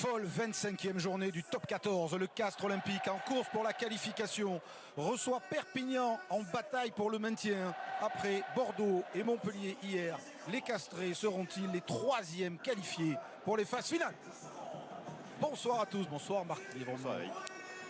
Folle 25e journée du top 14. Le Castres olympique en course pour la qualification reçoit Perpignan en bataille pour le maintien. Après Bordeaux et Montpellier hier, les Castrés seront-ils les troisièmes qualifiés pour les phases finales? Bonsoir à tous, bonsoir Marc. Bonsoir.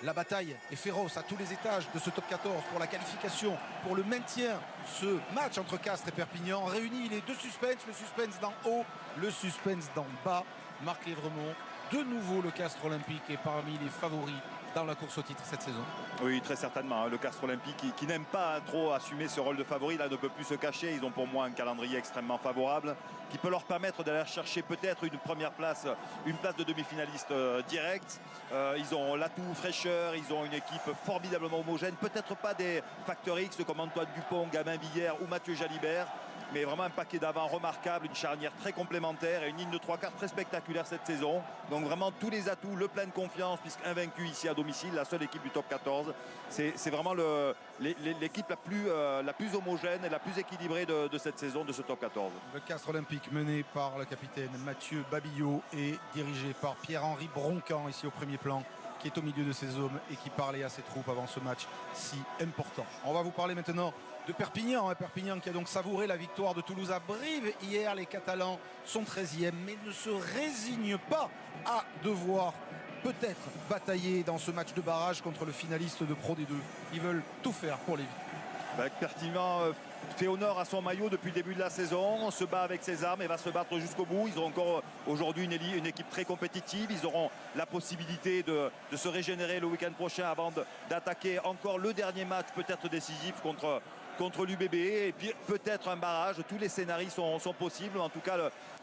La bataille est féroce à tous les étages de ce top 14 pour la qualification, pour le maintien. Ce match entre Castres et Perpignan réunit les deux suspens, le suspense d'en haut, le suspense d'en bas. Marc Lévremont, de nouveau le Castres olympique est parmi les favoris dans la course au titre cette saison. Oui, très certainement. Le Castres olympique qui n'aime pas trop assumer ce rôle de favori, là ne peut plus se cacher. Ils ont pour moi un calendrier extrêmement favorable qui peut leur permettre d'aller chercher peut-être une première place, une place de demi-finaliste direct. Ils ont l'atout fraîcheur, ils ont une équipe formidablement homogène. Peut-être pas des facteurs X comme Antoine Dupont, Gabin Villière ou Mathieu Jalibert, mais vraiment un paquet d'avant remarquable, une charnière très complémentaire et une ligne de trois quarts très spectaculaire cette saison. Donc vraiment tous les atouts, le plein de confiance, puisqu'invaincu ici à domicile, la seule équipe du top 14. C'est vraiment l'équipe la plus homogène et la plus équilibrée de cette saison, de ce top 14. Le Castres olympique mené par le capitaine Mathieu Babillot et dirigé par Pierre-Henri Broncan ici au premier plan, qui est au milieu de ses hommes et qui parlait à ses troupes avant ce match si important. On va vous parler maintenant de Perpignan. Perpignan qui a donc savouré la victoire de Toulouse à Brive hier. Les Catalans sont 13e mais ne se résignent pas à devoir peut-être batailler dans ce match de barrage contre le finaliste de Pro D2. Ils veulent tout faire pour l'éviter. Perpignan fait honneur à son maillot depuis le début de la saison, se bat avec ses armes et va se battre jusqu'au bout. Ils ont encore aujourd'hui une équipe très compétitive. Ils auront la possibilité de se régénérer le week-end prochain avant d'attaquer encore le dernier match peut-être décisif contre l'UBB et puis peut-être un barrage. Tous les scénarios sont possibles. En tout cas,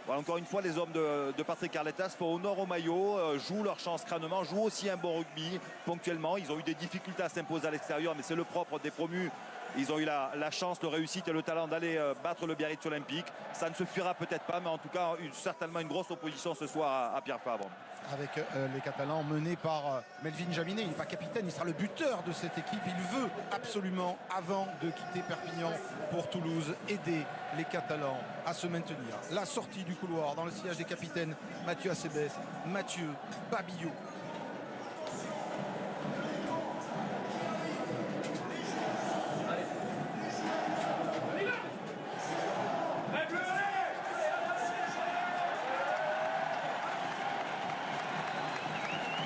encore une fois, les hommes de Patrick Arletas font honneur au maillot, jouent leur chance crânement, jouent aussi un bon rugby ponctuellement. Ils ont eu des difficultés à s'imposer à l'extérieur, mais c'est le propre des promus. Ils ont eu la chance, la réussite et le talent d'aller battre le Biarritz olympique. Ça ne se fuira peut-être pas, mais en tout cas, certainement une grosse opposition ce soir à Pierre Fabre. Avec les Catalans menés par Melvin Jaminet. Il n'est pas capitaine, il sera le buteur de cette équipe. Il veut absolument, avant de quitter Perpignan pour Toulouse, aider les Catalans à se maintenir. La sortie du couloir dans le sillage des capitaines, Mathieu Acebes, Mathieu Babillot.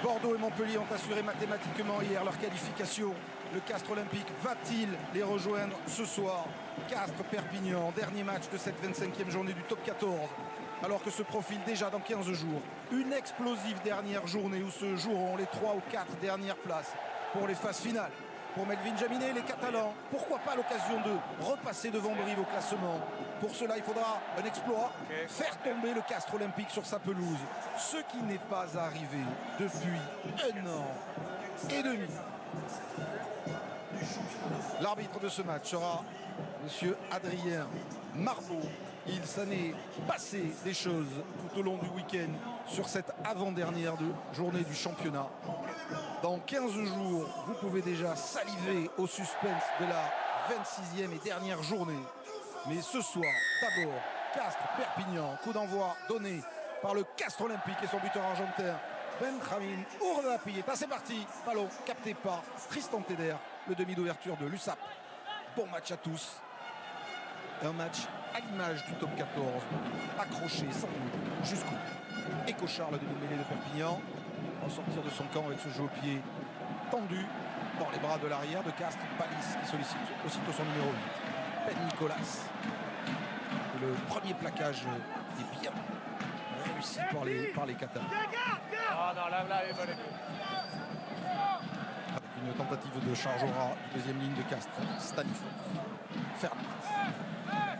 Bordeaux et Montpellier ont assuré mathématiquement hier leur qualification. Le Castres olympique va-t-il les rejoindre ce soir? Castres-Perpignan, dernier match de cette 25e journée du top 14. Alors que se profile déjà dans 15 jours une explosive dernière journée où se joueront les 3 ou 4 dernières places pour les phases finales. Pour Melvin Jaminet, les Catalans, pourquoi pas l'occasion de repasser devant Brive au classement? Pour cela, il faudra un exploit, faire tomber le Castres olympique sur sa pelouse. Ce qui n'est pas arrivé depuis 1 an et demi. L'arbitre de ce match sera M. Adrien Marbeau. Il s'en est passé des choses tout au long du week-end sur cette avant-dernière journée du championnat. Dans 15 jours, vous pouvez déjà saliver au suspense de la 26e et dernière journée. Mais ce soir, d'abord, Castres-Perpignan, coup d'envoi donné par le Castres olympique et son buteur argentin, Benjamin Urdapilleta. C'est parti, ballon capté par Tristan Teder, le demi d'ouverture de l'USAP. Bon match à tous. Un match à l'image du top 14, accroché sans doute jusqu'au bout. Et Cochard, le demi-mêlée de Perpignan, en sortir de son camp avec ce jeu au pied tendu dans les bras de l'arrière de Castres. Palis qui sollicite aussitôt son numéro 8. Ben Nicolas. Le premier plaquage est bien réussi par les Catalans. Avec une tentative de charge au ras du deuxième ligne de Castres. Stanifov. Fernandez.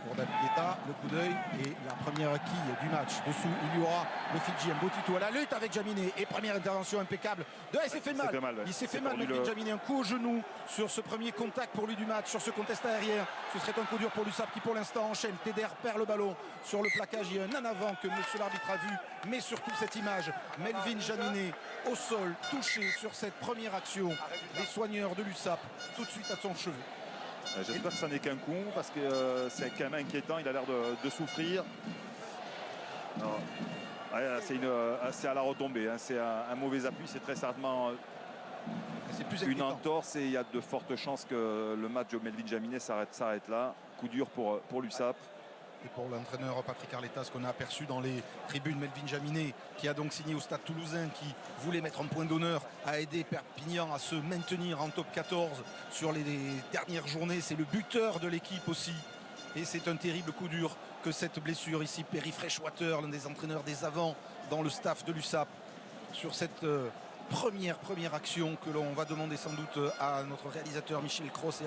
Pour Dapieta, le coup d'œil et la première quille du match. Dessous, il y aura le Fidjien Botito à la lutte avec Jaminet. Et première intervention impeccable. Il s'est fait mal. Il s'est fait mal, le Jaminet. Un coup au genou sur ce premier contact pour lui du match, sur ce contest aérien. Ce serait un coup dur pour l'USAP qui pour l'instant enchaîne. Teder perd le ballon sur le plaquage. Il y a un en avant que monsieur l'arbitre a vu. Mais surtout cette image. Melvin Jaminet au sol, touché sur cette première action. Les soigneurs de l'USAP tout de suite à son chevet. J'espère que ça n'est qu'un coup parce que c'est quand même inquiétant. Il a l'air de souffrir. Alors, Ouais, c'est à la retombée, hein. C'est un mauvais appui, c'est très certainement C'est plus une inquiétant. entorse et il y a de fortes chances que le match de Melvin Jaminet s'arrête là. Coup dur pour l'USAP. Et pour l'entraîneur Patrick Arletas, qu'on a aperçu dans les tribunes, Melvin Jaminet, qui a donc signé au Stade Toulousain, qui voulait mettre un point d'honneur à aider Perpignan à se maintenir en top 14 sur les dernières journées. C'est le buteur de l'équipe aussi. Et c'est un terrible coup dur que cette blessure ici. Perry Freshwater, l'un des entraîneurs des avants dans le staff de l'USAP, sur cette première action que l'on va demander sans doute à notre réalisateur Michel Cross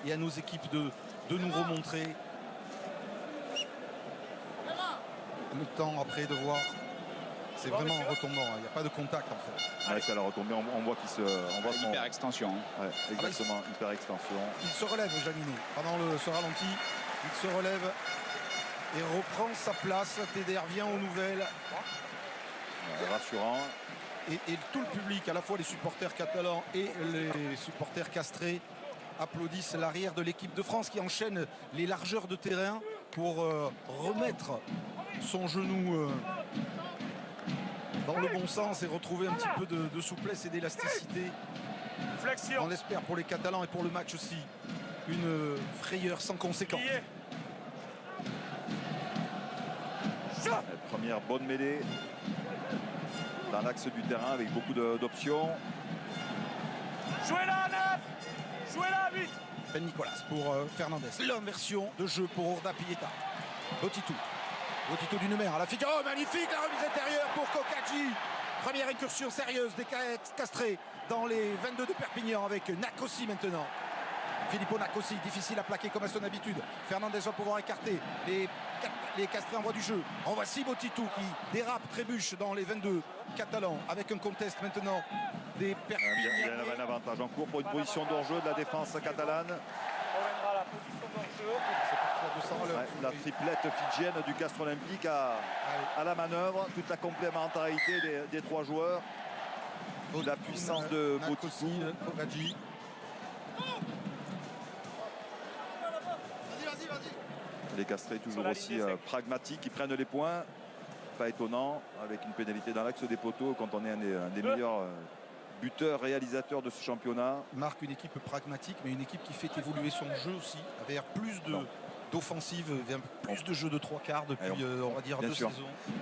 et à nos équipes de nous remontrer. Le temps après de voir, c'est vraiment en retombant, il n'y a pas de contact en fait. Ouais, c'est à la retombée, on voit qu'il se... On voit son... Hyper extension. Ouais, exactement, hyper extension. Il se relève, Jaminet, pendant ce ralenti, il se relève et reprend sa place. Teder vient aux nouvelles. Ouais, rassurant. Et tout le public, à la fois les supporters catalans et les supporters castrés, applaudissent l'arrière de l'équipe de France qui enchaîne les largeurs de terrain pour remettre son genou dans le bon sens et retrouver un petit peu de souplesse et d'élasticité. On espère pour les Catalans et pour le match aussi une frayeur sans conséquence. Première bonne mêlée dans l'axe du terrain avec beaucoup d'options. Jouez là, 9. Jouez là, 8. Ben Nicolas pour Fernandez. L'inversion de jeu pour Orda Pieta. Botitou du numéro à la figure. Oh, magnifique la remise intérieure pour Kokaji. Première incursion sérieuse des castrés dans les 22 de Perpignan avec Nakossi maintenant. Filippo Nakossi, difficile à plaquer comme à son habitude. Fernandez va pouvoir écarter les castrés en voie du jeu. En voici Botitou qui dérape, trébuche dans les 22 catalans avec un contest maintenant des Perpignanais. Il y a un avantage en cours pour une position d'hors-jeu de la défense catalane. On reviendra à la position d'enjeu. C'est parti à 200 à l'heure. La triplette fidjienne du Castres Olympique à la manœuvre, toute la complémentarité des trois joueurs. La puissance de Botitou. Kokaji. Les Castrés toujours aussi pragmatiques, ils prennent les points. Pas étonnant, avec une pénalité dans l'axe des poteaux quand on est un des meilleurs buteurs, réalisateurs de ce championnat. Marque une équipe pragmatique, mais une équipe qui fait évoluer son jeu aussi, vers plus d'offensive, vers plus de jeu de trois quarts depuis, on va dire, 2 saisons.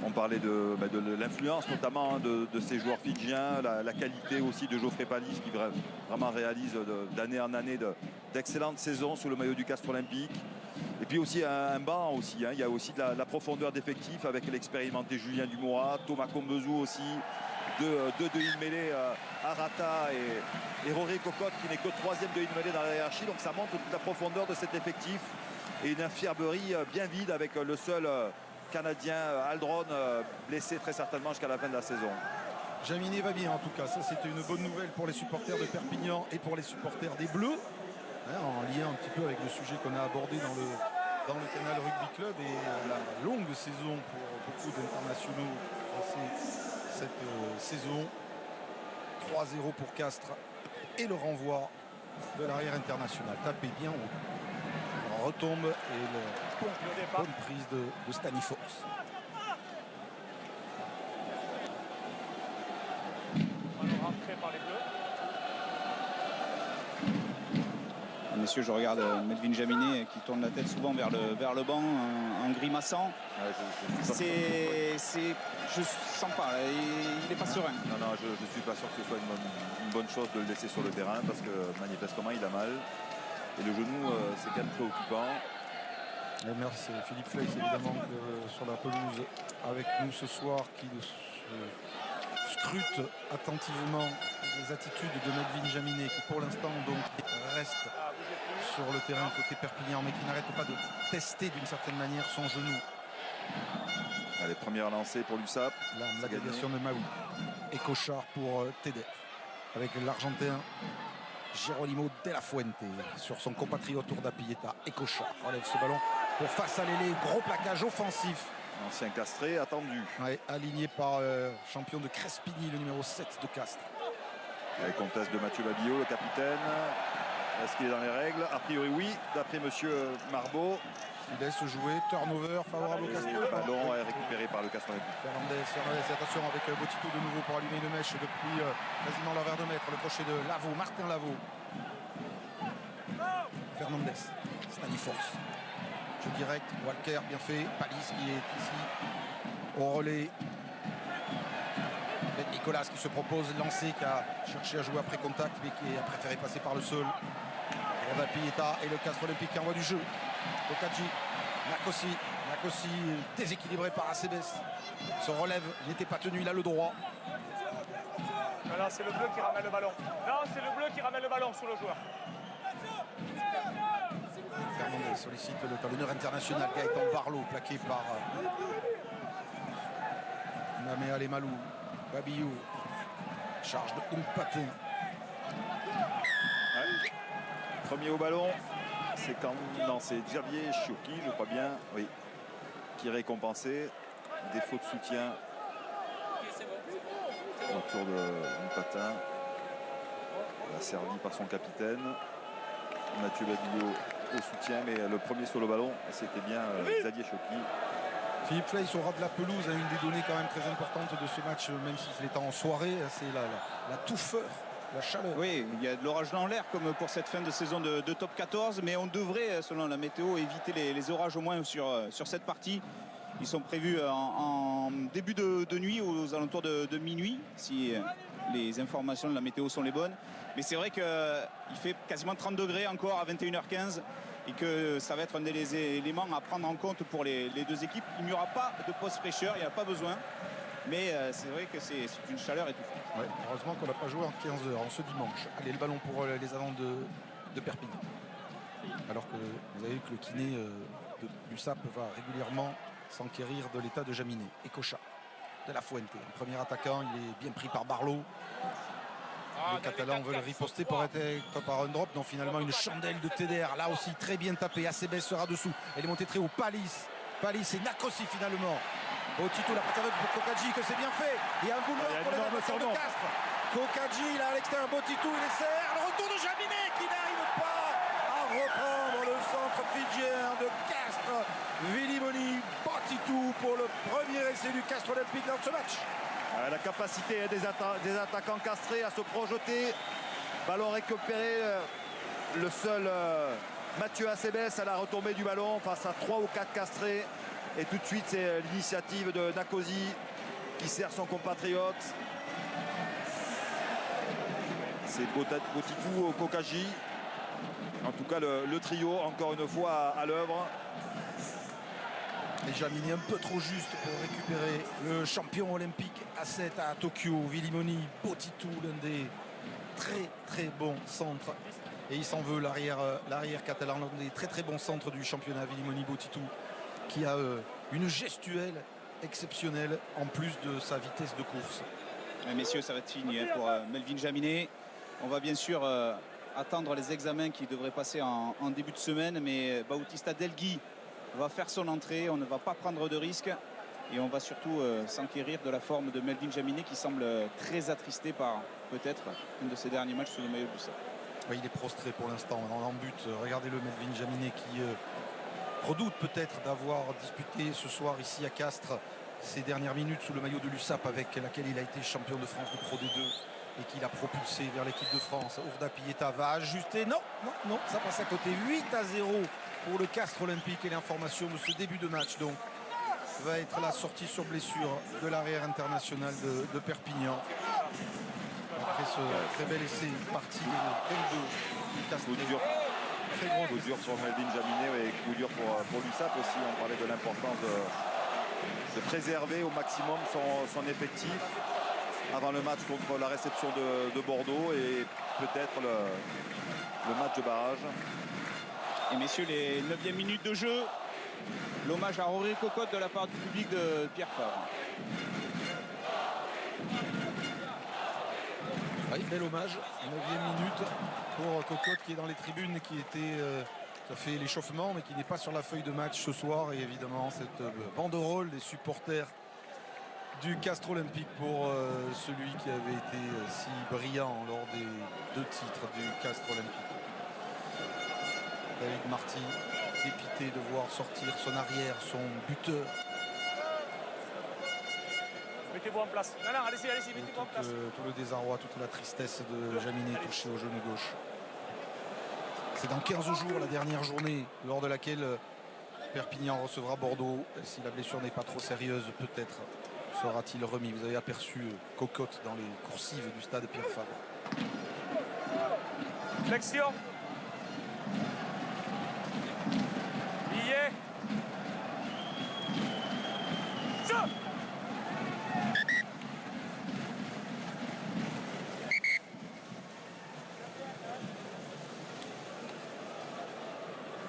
On parlait de l'influence notamment de ces joueurs fidjiens, la qualité aussi de Geoffrey Palis qui vraiment réalise d'année en année d'excellentes saisons sous le maillot du Castres Olympique. Et puis aussi un banc aussi, hein. Il y a aussi de la profondeur d'effectifs avec l'expérimenté Julien Dumorat, Thomas Combezou aussi, deux de Inmele, Arata et Roré Cocotte qui n'est que 3e de Inmele dans la hiérarchie. Donc ça montre toute la profondeur de cet effectif et une infirmerie bien vide avec le seul Canadien Aldron blessé très certainement jusqu'à la fin de la saison. Jaminet va bien en tout cas, ça c'était une bonne nouvelle pour les supporters de Perpignan et pour les supporters des Bleus. En lien un petit peu avec le sujet qu'on a abordé dans le Canal Rugby Club et la longue saison pour beaucoup d'internationaux français cette saison. 3-0 pour Castres et le renvoi de l'arrière international. Tapé bien haut. On retombe et la bonne prise de Staniforce. On va rentrer par les Bleus. Messieurs, je regarde Melvin Jaminet qui tourne la tête souvent vers le banc en grimaçant. Ouais, je sens pas, il n'est pas serein. Non, je ne suis pas sûr que ce soit une bonne chose de le laisser sur le terrain parce que manifestement il a mal. Et le genou, c'est quand même préoccupant. Et merci Philippe Fleis évidemment sur la pelouse avec nous ce soir qui scrute attentivement les attitudes de Melvin Jaminet qui pour l'instant donc reste sur le terrain côté Perpignan mais qui n'arrête pas de tester d'une certaine manière son genou. Allez, première lancée pour l'USAP. La déviation de Maui et Cochard pour Teder avec l'Argentin Geronimo de la Fuente sur son compatriote Orda Pieta. Et Cochard relève ce ballon pour face à l'ailé, gros plaquage offensif. Ancien Castré attendu. Ouais, aligné par champion de Crespigny, le numéro 7 de Castres. Avec conteste de Mathieu Babillot, le capitaine. Est-ce qu'il est dans les règles? A priori oui, d'après monsieur Marbeau. qui laisse jouer. Turnover favorable au Et Castro. le ballon est récupéré par le Castres Olympique. Fernandez, attention avec Botito de nouveau pour allumer une mèche depuis quasiment l'envers de mètre. Le crochet de Lavaux, Martin Lavaux. Fernandez, Stani Force. Jeu direct, Walker, bien fait. Palis qui est ici au relais. Ben Nicolas qui se propose de lancer, qui a cherché à jouer après contact, mais qui a préféré passer par le sol. Roda Pieta et le Castres Olympique qui envoie du jeu. Kokaji, Nakosi déséquilibré par Acebes. Se relève, il n'était pas tenu, il a le droit. Voilà, c'est le bleu qui ramène le ballon. Non, c'est le bleu qui ramène le ballon sur le joueur. Fernandez sollicite le talonneur international Gaëtan Barlow, plaqué par Namea Lemalou. Babillou, charge de Umpatin. Premier au ballon, c'est quand non, c'est Javier Chiocchi, je crois bien, oui, qui est récompensé. Défaut de soutien autour de Umpatin. Servi par son capitaine. Mathieu Babillot au soutien, mais le premier sur le ballon, c'était bien Xavier Chiocchi. Philippe Fleiss au ras de la pelouse a une des données quand même très importantes de ce match, même si c'était en soirée, c'est la touffeur, la chaleur. Oui, il y a de l'orage dans l'air comme pour cette fin de saison de top 14, mais on devrait, selon la météo, éviter les orages au moins sur cette partie. Ils sont prévus en début de nuit, aux alentours de minuit, si les informations de la météo sont les bonnes. Mais c'est vrai qu'il fait quasiment 30 degrés encore à 21h15 et que ça va être un des éléments à prendre en compte pour les deux équipes. Il n'y aura pas de pause fraîcheur, il n'y a pas besoin. Mais c'est vrai que c'est une chaleur étouffante. Ouais, heureusement qu'on n'a pas joué en 15h, en ce dimanche. Allez, le ballon pour les avants de Perpignan. Alors que vous avez vu que le kiné de l'USAP va régulièrement s'enquérir de l'état de Jaminet. Et Cocha de la Fuente. Le premier attaquant, il est bien pris par Barlow. Les Catalans veulent riposter pour être par un drop. Donc finalement une chandelle de TDR. Là aussi très bien tapé. Acebes sera dessous. Elle est montée très haut. Palis et Nakosi finalement. Botito la patte aveugle pour Kokaji que c'est bien fait. Il y a un boulevard pour les adversaires de Castres. Kokaji là à l'extérieur. Botito il essayé. Le retour de Jaminet qui n'arrive pas à reprendre le centre fidjien de Castres. Vilimoni, Botito pour le premier essai du Castres Olympique dans ce match. La capacité des attaquants castrés à se projeter. Ballon récupéré. Le seul Mathieu Acebes à la retombée du ballon face à 3 ou 4 castrés. Et tout de suite, c'est l'initiative de Nakosi qui sert son compatriote. C'est Botito, Kokaji. En tout cas, le trio, encore une fois, à l'œuvre. Et Jaminet un peu trop juste pour récupérer le champion olympique à 7 à Tokyo. Vilimoni, Botito, l'un des très bons centres. Et il s'en veut, l'arrière catalan, l'un des très bons centres du championnat. Vilimoni, Botito, qui a une gestuelle exceptionnelle en plus de sa vitesse de course. Et messieurs, ça va être fini pour Melvin Jaminet. On va bien sûr attendre les examens qui devraient passer en début de semaine, mais Bautista Delgui va faire son entrée, on ne va pas prendre de risques et on va surtout s'enquérir de la forme de Melvin Jaminet qui semble très attristé par peut-être un de ses derniers matchs sous le maillot du SAP. Oui, il est prostré pour l'instant en but. Regardez-le, Melvin Jaminet qui redoute peut-être d'avoir disputé ce soir ici à Castres ses dernières minutes sous le maillot de l'USAP avec laquelle il a été champion de France de Pro D2 et qu'il a propulsé vers l'équipe de France. Ourda Pieta va ajuster. Non, ça passe à côté. 8-0 pour le Castres Olympique et l'information de ce début de match donc va être la sortie sur blessure de l'arrière international de Perpignan. Après ce très bel essai parti de 22 du Castres. Coup dur sur Melvin Jaminet et coup dur pour l'USAP aussi. On parlait de l'importance de préserver au maximum son effectif avant le match contre la réception de Bordeaux et peut-être le match de barrage. Et messieurs, les 9e minutes de jeu, l'hommage à Rory Cocotte de la part du public de Pierre Fabre. Oui, bel hommage, 9e minute pour Cocotte qui est dans les tribunes, qui était, ça fait l'échauffement, mais qui n'est pas sur la feuille de match ce soir. Et évidemment, cette banderole des supporters du Castres Olympique pour celui qui avait été si brillant lors des 2 titres du Castres Olympique. David Marty dépité de voir sortir son arrière, son buteur. Mettez-vous en place. Non, non, allez-y, Et mettez-vous en place. tout le désarroi, toute la tristesse de Jaminet touché au genou gauche. C'est dans 15 jours la dernière journée lors de laquelle Perpignan recevra Bordeaux. Si la blessure n'est pas trop sérieuse, peut-être sera-t-il remis. Vous avez aperçu Cocotte dans les coursives du stade Pierre Fabre. Flexion. Billet. Jeu.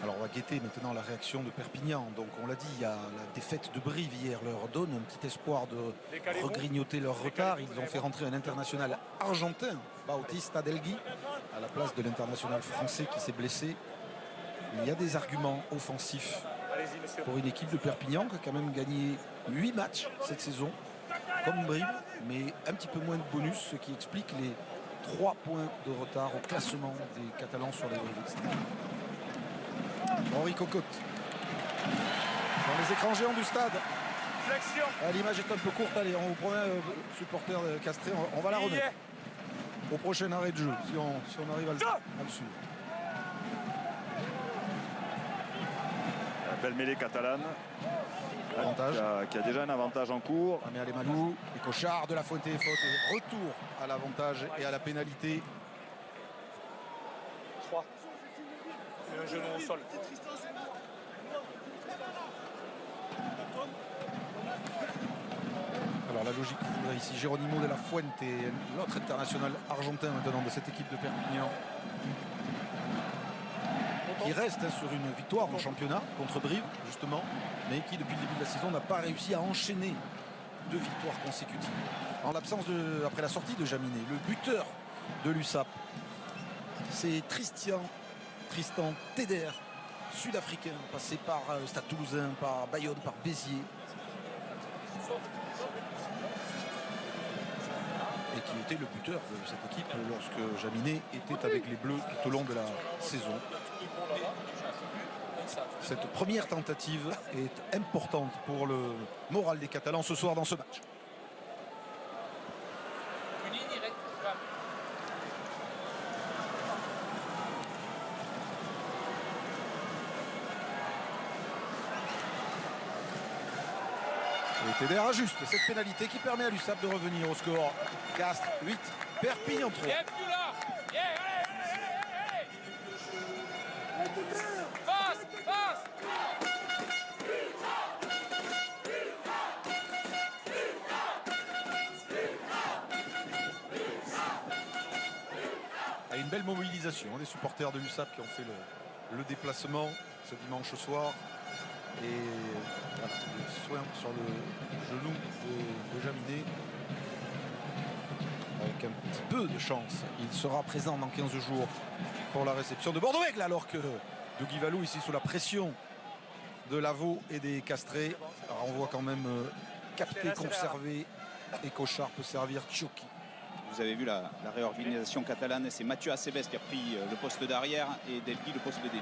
Alors on va guetter maintenant la réaction de Perpignan. Donc on l'a dit, il y a la défaite de Brive hier leur donne un petit espoir de regrignoter leur retard. Ils ont fait rentrer un international argentin, Bautista Delgui, à la place de l'international français qui s'est blessé. Il y a des arguments offensifs Allez-y, monsieur. pour une équipe de Perpignan qui a quand même gagné 8 matchs cette saison, comme Brive, mais un petit peu moins de bonus, ce qui explique les 3 points de retard au classement des Catalans sur les Brivistes. Henri Cocotte dans les écrans géants du stade. Flexion. L'image est un peu courte, allez, on vous promet, supporter castré, on va la remettre Billet. au prochain arrêt de jeu si on arrive à le suivre. La belle mêlée catalane. Avantage. Qui a déjà un avantage en cours. Amé Alemalou, les cochards de la Fuente, faute et retour à l'avantage et à la pénalité. 3. Un genou au sol. Alors la logique voudrait ici Geronimo de la Fuente, l'autre international argentin maintenant de cette équipe de Perpignan, qui reste sur une victoire en championnat contre Brive justement, mais qui depuis le début de la saison n'a pas réussi à enchaîner 2 victoires consécutives. En l'absence après la sortie de Jaminet, le buteur de l'USAP, c'est Tristan Teder, sud-africain, passé par Stade Toulousain, par Bayonne, par Béziers. Et qui était le buteur de cette équipe lorsque Jaminet était avec les Bleus tout au long de la saison. Cette première tentative est importante pour le moral des Catalans ce soir dans ce match. Et Teder ajuste cette pénalité qui permet à l'USAP de revenir au score. Castres 8, Perpignan 3. À une belle mobilisation des supporters de l'USAP qui ont fait le déplacement ce dimanche soir. Et voilà, le soin sur le genou de Jaminet. Avec un petit peu de chance, il sera présent dans 15 jours pour la réception de Bordeaux-Aigle, alors que Dougie Valou, ici sous la pression de Lavaux et des Castrés, renvoie quand même capté, conservé, et Cochard peut servir Tchoki. Vous avez vu la réorganisation catalane, c'est Mathieu Acebes qui a pris le poste d'arrière et Delgui le poste de d'ailier.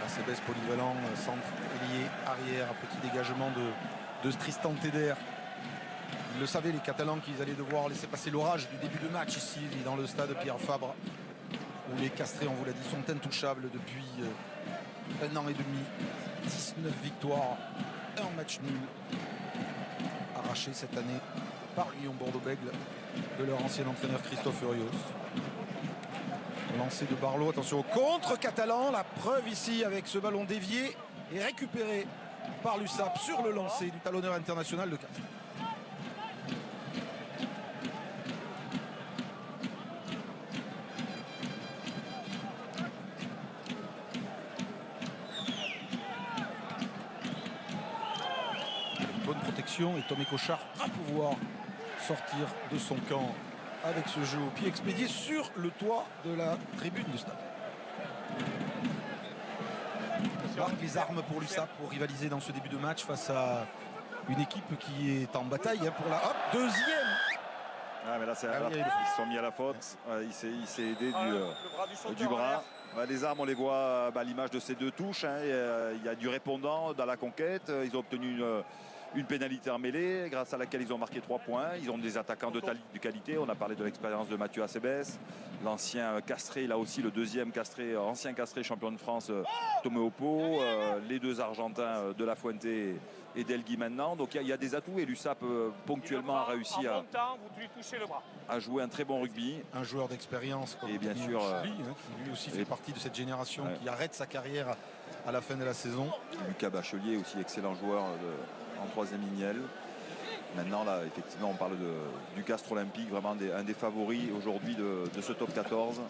Acebes polyvalent, centre, ailier, arrière, petit dégagement de Tristan Teder. Ils le savaient les Catalans qu'ils allaient devoir laisser passer l'orage du début de match ici dans le stade Pierre Fabre, où les Castrés, on vous l'a dit, sont intouchables depuis 1 an et demi. 19 victoires, 1 match nul arraché cette année par l'Union Bordeaux-Bègles de leur ancien entraîneur Christophe Urios. Lancé de Barlow, attention au contre catalan, la preuve ici avec ce ballon dévié et récupéré par l'USAP sur le lancer du talonneur international de Castres. Une bonne protection et Tomé Cochard va pouvoir sortir de son camp avec ce jeu au pied expédié sur le toit de la tribune du stade. Il marque les armes pour l'USAP pour rivaliser dans ce début de match face à une équipe qui est en bataille pour la deuxième mais là, Ah oui, ils se sont mis à la faute. Il s'est aidé le bras du sauteur du en bras. l'air. Les armes, on les voit à l'image de ces deux touches. Il y a du répondant dans la conquête. Ils ont obtenu une pénalité en mêlée grâce à laquelle ils ont marqué 3 points. Ils ont des attaquants de qualité. On a parlé de l'expérience de Mathieu Acebes, l'ancien castré, là aussi le deuxième castré, ancien castré champion de France, Tomé Oppo, les deux Argentins de La Fuente et Delgui maintenant. Donc il y a des atouts et l'USAP ponctuellement a réussi En montant, vous lui touchez le bras. à jouer un très bon rugby. Un joueur d'expérience comme Et bien Tony sûr, Chili, qui lui aussi fait partie de cette génération qui arrête sa carrière à la fin de la saison. Lucas Bachelier aussi excellent joueur en 3e lignelle. Maintenant là effectivement on parle du Castres Olympique, vraiment un des favoris aujourd'hui de ce top 14.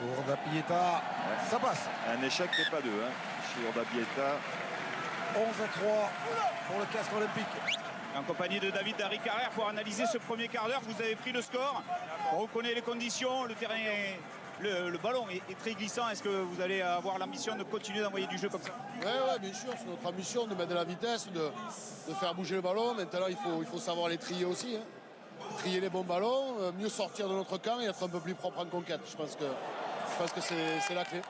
Urda Pieta, ça passe. Un échec mais pas deux chez Urda Pieta. 11-3 pour le Castres Olympique. En compagnie de David Darry Carrère pour analyser ce premier quart d'heure. Vous avez pris le score. On reconnaît les conditions. Le terrain, le ballon est très glissant. Est-ce que vous allez avoir l'ambition de continuer d'envoyer du jeu comme ça? Oui, bien sûr. C'est notre ambition de mettre de la vitesse, de faire bouger le ballon. Maintenant, il faut savoir les trier aussi. Trier les bons ballons, mieux sortir de notre camp et être un peu plus propre en conquête. Je pense que c'est la clé.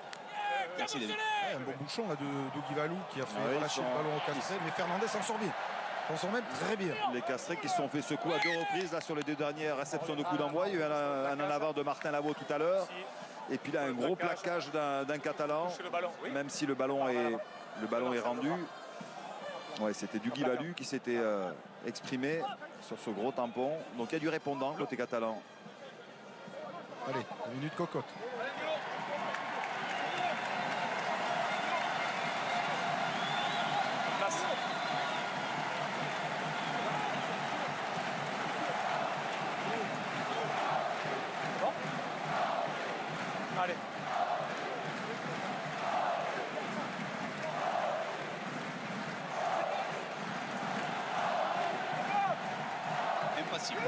Merci David. Un bon bouchon là, de Guy Valou qui a fait relâcher le ballon au Castré. Mais Fernandez s'en sort bien. S'en sort même très bien. Les Castrés qui se sont fait secouer à 2 reprises là, sur les 2 dernières réceptions de coups d'envoi. Il y a eu un en avant de Martin Lavaux tout à l'heure. Et puis là un gros plaquage d'un Catalan. Même si le ballon est rendu. Ouais, c'était du Guy Valou qui s'était exprimé sur ce gros tampon. Donc il y a du répondant côté catalan. Allez, une minute cocotte. Place. Bon. Allez. Impassible.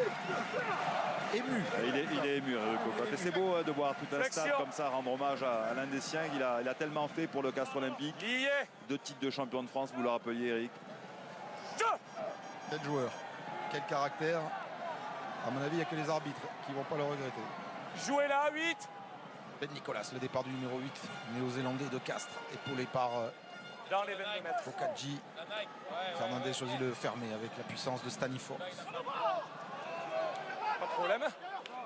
Ému. Il est ému, Cocotte. Et c'est beau de voir tout un stade comme ça rendre hommage à l'un des siens. Il a tellement fait pour le Castres Olympique. 2 titres de champion de France, vous le rappeliez, Eric. Quel joueur. Quel caractère. À mon avis, il n'y a que les arbitres qui ne vont pas le regretter. Jouez là, 8. Ben Nicolas, le départ du numéro 8, néo-zélandais de Castres, épaulé par Dans les 22 mètres. Fokadji. Fernandez choisit le fermer avec la puissance de Stanifor. Pas de problème.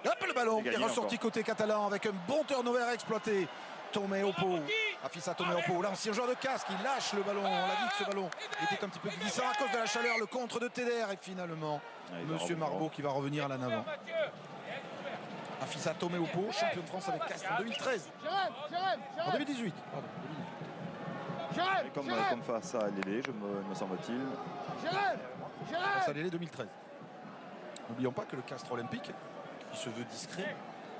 Hop, le ballon C'est est gagné ressorti encore. côté catalan avec un bon turnover à exploiter. Tomé Oppo, Afissa Tomé Oppo, l'ancien joueur de Castres qui lâche le ballon. On l'a dit que ce ballon était un petit peu glissant à cause de la chaleur. Le contre de Teder et finalement Monsieur Marbeau qui va revenir là en avant. Afissa Tomé Oppo, champion de France avec Castres en 2013. En 2018. Pardon. Comme face à Lélé, me semble-t-il. Face à Lélé 2013. N'oublions pas que le Castres Olympique, qui se veut discret,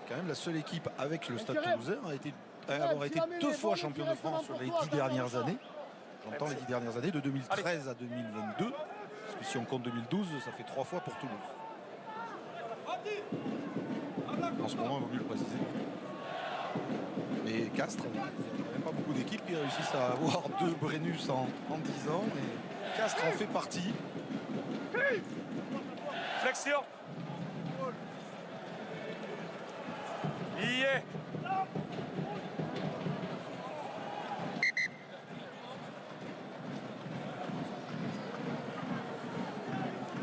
quand même la seule équipe avec le Stade Toulousain a avoir été 2 fois champion de France sur les 10 dernières années. J'entends les 10 dernières années, de 2013 à 2022. Parce que si on compte 2012, ça fait 3 fois pour Toulouse. En ce moment, il vaut mieux le préciser. Mais Castres, il n'y a quand même pas beaucoup d'équipes qui réussissent à avoir 2 Brennus en 10 ans. Mais Castres en fait partie. Flexion. Lié.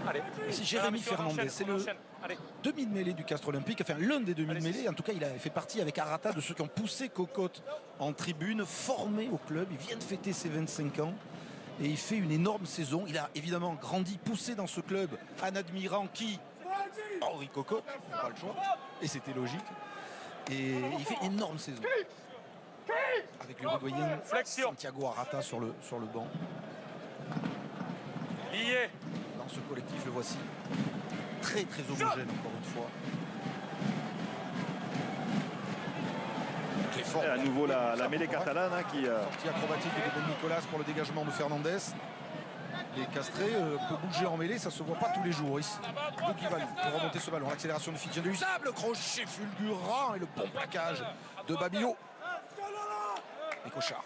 Allez. C'est Jérémy Fernandez, c'est le Allez. demi-de-mêlée du Castres Olympique, enfin l'un des demi-de-mêlée. En tout cas, il a fait partie avec Arata de ceux qui ont poussé Cocotte en tribune, formé au club. Il vient de fêter ses 25 ans et il fait une énorme saison. Il a évidemment grandi, poussé dans ce club en admirant qui Henri Cocotte, pas le choix, et c'était logique. Et il fait une énorme saison. Avec l'Uruguayen Santiago Arata sur le banc. Lié. Dans ce collectif, le voici. Très très homogène encore une fois. Et à nouveau la mêlée catalane qui... Sortie acrobatique de Ben Nicolas pour le dégagement de Fernandez. Les Castrés peut bouger en mêlée, ça se voit pas tous les jours ici. Donc il va pour remonter ce ballon. L'accélération de Fidjian de l'Usab, le crochet fulgurant et le bon plaquage de Babillo. Et Cochard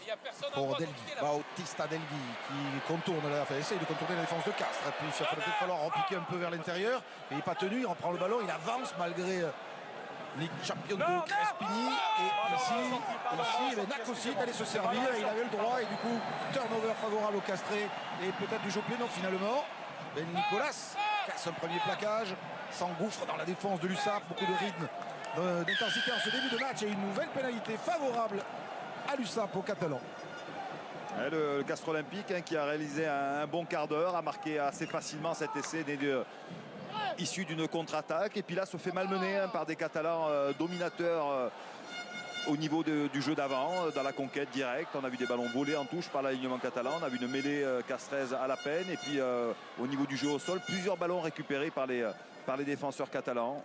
pour Delgui, Bautista Delgui qui contourne essaye de contourner la défense de Castres. Et puis il va peut-être falloir repiquer un peu vers l'intérieur. Il n'est pas tenu, il reprend le ballon, il avance malgré les champions de Crespigny. Et ici Nac aussi est allé se servir, il avait le droit et du coup turnover favorable au Castré et peut-être du jeu plénant finalement. Ben Nicolas casse un premier plaquage, s'engouffre dans la défense de l'USAP, beaucoup de rythme, d'intensité en ce début de match et une nouvelle pénalité favorable à l'USAP au Catalan. Le Castres Olympique qui a réalisé un bon quart d'heure, a marqué assez facilement cet essai issu d'une contre-attaque et puis là se fait malmener par des Catalans dominateurs au niveau du jeu d'avant, dans la conquête directe. On a vu des ballons volés en touche par l'alignement catalan, on a vu une mêlée castraise à la peine et puis au niveau du jeu au sol, plusieurs ballons récupérés par les défenseurs catalans.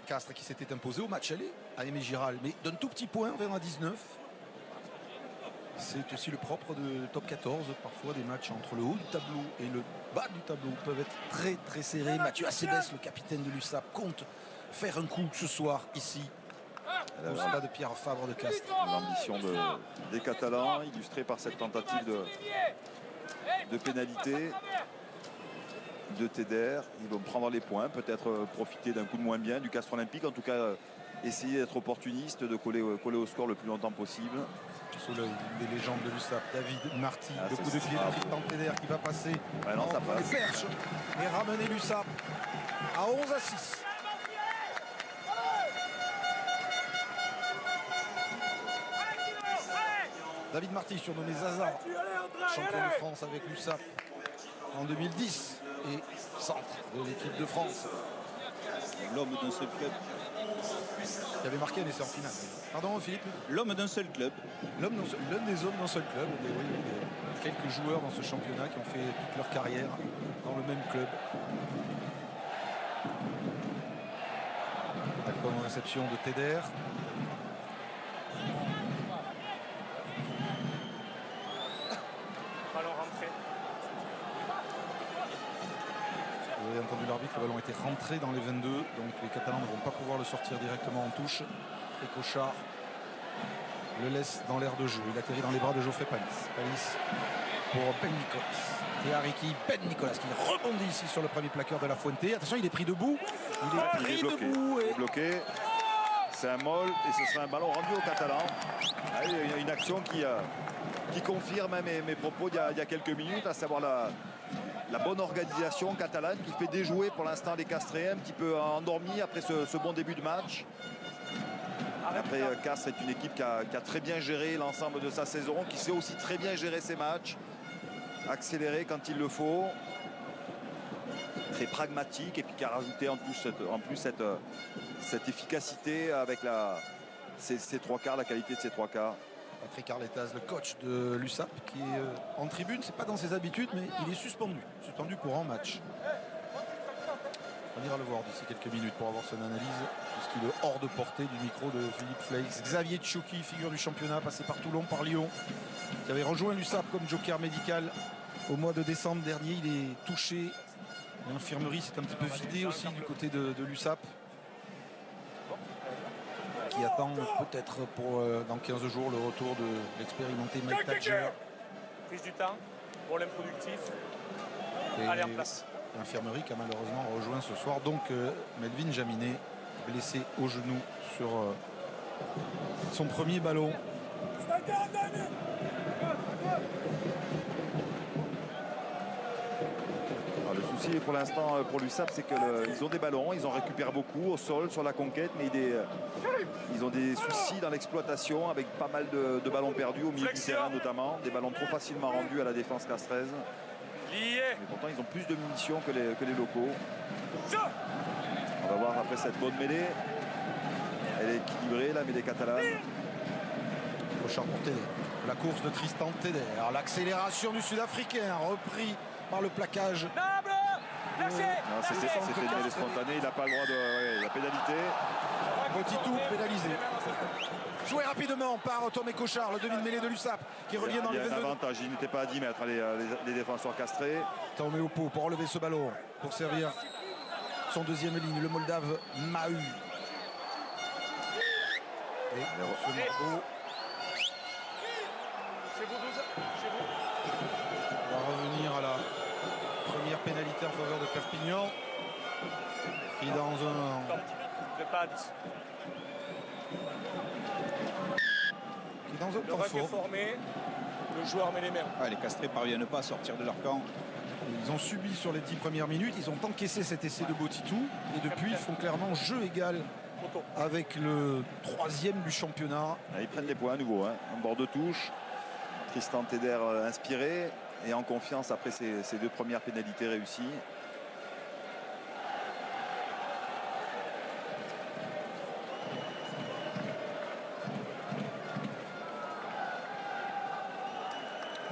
Castres qui s'était imposé au match aller à Aimé Giral, mais d'un tout petit point, 20-19. C'est aussi le propre de top 14. Parfois des matchs entre le haut du tableau et le bas du tableau peuvent être très très serrés. Mathieu Acebes, le capitaine de l'USAP, compte faire un coup ce soir ici au stade de Pierre Fabre de Castres. L'ambition des Catalans, illustrée par cette tentative de pénalité de Teder. Ils vont prendre les points, peut-être profiter d'un coup de moins bien du Castres Olympique. En tout cas, essayer d'être opportuniste, de coller au score le plus longtemps possible. Sous l'œil des légendes de l'USAP, David Marty, le coup de pied de Tristan Teder qui va passer entre les perches et ramener l'USAP à 11-6. David Marty, surnommé Zaza, champion de France avec l'USAP en 2010 et centre de l'équipe de France. L'homme d'un seul club. Qui avait marqué un essai en finale. Pardon Philippe? L'homme d'un seul club. L'un des hommes d'un seul club. Mais oui, il y a quelques joueurs dans ce championnat qui ont fait toute leur carrière dans le même club. La bonne réception de Teder. Ballon rentré. Vous avez entendu l'arbitre, le ballon était rentré dans les 22, donc les Catalans ne vont pas pouvoir le sortir directement en touche. Et Cochard le laisse dans l'air de jeu. Il atterrit dans les bras de Geoffrey Palis. Palis pour Ben Nicolas. Et Ariki, Ben Nicolas qui rebondit ici sur le premier plaqueur de la Fuente. Attention, il est pris debout. Il est bloqué. C'est un molle et ce sera un ballon rendu aux Catalans. Il y a une action qui confirme mes propos d'il y a quelques minutes, à savoir la bonne organisation catalane qui fait déjouer pour l'instant les Castrés, un petit peu endormis après ce bon début de match. Après, Castres est une équipe qui a très bien géré l'ensemble de sa saison, qui sait aussi très bien gérer ses matchs, accélérer quand il le faut, très pragmatique et puis qui a rajouté en plus cette efficacité avec ses trois quarts, la qualité de ses trois quarts. Patrick Arletaz, le coach de l'USAP, qui est en tribune. C'est pas dans ses habitudes, mais il est suspendu pour un match. On ira le voir d'ici quelques minutes pour avoir son analyse, puisqu'il est hors de portée du micro de Philippe Fleix. Xavier Tchouki, figure du championnat, passé par Toulon, par Lyon, qui avait rejoint l'USAP comme joker médical au mois de décembre dernier. Il est touché. L'infirmerie s'est un petit peu vidée aussi du côté de l'USAP, qui attend peut-être pour dans 15 jours le retour de l'expérimenté Mike Tadger. Prise du temps pour l'improductif. Et allez en place. L'infirmerie qui a malheureusement rejoint ce soir. Donc Melvin Jaminet, blessé au genou sur son premier ballon. Alors, le souci pour l'instant pour l'USAP, c'est qu'ils ont des ballons, ils en récupèrent beaucoup au sol, sur la conquête, mais ils ont des soucis dans l'exploitation avec pas mal de ballons perdus au milieu du terrain notamment, des ballons trop facilement rendus à la défense castraise. Mais pourtant ils ont plus de munitions que les locaux. On va voir après cette bonne mêlée. Elle est équilibrée, la mêlée catalane. Cochard pour Teder. La course de Tristan Teder. L'accélération du Sud-Africain, repris par le plaquage. C'était une mêlée spontanée, il n'a pas le droit de la pénalité. Potitou pénalisé. Joué rapidement par Tomé Cochard, le demi-mêlée de l'USAP qui revient dans les Il y a un 22. avantage, il n'était pas à 10 mètres les défenseurs castrés. Tomé Opo pour relever ce ballon, pour servir son deuxième ligne, le Moldave Mahu. Et ce Marbeau Chez vous 12, chez vous. va revenir à la première pénalité en faveur de Perpignan. Qui dans un... Vous n'êtes pas à 10. Qui dans un Le temps ruck est fort. formé. Le joueur met les mains. Ah, les Castrés parviennent pas à sortir de leur camp. Ils ont subi sur les 10 premières minutes, ils ont encaissé cet essai de Botitou et depuis ils font clairement jeu égal Photo. avec le troisième du championnat. Là, ils prennent des points à nouveau, hein. Un bord de touche. Tristan Teder inspiré et en confiance après ces deux premières pénalités réussies.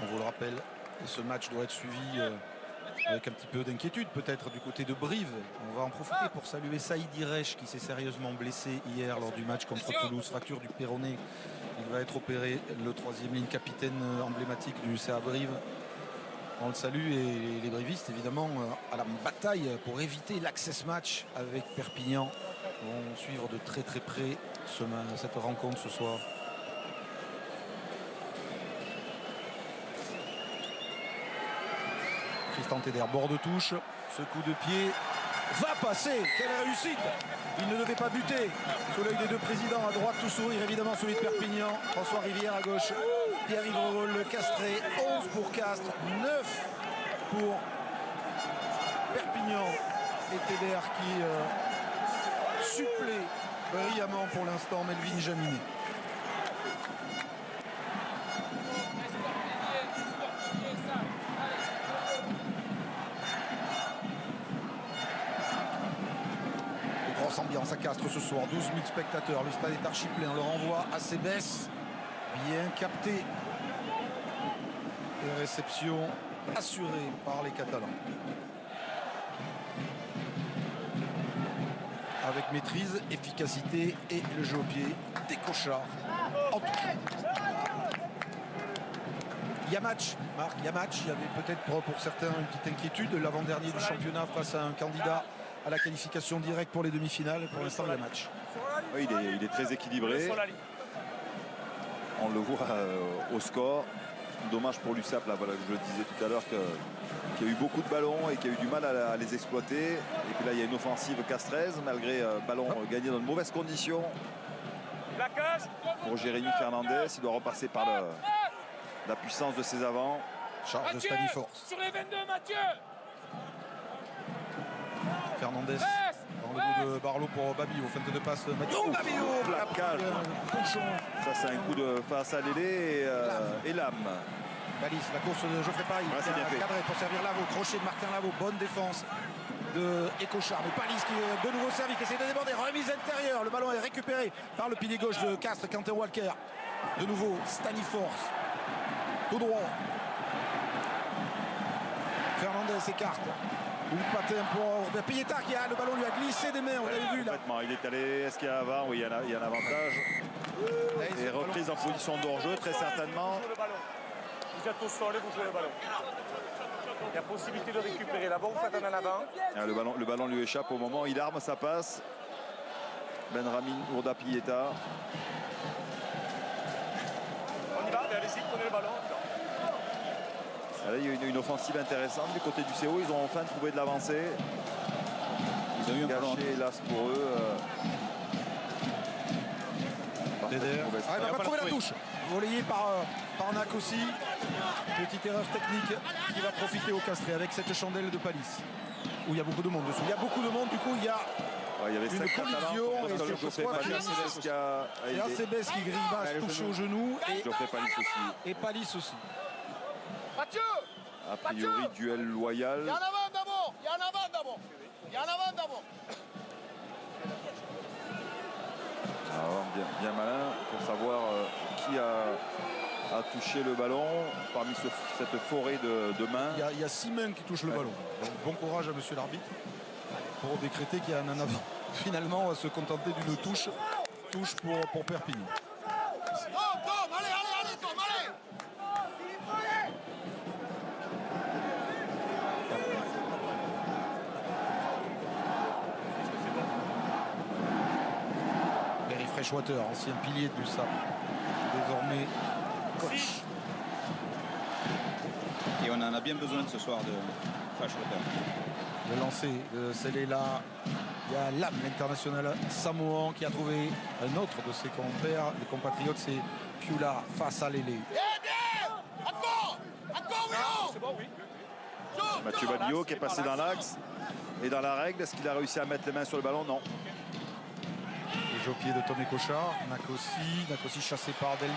On vous le rappelle, ce match doit être suivi avec un petit peu d'inquiétude peut-être du côté de Brive. On va en profiter pour saluer Saïd Iresh qui s'est sérieusement blessé hier lors du match contre Toulouse, fracture du péroné. Il va être opéré, le troisième ligne capitaine emblématique du CA Brive. On le salue et les brivistes évidemment à la bataille pour éviter l'access match avec Perpignan. Vont suivre de très très près cette rencontre ce soir. Tristan Teder, bord de touche, ce coup de pied va passer, quelle réussite! Il ne devait pas buter, sous l'œil des deux présidents, à droite tout sourire évidemment celui de Perpignan, François Rivière à gauche, Pierre-Yves Revol, le Castré, 11 pour Castres, 9 pour Perpignan et Teder qui supplée brillamment pour l'instant Melvin Jaminet. Ambiance à Castres ce soir, 12 000 spectateurs, le stade est archi plein, on le renvoie à Sébès, bien capté et réception assurée par les Catalans. Avec maîtrise, efficacité et le jeu au pied des Cochards. Il y a match, Marc, il y a match. Il y avait peut-être pour certains une petite inquiétude. L'avant-dernier du championnat face à un candidat à la qualification directe pour les demi-finales. Pour l'instant, il y a match. Oui, il est très équilibré. On le voit au score. Dommage pour l'USAP, là, voilà, je le disais tout à l'heure, qu'il y a eu beaucoup de ballons et qu'il y a eu du mal à les exploiter. Et puis là, il y a une offensive castraise, malgré ballon gagné dans de mauvaises conditions. Pour Jérémy Fernandez, il doit repasser par la puissance de ses avants. Charge de Staniforce. Sur les 22, Mathieu. Fernandez dans le bout de Barlow pour Babio, feinte de passe Mathieu. Oh, Babio, plaquage. Ça c'est un coup de face à Lélé et Lame. Balise, la course de Geoffrey Paille, c'est bien fait. Cadré pour servir Lavaux, crochet de Martin Lavaux, bonne défense de Écochard, mais Palis qui est de nouveau servi, qui essaie de déborder, remise intérieure, le ballon est récupéré par le pilier gauche de Castres, Quentin Walker. De nouveau Staniforce, tout droit. Fernandez s'écarte. Ou patin pour Pietard qui a le ballon, lui a glissé des mains, on l'avait vu là. Il est allé, est-ce qu'il y a avant? Oui, il y a un avantage. Et reprise en position de hors-jeu, très certainement. Vous êtes au sol et vous jouez le ballon. Il y a possibilité de récupérer la balle, vous faites un en avant. Le ballon lui échappe au moment, il arme sa passe. Benramin Ourda Pieta. On y va, allez-y, prenez le ballon. Là, il y a une offensive intéressante du côté du CO. Ils ont enfin trouvé de l'avancée. Ils ont eu un ballon hélas pour eux. Teder. Ah, il va pas trouver la touche. Relayé par Nac aussi. Petite erreur technique qui va profiter au Castré avec cette chandelle de Palis. Où il y a beaucoup de monde dessous. Il y a beaucoup de monde, du coup il y a il y avait une collision. Et c'est Acebes qui grille basse, touche au genou. Et Palis aussi. Mathieu! A priori, duel loyal. Il y en a avant d'abord. Il y en a avant d'abord. Il y en a avant d'abord. Alors, bien malin pour savoir qui a touché le ballon parmi cette forêt de mains. Il y a 6 mains qui touchent le ballon. Donc, bon courage à monsieur l'arbitre pour décréter qu'il y a un en avant. finalement, on va se contenter d'une touche pour Perpignan. Tom, allez, Tom, allez. Berry Freshwater, ancien pilier de l'USAP, désormais coach. Et on en a bien besoin de ce soir de Freshwater. Le lancer de Selela. Il y a l'âme, l'international samoan, qui a trouvé un autre de ses compères, des compatriotes, c'est Piula face à Lélé. Mathieu Badio qui est passé dans l'axe et dans la règle. Est-ce qu'il a réussi à mettre les mains sur le ballon? Non. Les jeux au pied de Tomé Cochard. Nakosi chassé par Delvi.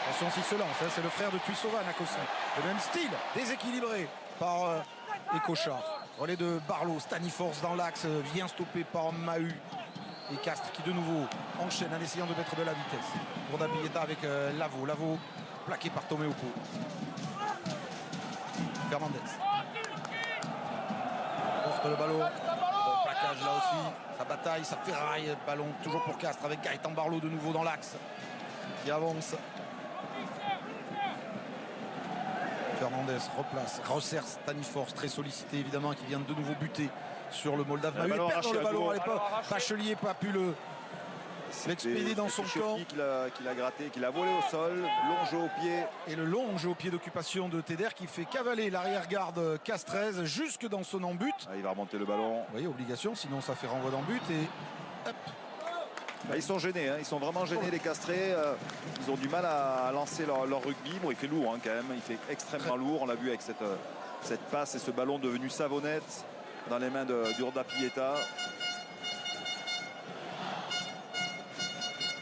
Attention s'il se lance, hein, c'est le frère de Tuisova, Nakosi. Le même style, déséquilibré par les Cochards. Relais de Barlow, Staniforce dans l'axe, vient stoppé par Mahut. Et Castres qui de nouveau enchaîne en essayant de mettre de la vitesse. Gourda Pieta avec Lavo. Lavo plaqué par Tomé Opo. Fernandez. Porte le ballon. Bon plaquage là aussi. Ça bataille, ça ferraille. Ballon toujours pour Castres avec Gaëtan Barlow de nouveau dans l'axe. Qui avance. Fernandez replace, resserre Staniforce, très sollicité évidemment, qui vient de nouveau buter sur le Moldave. Le ballon arraché le à ballon gauche. à l'époque. Bachelier n'a pas pu l'expédier dans son camp. Qu'il a gratté, qu'il a volé au sol, long jeu au pied. Et le long jeu au pied d'occupation de Teder qui fait cavaler l'arrière-garde Castrez jusque dans son embut. Ah, il va remonter le ballon. Vous voyez, obligation, sinon ça fait renvoi d'embut et hop. Ils sont gênés, hein. Ils sont vraiment gênés les Castrés. Ils ont du mal à lancer leur rugby. Bon, il fait lourd hein, quand même, il fait extrêmement lourd. On l'a vu avec cette passe et ce ballon devenu savonnette dans les mains de Gourda Pieta.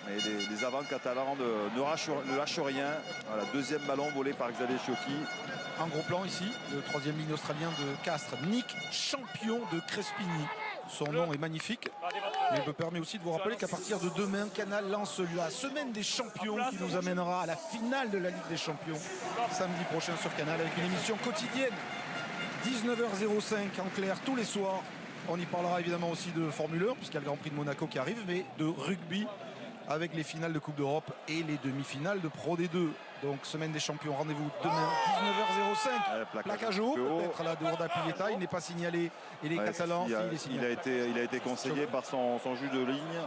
Mais les avants catalans ne lâchent rien. Voilà, deuxième ballon volé par Xavier Chiocchi. Un gros plan ici, le troisième ligne australien de Castres, Nick, champion de Crespigny. Son nom est magnifique, mais il me permet aussi de vous rappeler qu'à partir de demain, Canal lance la semaine des champions qui nous amènera à la finale de la Ligue des champions samedi prochain sur Canal avec une émission quotidienne 19h05 en clair tous les soirs. On y parlera évidemment aussi de Formule 1 puisqu'il y a le Grand Prix de Monaco qui arrive, mais de rugby avec les finales de Coupe d'Europe et les demi-finales de Pro D2. Donc semaine des champions, rendez-vous demain 19h05. Plaquage haut, peut-être là de Gourda Pieta, il n'est pas signalé et les Catalans, il est signalé. Il a été conseillé par son juge de ligne,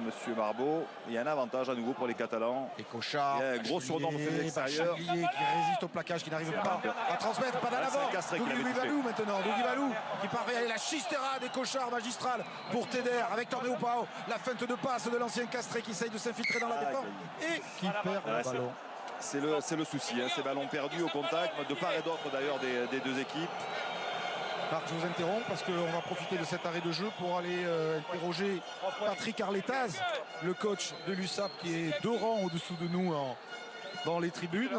Monsieur Marbeau. Il y a un avantage à nouveau pour les Catalans. Et Cochard, il y a un gros surnombre de l'extérieur. Qui résiste au plaquage, qui n'arrive pas à transmettre, pas d'avant. Dougui Valou maintenant, Dougui Valou qui parvient à la chistera des Cochards magistrale pour Teder avec Tomé Opao. La feinte de passe de l'ancien Castré qui essaye de s'infiltrer dans la défense et qui perd le ballon. C'est le souci, hein, ces ballons perdus au contact, de part et d'autre d'ailleurs des deux équipes. Marc, je vous interromps parce qu'on va profiter de cet arrêt de jeu pour aller interroger Patrick Arletaz, le coach de l'USAP qui est 2 rangs au-dessous de nous dans les tribunes.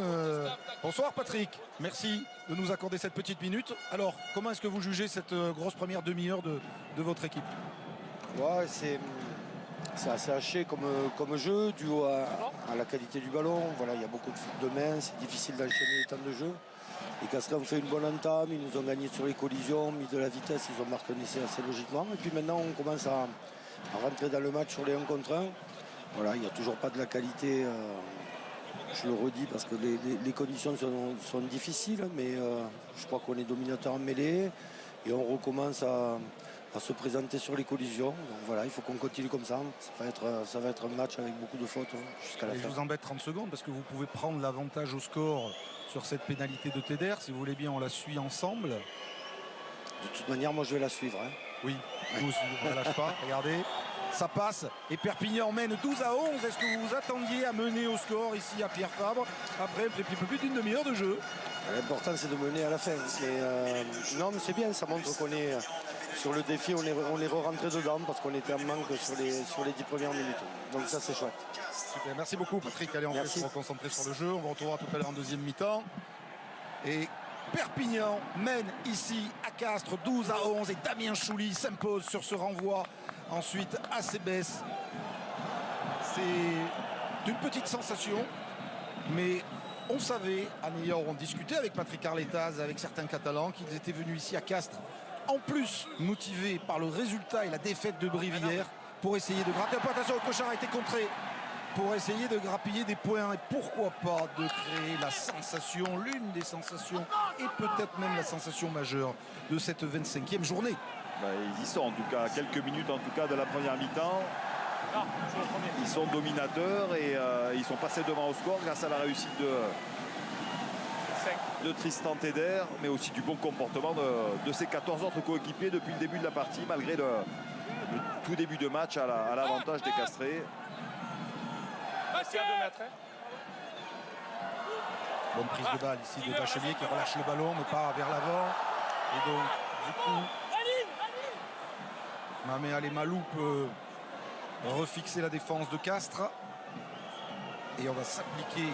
Bonsoir Patrick, merci de nous accorder cette petite minute. Alors, comment est-ce que vous jugez cette grosse première demi-heure de votre équipe? Ouais, c'est assez haché comme jeu, dû à la qualité du ballon. Voilà, il y a beaucoup de fautes de main, c'est difficile d'enchaîner les temps de jeu. Les Castres ont fait une bonne entame, ils nous ont gagné sur les collisions, mis de la vitesse, ils ont marqué un essai assez logiquement. Et puis maintenant, on commence à rentrer dans le match sur les 1 contre 1. Voilà, il n'y a toujours pas de la qualité, je le redis, parce que les conditions sont difficiles, mais je crois qu'on est dominateur en mêlée et on recommence à se présenter sur les collisions. Donc voilà, il faut qu'on continue comme ça. Ça va être un match avec beaucoup de fautes jusqu'à la fin. Je vous embête 30 secondes parce que vous pouvez prendre l'avantage au score sur cette pénalité de Teder. Si vous voulez bien, on la suit ensemble. De toute manière, moi je vais la suivre. Hein. Oui, vous aussi, on ne lâche pas. Regardez, ça passe et Perpignan mène 12-11. Est-ce que vous vous attendiez à mener au score ici à Pierre Fabre après un peu plus d'une demi-heure de jeu? L'important c'est de mener à la fin. Non mais c'est bien, ça montre qu'on est sur le défi, on est re-rentré dedans parce qu'on était en manque sur les 10 premières minutes. Donc ça c'est chouette. Super, merci beaucoup Patrick. Allez, on va se concentrer sur le jeu. On vous retrouvera tout à l'heure en deuxième mi-temps. Et Perpignan mène ici à Castres 12-11 et Damien Chouli s'impose sur ce renvoi. Ensuite à Cébès. C'est une petite sensation, mais on savait, en ayant discuté avec Patrick Arletaz, avec certains Catalans, qu'ils étaient venus ici à Castres, en plus motivés par le résultat et la défaite de Brive hier, pour essayer de gratter un peu. Attention, Cochard a été contré pour essayer de grappiller des points et pourquoi pas de créer la sensation, l'une des sensations et peut-être même la sensation majeure de cette 25e journée. Bah, ils y sont en tout cas, à quelques minutes en tout cas de la première mi-temps. Ils sont dominateurs et ils sont passés devant au score grâce à la réussite de Tristan Teder, mais aussi du bon comportement de ses 14 autres coéquipiers depuis le début de la partie, malgré le tout début de match à l'avantage des Castrés. Bonne prise de balle ici de Bachelier qui relâche le ballon mais pas vers l'avant. Et donc du coup Mamé Alé-Malou peut refixer la défense de Castres. Et on va s'appliquer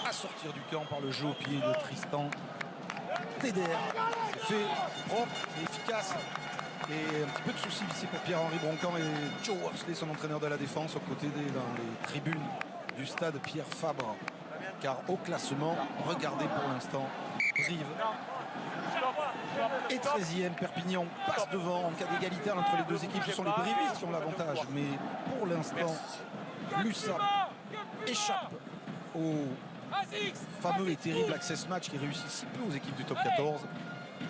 à sortir du camp par le jeu au pied de Tristan Teder. C'est fait, c'est propre, c'est efficace. Et un petit peu de soucis ici pour Pierre-Henri Broncan et Joe Worsley, son entraîneur de la défense, aux côtés dans les tribunes du stade Pierre Fabre. Car au classement, regardez pour l'instant, Brive et 13e, Perpignan passe devant en cas d'égalité entre les deux équipes. Ce sont les brivistes qui ont l'avantage. Mais pour l'instant, l'USAP échappe au fameux et terrible access match qui réussit si peu aux équipes du top 14.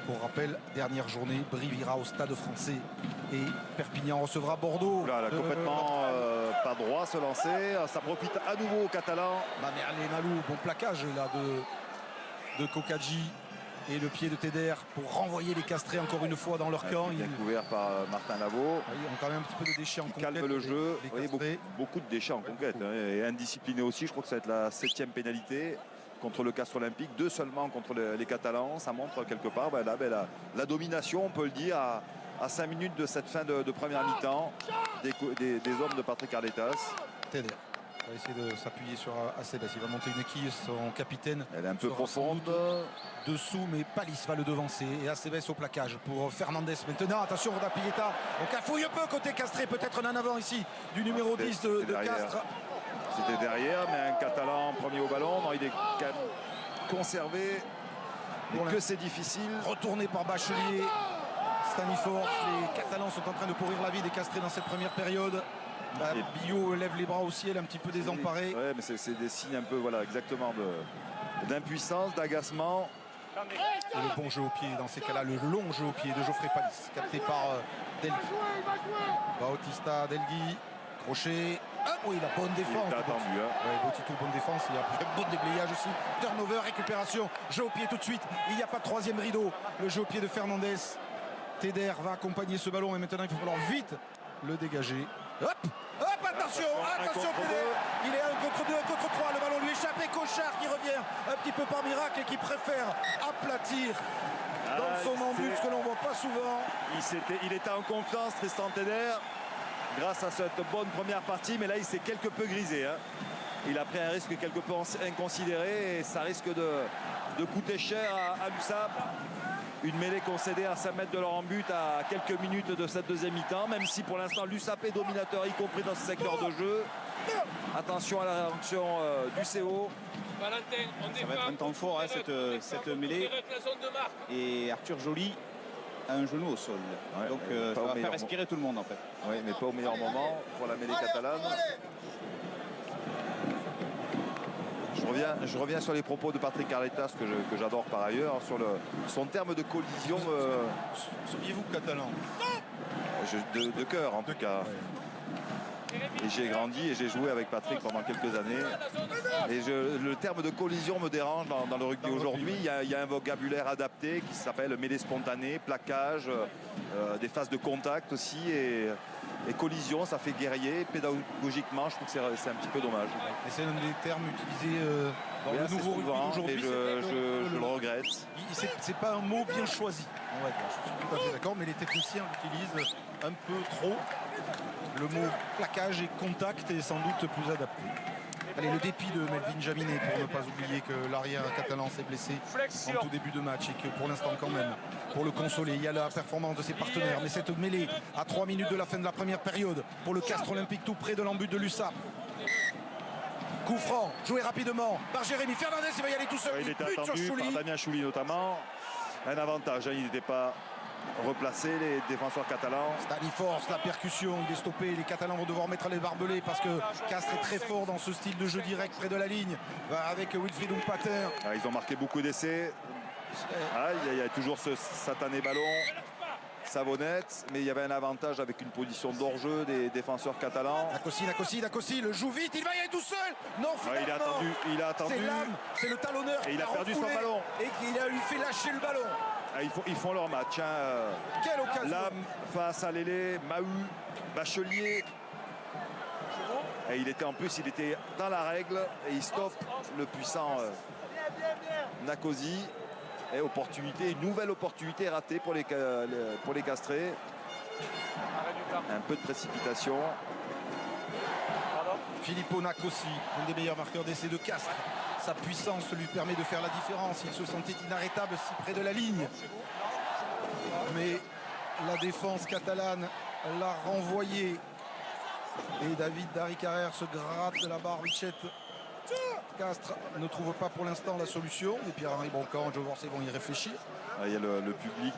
Pour rappel, dernière journée, Brive ira au Stade Français et Perpignan recevra Bordeaux. Là, complètement pas droit se lancer. Ça profite à nouveau aux Catalans. Mamé Alé-Malou, bon plaquage là de Kokadji et le pied de Teder pour renvoyer les Castrés encore une fois dans leur camp. Bien couvert par Martin Lavaux. Ils ont quand même un petit peu de déchets en conquête. Calme le jeu. Les Vous voyez, beaucoup de déchets en conquête. Hein, et indiscipliné aussi. Je crois que ça va être la 7e pénalité contre le Castres Olympique. 2 seulement contre les Catalans. Ça montre quelque part la domination, on peut le dire, à 5 minutes de cette fin de première mi-temps des hommes de Patrick Arletas. Teder va essayer de s'appuyer sur Acebes. Il va monter une quille, son capitaine. Elle est un peu profonde. Dessous, mais Palis va le devancer. Et Acebes au plaquage pour Fernandez. Maintenant, attention, Roda Pieta. On cafouille un peu côté Castré. Peut-être un en avant ici du numéro 10 de Castres. C'était derrière, mais un Catalan premier au ballon. Non, il est quand même conservé. Et que c'est difficile. Retourné par Bachelier. Staniforth. Les Catalans sont en train de pourrir la vie des Castrés dans cette première période. Billot lève les bras aussi, elle est un petit peu désemparée. Ouais, mais c'est des signes un peu, voilà, exactement d'impuissance, d'agacement. Et le bon jeu au pied dans ces cas-là, le long jeu au pied de Geoffrey Palis, capté par Delgui. Bautista, Delgui, crochet. Ah oui, la bonne défense. Il a attendu. Bautito, bonne défense. Il y a un bon déblayage aussi. Turnover, récupération, jeu au pied tout de suite. Il n'y a pas de troisième rideau. Le jeu au pied de Fernandez. Teder va accompagner ce ballon et maintenant il va falloir vite le dégager. Hop, hop, attention, attention Teder. Il est 1 contre 2, 1 contre 3. Le ballon lui échappe et Cochard qui revient un petit peu par miracle et qui préfère aplatir dans son embut, ce que l'on ne voit pas souvent. Il était en confiance, Tristan Teder, grâce à cette bonne première partie, mais là il s'est quelque peu grisé. Hein. Il a pris un risque quelque peu inconsidéré et ça risque de coûter cher à l'USAP. Une mêlée concédée à 5 mètres de leur en but à quelques minutes de cette deuxième mi-temps, même si pour l'instant l'USAP est dominateur, y compris dans ce secteur de jeu. Attention à la réaction du CO. Ça va être un temps fort, hein, cette mêlée. Et Arthur Joly a un genou au sol. Ouais, donc ça va faire respirer tout le monde en fait. Oui, mais pas au meilleur moment pour la mêlée catalane. Je reviens sur les propos de Patrick Arletas que j'adore par ailleurs, sur son terme de collision. Seriez-vous catalan? De cœur en tout cas. Et j'ai grandi et j'ai joué avec Patrick pendant quelques années. Et le terme de collision me dérange dans le rugby aujourd'hui. Il y a un vocabulaire adapté qui s'appelle mêlée spontanée, plaquage, des phases de contact aussi. Et collision, ça fait guerrier. Pédagogiquement, je trouve que c'est un petit peu dommage. Et c'est un des termes utilisés dans le nouveau rugby d'aujourd'hui. Je le regrette. C'est pas un mot bien choisi. Ouais, je suis tout à fait d'accord, mais les techniciens l'utilisent un peu trop. Le mot plaquage et contact est sans doute plus adapté. Allez, le dépit de Melvin Jaminet pour ne pas oublier que l'arrière catalan s'est blessé en tout début de match et que pour l'instant quand même, pour le consoler, il y a la performance de ses partenaires. Mais cette mêlée à 3 minutes de la fin de la première période pour le Castres Olympique tout près de l'embut de l'USAP. Coup franc, joué rapidement par Jérémy Fernandez, il va y aller tout seul. Il était attendu par Damien Chouli notamment. Un avantage, hein, il n'était pas replacer les défenseurs catalans. Stani force la percussion, il est stoppé. Les Catalans vont devoir mettre les barbelés parce que Castres est très fort dans ce style de jeu direct près de la ligne. Avec Wilfried Umpater. Ah, ils ont marqué beaucoup d'essais. Ah, il y a toujours ce satané ballon. Savonnette, mais il y avait un avantage avec une position d'hors-jeu des défenseurs catalans. Nakossi, le joue vite, il va y aller tout seul. Non, finalement, il a attendu. C'est l'âme, c'est le talonneur. Et il a perdu son ballon. Et qu'il a lui fait lâcher le ballon. Ah, ils font leur match. Hein. Quelle occasion. Lame face à Lélé, Mahut, Bachelier. Et il était dans la règle et il stoppe le puissant Nakossi. Et une nouvelle opportunité ratée pour les Castrés. Un peu de précipitation. Filippo Nakossi, un des meilleurs marqueurs d'essai de Castres. Sa puissance lui permet de faire la différence. Il se sentait inarrêtable si près de la ligne. Mais la défense catalane l'a renvoyé. Et David Darry-Carrère se gratte la barbichette. Castres ne trouve pas pour l'instant la solution. Et Pierre-Henri Broncan, Joe Vorset vont y réfléchir. Il y a le public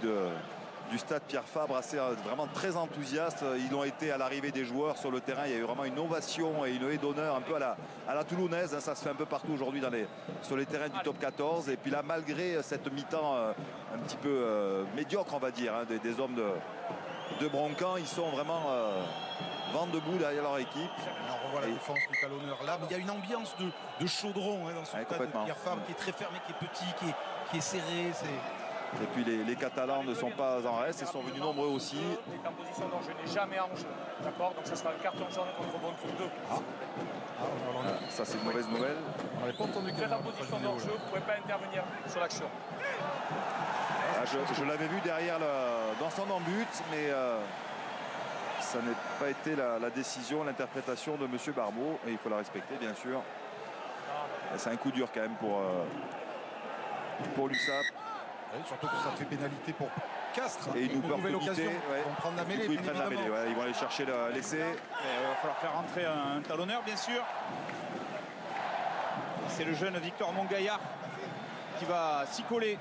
du stade Pierre Fabre vraiment très enthousiaste. Ils ont été à l'arrivée des joueurs sur le terrain. Il y a eu vraiment une ovation et une haie d'honneur un peu à la toulounaise. Ça se fait un peu partout aujourd'hui sur les terrains du top 14. Et puis là, malgré cette mi-temps un petit peu médiocre, on va dire, hein, des hommes de Broncan, ils sont vraiment vent debout derrière leur équipe. On revoit la défense du talonneur là, mais il y a une ambiance de chaudron dans ce stade de Pierre Fabre qui est très fermé, qui est petit, qui est serré. Et puis les Catalans ne sont pas en reste, ils sont venus nombreux aussi. Il est en position d'enjeu, n'est jamais en jeu. D'accord, donc ça sera le carton jaune contre Bontour 2. Ça c'est une mauvaise nouvelle. On n'avait pas entendu. Vous êtes en position d'enjeu, vous ne pouvez pas intervenir sur l'action. Je l'avais vu derrière dans son embut, mais ça n'a pas été la décision, l'interprétation de M. Barbeau, et il faut la respecter bien sûr. C'est un coup dur quand même pour l'USAP. Oui, surtout que ça fait pénalité pour Castres. Et une nouvelle occasion. Ils vont prendre la mêlée. Ils prennent la mêlée, ils vont aller chercher l'essai. Il va falloir faire rentrer un talonneur, bien sûr. C'est le jeune Victor Montgaillard qui va s'y coller.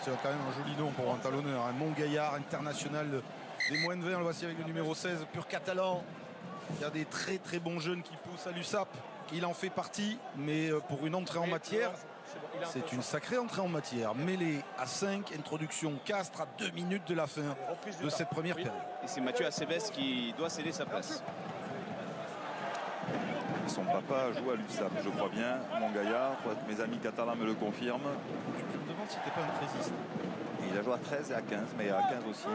C'est quand même un joli nom pour un talonneur. Un Montgaillard international des moins de 20. On le voici avec le numéro 16, pur catalan. Il y a des très très bons jeunes qui poussent à l'USAP. Il en fait partie, mais pour une entrée en matière, c'est une sacrée entrée en matière. Mêlée à 5, introduction Castres à 2 minutes de la fin de cette première période. Et c'est Mathieu Acebes qui doit céder sa place. Et son papa joue à l'USAP, je crois bien, Montgaillard. Mes amis catalans me le confirment. Je me demande si t'es pas un 13iste. Il a joué à 13 et à 15, mais à 15 aussi.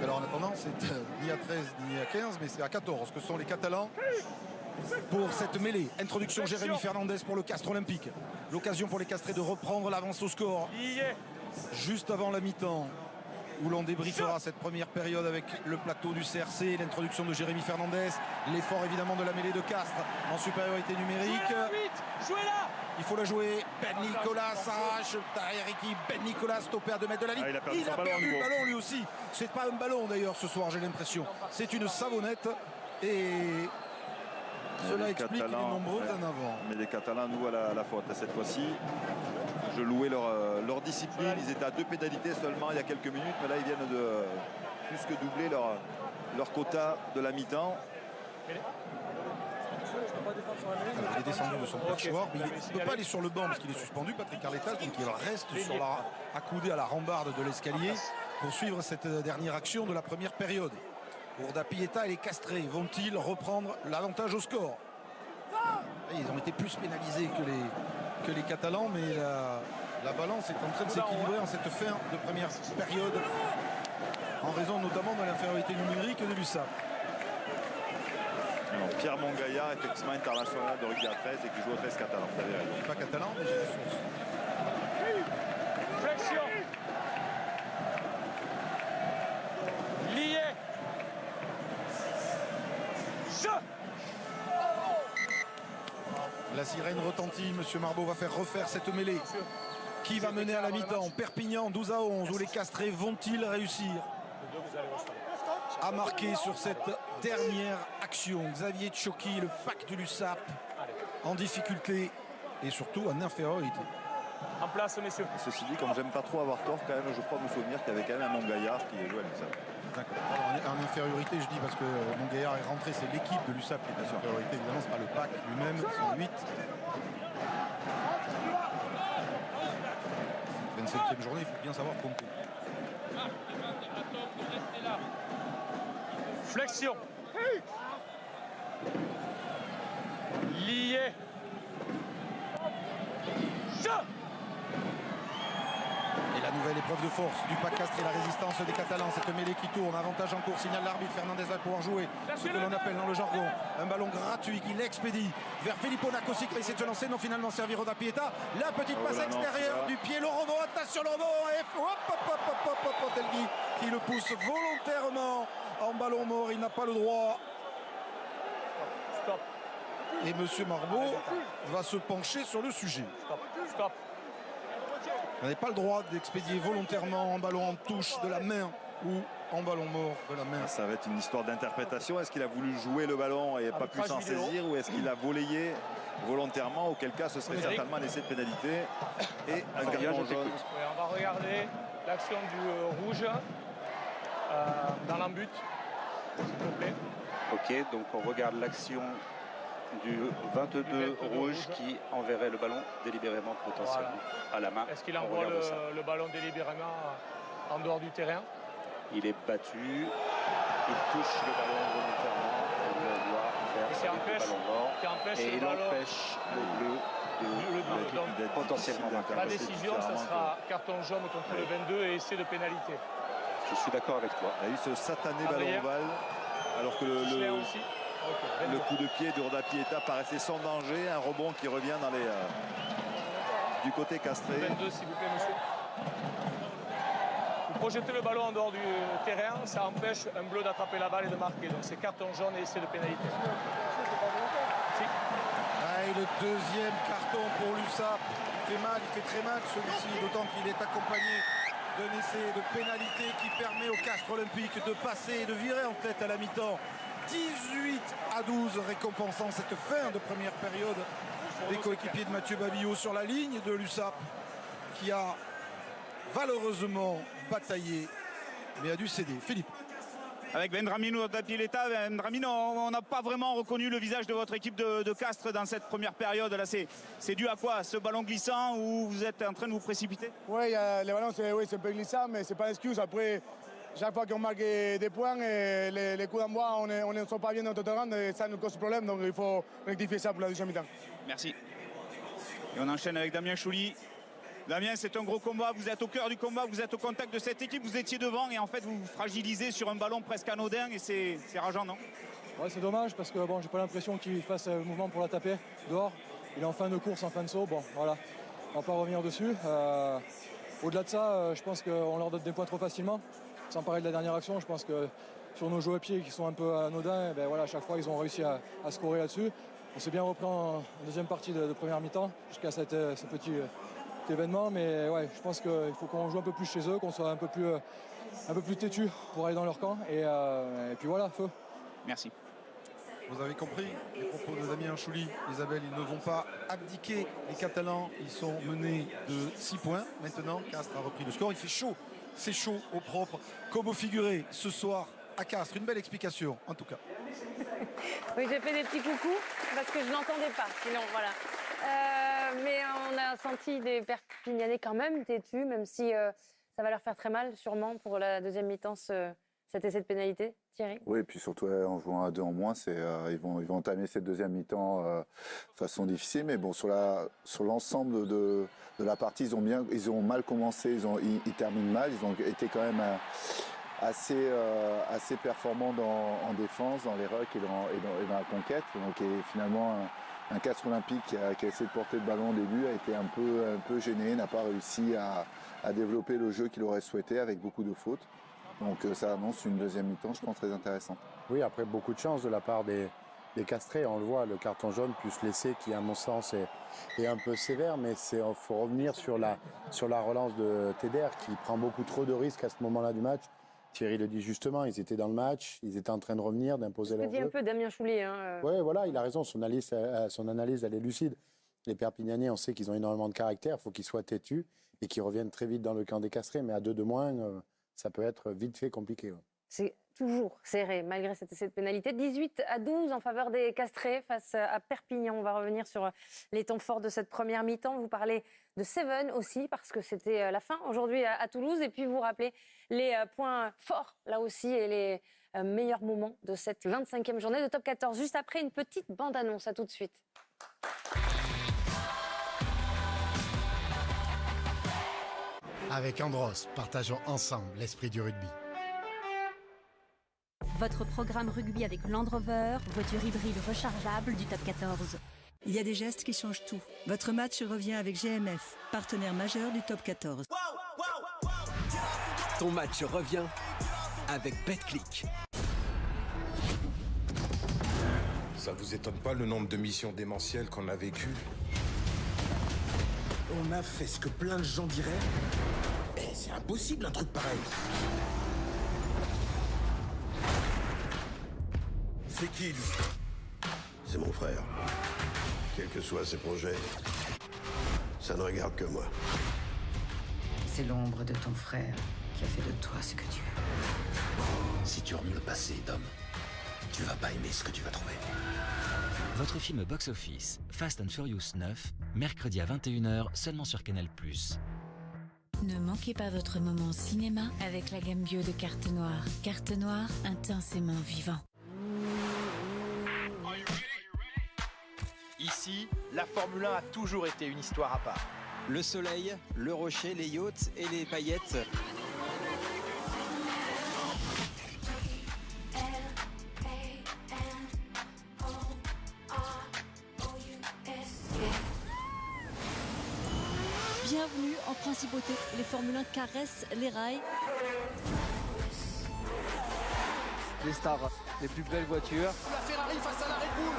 Alors en attendant, c'est ni à 13 ni à 15, mais c'est à 14 que sont les Catalans pour cette mêlée. Introduction Jérémy Fernandez pour le Castres Olympique. L'occasion pour les Castrés de reprendre l'avance au score. Juste avant la mi-temps, où l'on débriefera cette première période avec le plateau du CRC, l'introduction de Jérémy Fernandez, l'effort évidemment de la mêlée de Castres en supériorité numérique. Il faut la jouer. Ben Nicolas s'arrache derrière équipe. Ben Nicolas stoppé à 2 mètres de la ligne. Il a perdu le ballon lui aussi. C'est pas un ballon d'ailleurs ce soir, j'ai l'impression. C'est une savonnette et cela explique les nombreux en avant. Mais les Catalans nous à la faute cette fois-ci. Je louais leur discipline. Ils étaient à 2 pénalités seulement il y a quelques minutes, mais là ils viennent de plus que doubler leur quota de la mi-temps. Alors, il est descendu de son perchoir, mais il ne peut pas aller sur le banc parce qu'il est suspendu, Patrick Arletas, donc il reste accoudé à la rambarde de l'escalier pour suivre cette dernière action de la première période. Urda Pieta et les Castrés vont-ils reprendre l'avantage au score? Ils ont été plus pénalisés que les Catalans, mais la balance est en train de s'équilibrer en cette fin de première période, en raison notamment de l'infériorité numérique de l'USAP. Pierre Montgaillard, effectivement international de rugby à 13 et qui joue au 13 catalan. Il n'est pas catalan, mais j'ai la source. Flexion. Lié. Jeu. La sirène retentit. Monsieur Marbeau va faire refaire cette mêlée. Qui va mener à la mi-temps? Perpignan 12-11. Où les Castrés vont-ils réussir à marquer sur cette dernière action? Xavier Tchoki, le pack de l'USAP, en difficulté et surtout en infériorité. En place, messieurs. Ceci dit, comme j'aime pas trop avoir tort, quand même, je crois me souvenir qu'il y avait quand même un Montgaillard qui jouait à l'USAP. D'accord. Alors, en infériorité, je dis parce que Montgaillard est rentré, c'est l'équipe de l'USAP qui est en infériorité. Évidemment, c'est pas le pack lui-même, ils sont 8. 27e journée, il faut bien savoir compter. Flexion. Lié. Jeu. Et la nouvelle épreuve de force du pack Castres et la résistance des Catalans. Cette mêlée qui tourne, avantage en cours, signale l'arbitre. Fernandez va pouvoir jouer ce que l'on appelle dans le jargon un ballon gratuit qui l'expédie vers Filippo Nakosi qui va essayer de se lancer, non finalement servi Roda Pieta. La petite passe extérieure du pied, le rebond, attention le rebond, et hop, Delgui qui le pousse volontairement en ballon mort, il n'a pas le droit. Stop. Et Monsieur Marbeau va se pencher sur le sujet. Stop. Vous n'avez pas le droit d'expédier volontairement en ballon en touche de la main ou en ballon mort de la main. Ça va être une histoire d'interprétation. Est-ce qu'il a voulu jouer le ballon et pas pu s'en saisir, ou est-ce qu'il a volayé volontairement, auquel cas ce serait certainement un essai de pénalité et un carton jaune. Ouais, on va regarder l'action du rouge dans l'embut, s'il vous plaît. Ok, donc on regarde l'action du 22 rouge qui enverrait le ballon délibérément potentiellement à la main. Est-ce qu'il On envoie regarde ça. le ballon délibérément en dehors du terrain? Il est battu, il touche le ballon volontairement, il le doit faire qui avec le empêche- ballon mort qui empêche et le il ballon. empêche le bleu Le bleu, donc, de potentiellement vainqueur. La décision, ça sera carton jaune contre le 22 et essai de pénalité. Je suis d'accord avec toi. Il a eu ce satané Adrien. ballon ovale, alors que Gilet aussi. Ok, le 22. coup de pied de Roda Pieta paraissait sans danger. Un rebond qui revient dans les, du côté castré. 22, s'il vous plaît, monsieur. Vous projetez le ballon en dehors du terrain, ça empêche un bleu d'attraper la balle et de marquer. Donc c'est carton jaune et essai de pénalité. Si. Ah, et le deuxième carton pour l'USAP. Il fait mal, il fait très mal celui-ci, d'autant qu'il est accompagné d'un essai de pénalité qui permet au Castres Olympique de passer et de virer en tête à la mi-temps. 18-12, récompensant cette fin de première période des coéquipiers de Mathieu Babillot sur la ligne de l'USAP qui a valeureusement bataillé mais a dû céder. Philippe. Avec Vendramino Dapileta, Vendramino, on n'a pas vraiment reconnu le visage de votre équipe de Castres dans cette première période. Là, c'est dû à quoi? Ce ballon glissant où vous êtes en train de vous précipiter? Oui, les ballons, c'est un peu glissant, mais c'est pas une excuse. Après, chaque fois qu'on marque des points, et les coups d'envoi, on ne sont pas bien dans notre terrain et ça nous cause problème. Donc il faut rectifier ça pour la deuxième mi-temps. Merci. Et on enchaîne avec Damien Chouli. Damien, c'est un gros combat, vous êtes au cœur du combat, vous êtes au contact de cette équipe, vous étiez devant et en fait vous vous fragilisez sur un ballon presque anodin et c'est rageant, non? Ouais, c'est dommage parce que bon, j'ai pas l'impression qu'il fasse un mouvement pour la taper dehors. Il est en fin de course, en fin de saut. Bon, voilà, on va pas revenir dessus. Au-delà de ça, je pense qu'on leur donne des points trop facilement. Sans parler de la dernière action, je pense que sur nos jeux à pied qui sont un peu anodins, ben voilà, à chaque fois ils ont réussi à scorer là-dessus. On s'est bien repris en deuxième partie de première mi-temps jusqu'à ce petit événement, mais ouais, je pense qu'il faut qu'on joue un peu plus chez eux, qu'on soit un peu plus têtu pour aller dans leur camp et puis voilà, feu. Merci. Vous avez compris les propos de Damien Chouli. Isabelle, ils ne vont pas abdiquer. Les Catalans, ils sont menés de 6 points. Maintenant, Castres a repris le score. Il fait chaud. C'est chaud au propre. Comme au figuré ce soir à Castres. Une belle explication, en tout cas. Oui, j'ai fait des petits coucous parce que je n'entendais pas. Sinon, voilà. Mais on a senti des Perpignanais quand même têtus, même si ça va leur faire très mal, sûrement, pour la deuxième mi-temps, cet essai de pénalité. Thierry? Oui, et puis surtout en jouant à 2 en moins, ils vont entamer cette deuxième mi-temps de façon difficile. Mais bon, sur l'ensemble de la partie, ils ont mal commencé, ils terminent mal. Ils ont été quand même assez performants en défense, dans les rucks et dans la conquête. Donc finalement, un Castres Olympique qui a essayé de porter le ballon au début a été un peu gêné, n'a pas réussi à développer le jeu qu'il aurait souhaité avec beaucoup de fautes. Donc ça annonce une deuxième mi-temps, je pense, très intéressante. Oui, après beaucoup de chance de la part des Castrés. On le voit, le carton jaune plus l'essai qui, à mon sens, est un peu sévère. Mais il faut revenir sur la relance de Teder qui prend beaucoup trop de risques à ce moment-là du match. Thierry le dit justement, ils étaient dans le match, ils étaient en train de revenir, d'imposer leur jeu. Je dis un peu Damien Chouli. Oui, voilà, il a raison, son analyse, elle est lucide. Les Perpignanais, on sait qu'ils ont énormément de caractère, il faut qu'ils soient têtus et qu'ils reviennent très vite dans le camp des Castrés. Mais à 2 de moins, ça peut être vite fait compliqué. C'est toujours serré, malgré cet essai de pénalité. 18-12 en faveur des Castrés face à Perpignan. On va revenir sur les temps forts de cette première mi-temps. Vous parlez de Seven aussi, parce que c'était la fin aujourd'hui à Toulouse. Et puis vous rappelez les points forts, là aussi, et les meilleurs moments de cette 25e journée de Top 14. Juste après une petite bande-annonce. À tout de suite. Avec Andros, partageons ensemble l'esprit du rugby. Votre programme rugby avec Land Rover, voiture hybride rechargeable du Top 14. Il y a des gestes qui changent tout. Votre match revient avec GMF, partenaire majeur du Top 14. Ton match revient avec BetClick. Ça vous étonne pas le nombre de missions démentielles qu'on a vécues? On a fait ce que plein de gens diraient. Eh, c'est impossible un truc pareil. C'est qui, lui? C'est mon frère. Quels que soient ses projets, ça ne regarde que moi. C'est l'ombre de ton frère qui a fait de toi ce que tu es. Si tu remues le passé, Dom, tu vas pas aimer ce que tu vas trouver. Votre film box-office, Fast and Furious 9, mercredi à 21h, seulement sur Canal+. Ne manquez pas votre moment cinéma avec la gamme bio de Carte Noire. Carte Noire, intensément vivant. Ici, la Formule 1 a toujours été une histoire à part. Le soleil, le rocher, les yachts et les paillettes. Bienvenue en Principauté. Les Formule 1 caressent les rails. Les stars, les plus belles voitures. La Ferrari face à la Red Bull.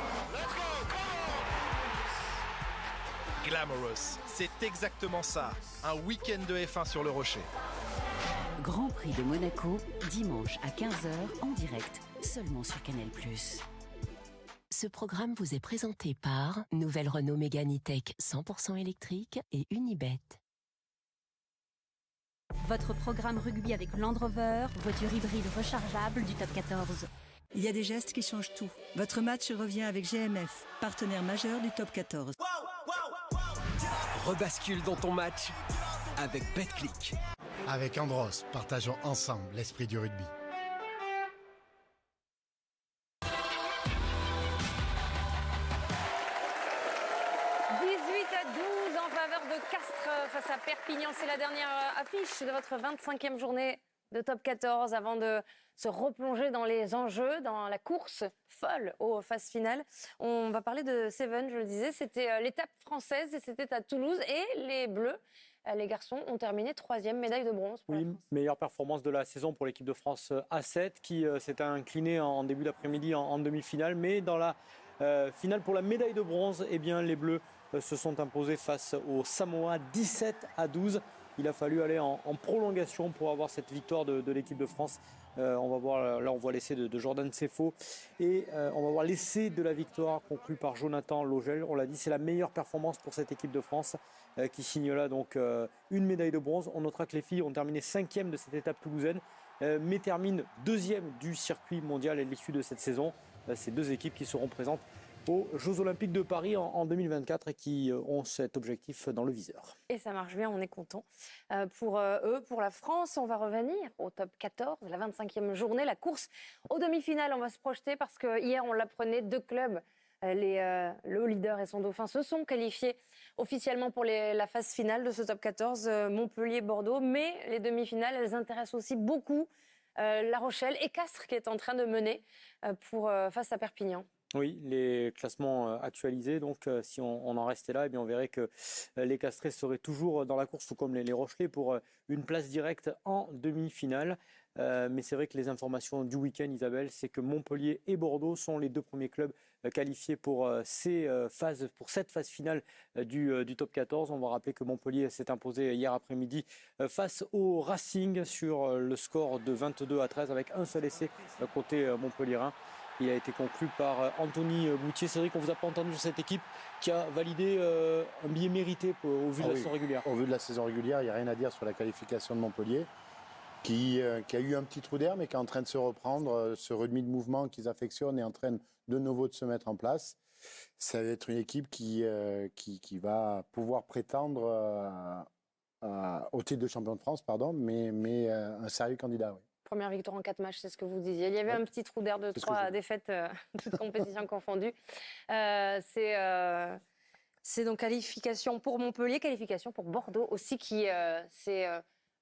Glamorous, c'est exactement ça. Un week-end de F1 sur le rocher. Grand Prix de Monaco, dimanche à 15h en direct, seulement sur Canal+. Ce programme vous est présenté par Nouvelle Renault Mégane E-Tech 100% électrique et Unibet. Votre programme rugby avec Land Rover, voiture hybride rechargeable du Top 14. Il y a des gestes qui changent tout. Votre match revient avec GMF, partenaire majeur du Top 14. Rebascule dans ton match avec BetClick. Avec Andros, partageons ensemble l'esprit du rugby. Face à Perpignan, c'est la dernière affiche de votre 25e journée de Top 14 avant de se replonger dans les enjeux, dans la course folle aux phases finales. On va parler de Seven, je le disais, c'était l'étape française et c'était à Toulouse et les Bleus, les garçons, ont terminé 3e médaille de bronze. Oui, meilleure performance de la saison pour l'équipe de France A7 qui s'est inclinée en début d'après-midi en demi-finale, mais dans la finale pour la médaille de bronze, eh bien, les Bleus se sont imposés face aux Samoa 17-12. Il a fallu aller en prolongation pour avoir cette victoire de l'équipe de France. On va voir, là on voit l'essai de Jordan Sefo et on va voir l'essai de la victoire conclu par Jonathan Logel. On l'a dit, c'est la meilleure performance pour cette équipe de France qui signe là donc une médaille de bronze. On notera que les filles ont terminé 5e de cette étape toulousaine mais terminent 2e du circuit mondial à l'issue de cette saison. Ces deux équipes qui seront présentes aux Jeux Olympiques de Paris en 2024 et qui ont cet objectif dans le viseur. Et ça marche bien, on est content. Pour eux, pour la France, on va revenir au top 14, la 25e journée, la course aux demi-finales. On va se projeter parce que hier, on l'apprenait, 2 clubs, le leader et son dauphin, se sont qualifiés officiellement pour la phase finale de ce top 14, Montpellier-Bordeaux. Mais les demi-finales, elles intéressent aussi beaucoup La Rochelle et Castres qui est en train de mener face à Perpignan. Oui, les classements actualisés, donc si on en restait là, eh bien, on verrait que les Castrés seraient toujours dans la course, tout comme les Rochelais, pour une place directe en demi-finale. Mais c'est vrai que les informations du week-end, Isabelle, c'est que Montpellier et Bordeaux sont les 2 premiers clubs qualifiés pour cette phase finale du top 14. On va rappeler que Montpellier s'est imposé hier après-midi face au Racing sur le score de 22-13 avec un seul essai côté montpelliérain. Il a été conclu par Anthony Boutier. Cédric, on ne vous a pas entendu sur cette équipe qui a validé un billet mérité au vu de la saison régulière. Au vu de la saison régulière, il n'y a rien à dire sur la qualification de Montpellier, qui a eu un petit trou d'air, mais qui est en train de se reprendre. Ce remis de mouvement qu'ils affectionnent est en train de nouveau de se mettre en place. Ça va être une équipe qui va pouvoir prétendre au titre de champion de France, mais un sérieux candidat, oui. Première victoire en 4 matchs, c'est ce que vous disiez. Il y avait un petit trou d'air de 3 défaites, toutes compétitions confondues. C'est donc qualification pour Montpellier, qualification pour Bordeaux aussi, qui s'est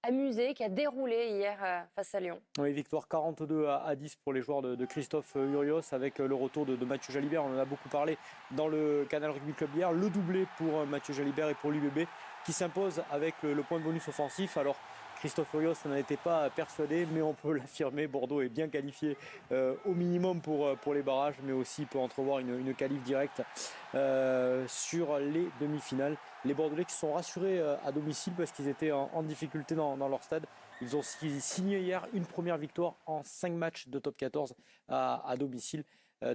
amusé, qui a déroulé hier face à Lyon. Oui, victoire 42-10 pour les joueurs de Christophe Urios, avec le retour de Mathieu Jalibert. On en a beaucoup parlé dans le Canal Rugby Club hier. Le doublé pour Mathieu Jalibert et pour l'UBB, qui s'impose avec le point de bonus offensif. Alors, Christophe Urios n'en était pas persuadé, mais on peut l'affirmer, Bordeaux est bien qualifié au minimum pour les barrages, mais aussi peut entrevoir une qualif directe sur les demi-finales. Les Bordelais qui sont rassurés à domicile parce qu'ils étaient en difficulté dans leur stade. Ils ont signé hier une première victoire en 5 matchs de top 14 à domicile.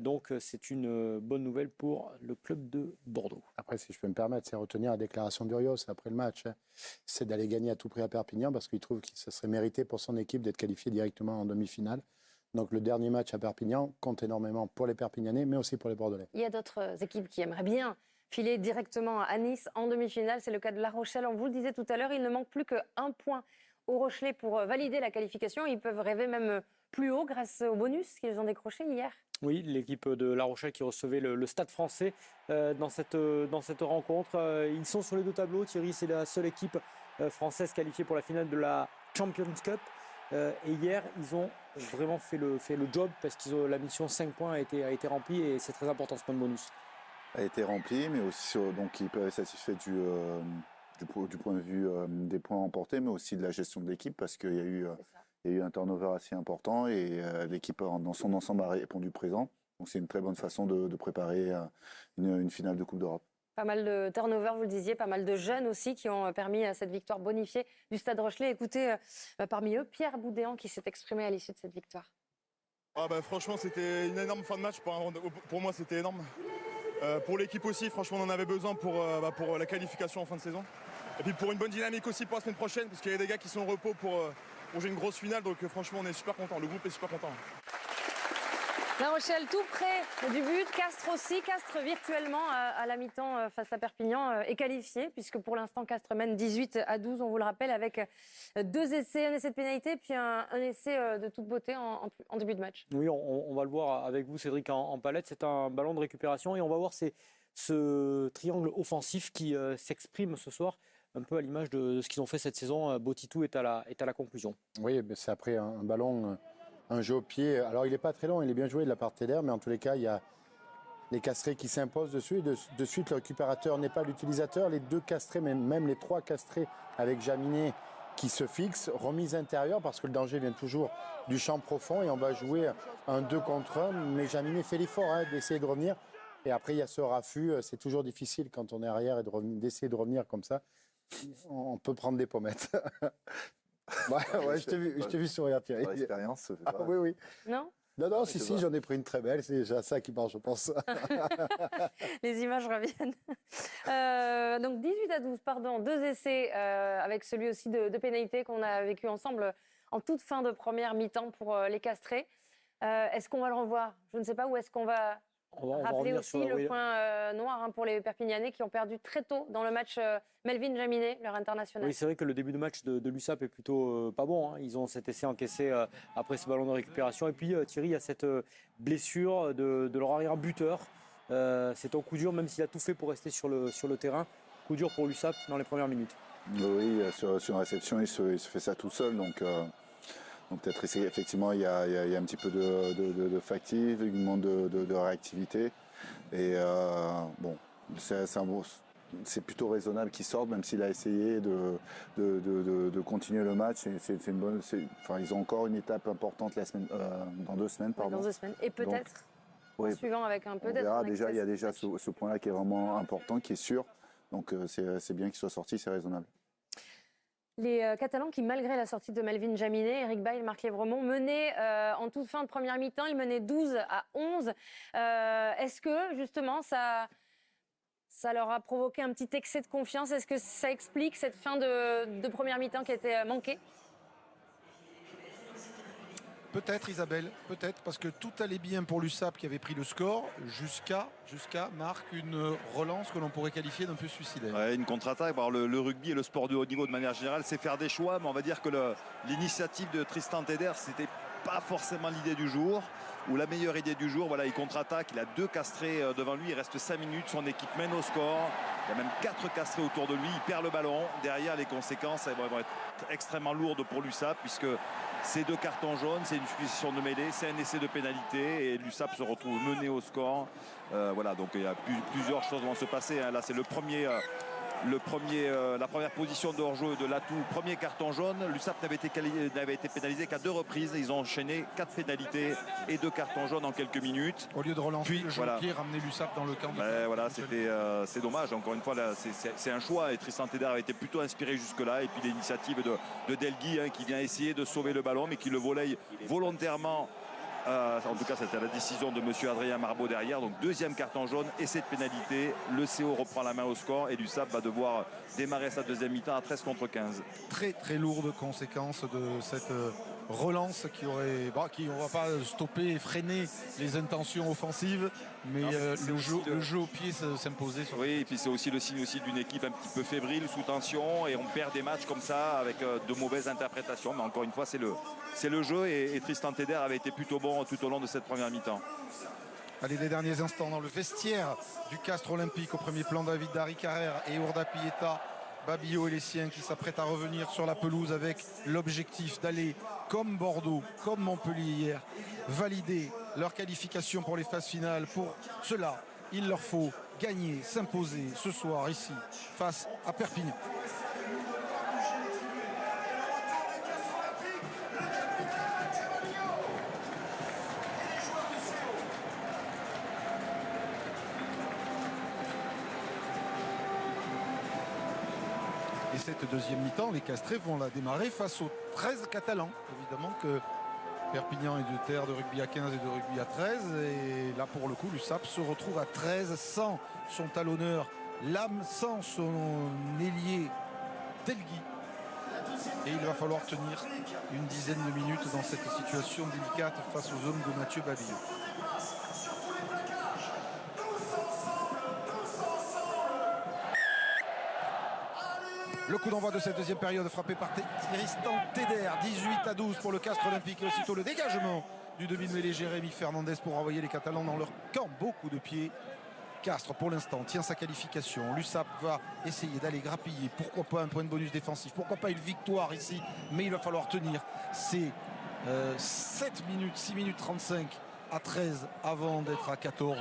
Donc c'est une bonne nouvelle pour le club de Bordeaux. Après, si je peux me permettre, c'est retenir la déclaration d'Urios après le match. C'est d'aller gagner à tout prix à Perpignan parce qu'il trouve que ça serait mérité pour son équipe d'être qualifié directement en demi-finale. Donc le dernier match à Perpignan compte énormément pour les Perpignanais, mais aussi pour les Bordelais. Il y a d'autres équipes qui aimeraient bien filer directement à Nice en demi-finale. C'est le cas de La Rochelle. On vous le disait tout à l'heure, il ne manque plus qu'un point aux Rochelais pour valider la qualification. Ils peuvent rêver même plus haut grâce au bonus qu'ils ont décroché hier. Oui, l'équipe de La Rochelle qui recevait le Stade français dans cette rencontre. Ils sont sur les 2 tableaux. Thierry, c'est la seule équipe française qualifiée pour la finale de la Champions Cup. Et hier, ils ont vraiment fait le job parce que la mission 5 points a été remplie et c'est très important ce point de bonus. A été rempli, mais aussi donc ils peuvent être satisfaits du point de vue des points remportés, mais aussi de la gestion de l'équipe parce qu'il y a eu un turnover assez important et l'équipe dans son ensemble a répondu présent. Donc c'est une très bonne façon de préparer une finale de Coupe d'Europe. Pas mal de turnover, vous le disiez, pas mal de jeunes aussi qui ont permis à cette victoire bonifiée du Stade Rochelais. Écoutez, parmi eux, Pierre Boudéan qui s'est exprimé à l'issue de cette victoire. Franchement, c'était une énorme fin de match. Pour moi, c'était énorme. Pour l'équipe aussi, franchement, on en avait besoin pour la qualification en fin de saison. Et puis pour une bonne dynamique aussi pour la semaine prochaine, parce qu'il y a des gars qui sont au repos pour jouer une grosse finale. Donc franchement, on est super contents. Le groupe est super content. La Rochelle tout près du but, Castres aussi. Castres virtuellement à la mi-temps face à Perpignan est qualifié puisque pour l'instant Castres mène 18-12, on vous le rappelle, avec 2 essais, un essai de pénalité puis un essai de toute beauté en début de match. Oui, on va le voir avec vous Cédric en palette, c'est un ballon de récupération et on va voir ce triangle offensif qui s'exprime ce soir un peu à l'image de ce qu'ils ont fait cette saison. Botitou est à la conclusion. Oui, c'est après un ballon... Un jeu au pied, alors il n'est pas très long, il est bien joué de la part de Teder, mais en tous les cas, il y a les castrés qui s'imposent dessus. Et de suite, le récupérateur n'est pas l'utilisateur. Les 2 castrés, même les 3 castrés avec Jaminet qui se fixent, remise intérieure, parce que le danger vient toujours du champ profond. Et on va jouer un 2 contre 1, mais Jaminet fait l'effort d'essayer de revenir. Et après, il y a ce raffut. C'est toujours difficile quand on est arrière et d'essayer de revenir comme ça. On peut prendre des pommettes. Ouais, je t'ai vu sourire, Thierry. L'expérience. Oui. Non, si, j'en ai pris une très belle. C'est déjà ça qui marche, je pense. Les images reviennent. Donc 18-12, pardon, 2 essais avec celui aussi de pénalité qu'on a vécu ensemble en toute fin de première mi-temps pour les castrés. Est-ce qu'on va le revoir? Je ne sais pas. Où est-ce qu'on va... Rappeler aussi le point noir pour les Perpignanais qui ont perdu très tôt dans le match Melvin Jaminet, leur international. Oui, c'est vrai que le début de match de l'USAP est plutôt pas bon. Ils ont cet essai encaissé après ce ballon de récupération. Et puis Thierry, il y a cette blessure de leur arrière buteur. C'est un coup dur, même s'il a tout fait pour rester sur le terrain. Coup dur pour l'USAP dans les premières minutes. Oui, sur une réception, il se fait ça tout seul. Donc peut-être effectivement il y a un petit peu de fatigue, un manque de réactivité. Et c'est plutôt raisonnable qu'il sorte, même s'il a essayé de continuer le match. C'est une bonne. Ils ont encore une étape importante dans 2 semaines. Dans 2 semaines. Et peut-être suivant avec un peu d'aide. Il y a déjà ce point-là qui est vraiment important, qui est sûr. Donc c'est bien qu'il soit sorti, c'est raisonnable. Les Catalans qui, malgré la sortie de Melvin Jaminet, Eric Bailly, Marc Lévremont, menaient en toute fin de première mi-temps, ils menaient 12-11. Est-ce que, justement, ça leur a provoqué un petit excès de confiance? Est-ce que ça explique cette fin de première mi-temps qui a été manquée? Peut-être, Isabelle, peut-être, parce que tout allait bien pour l'USAP qui avait pris le score jusqu'à Marc, une relance que l'on pourrait qualifier d'un peu suicidaire. Ouais, une contre-attaque. Le rugby et le sport de haut niveau de manière générale, c'est faire des choix, mais on va dire que l'initiative de Tristan Teder, c'était pas forcément l'idée du jour, ou la meilleure idée du jour. Voilà, il contre-attaque, il a 2 castrés devant lui, il reste 5 minutes, son équipe mène au score. Il y a même 4 castrés autour de lui, il perd le ballon. Derrière, les conséquences elles vont être extrêmement lourdes pour l'USAP, puisque c'est 2 cartons jaunes, c'est une succession de mêlée, c'est un essai de pénalité et l'USAP se retrouve mené au score. Voilà, donc il y a plusieurs choses vont se passer. Là, c'est la première position de hors-jeu de Latou, premier carton jaune. L'USAP n'avait été pénalisé qu'à 2 reprises. Ils ont enchaîné 4 pénalités et 2 cartons jaunes en quelques minutes. Au lieu de relancer le jeu au pied, ramener l'USAP dans le camp. Voilà, c'est dommage. Encore une fois, c'est un choix. Et Tristan Teder avait été plutôt inspiré jusque-là. Et puis l'initiative de Delgui qui vient essayer de sauver le ballon, mais qui le volaille volontairement. En tout cas, c'était la décision de M. Adrien Marbeau derrière. Donc, 2e carton jaune et cette pénalité. Le CO reprend la main au score et l'USAP va devoir démarrer sa 2e mi-temps à 13 contre 15. Très, très lourde conséquence de cette relance qui on va pas stopper et freiner les intentions offensives, mais le jeu au pied s'imposait. Oui, et puis c'est aussi le signe aussi d'une équipe un petit peu fébrile, sous tension, et on perd des matchs comme ça avec de mauvaises interprétations. Mais encore une fois, c'est le jeu et Tristan Teder avait été plutôt bon tout au long de cette première mi-temps. Allez, les derniers instants dans le vestiaire du Castres Olympique. Au premier plan, David Dari Carrère et Ourda Pieta. Babillot et les siens qui s'apprêtent à revenir sur la pelouse avec l'objectif d'aller, comme Bordeaux, comme Montpellier hier, valider leur qualification pour les phases finales. Pour cela, il leur faut gagner, s'imposer ce soir ici, face à Perpignan. Et cette 2e mi-temps, les Castrés vont la démarrer face aux 13 Catalans. Évidemment que Perpignan est de terre de rugby à 15 et de rugby à 13. Et là, pour le coup, l'USAP se retrouve à 13 sans son talonneur Lam, sans son ailier Delgui. Et il va falloir tenir une dizaine de minutes dans cette situation délicate face aux hommes de Mathieu Babillot. Le coup d'envoi de cette 2e période frappé par Tristan Teder. 18-12 pour le Castres Olympique. Et aussitôt le dégagement du demi-mêlée Jérémy Fernandez pour envoyer les Catalans dans leur camp. Beaucoup de pieds. Castres pour l'instant tient sa qualification. L'USAP va essayer d'aller grappiller. Pourquoi pas un point de bonus défensif? Pourquoi pas une victoire ici? Mais il va falloir tenir ces 7 minutes, 6 minutes 35 à 13 avant d'être à 14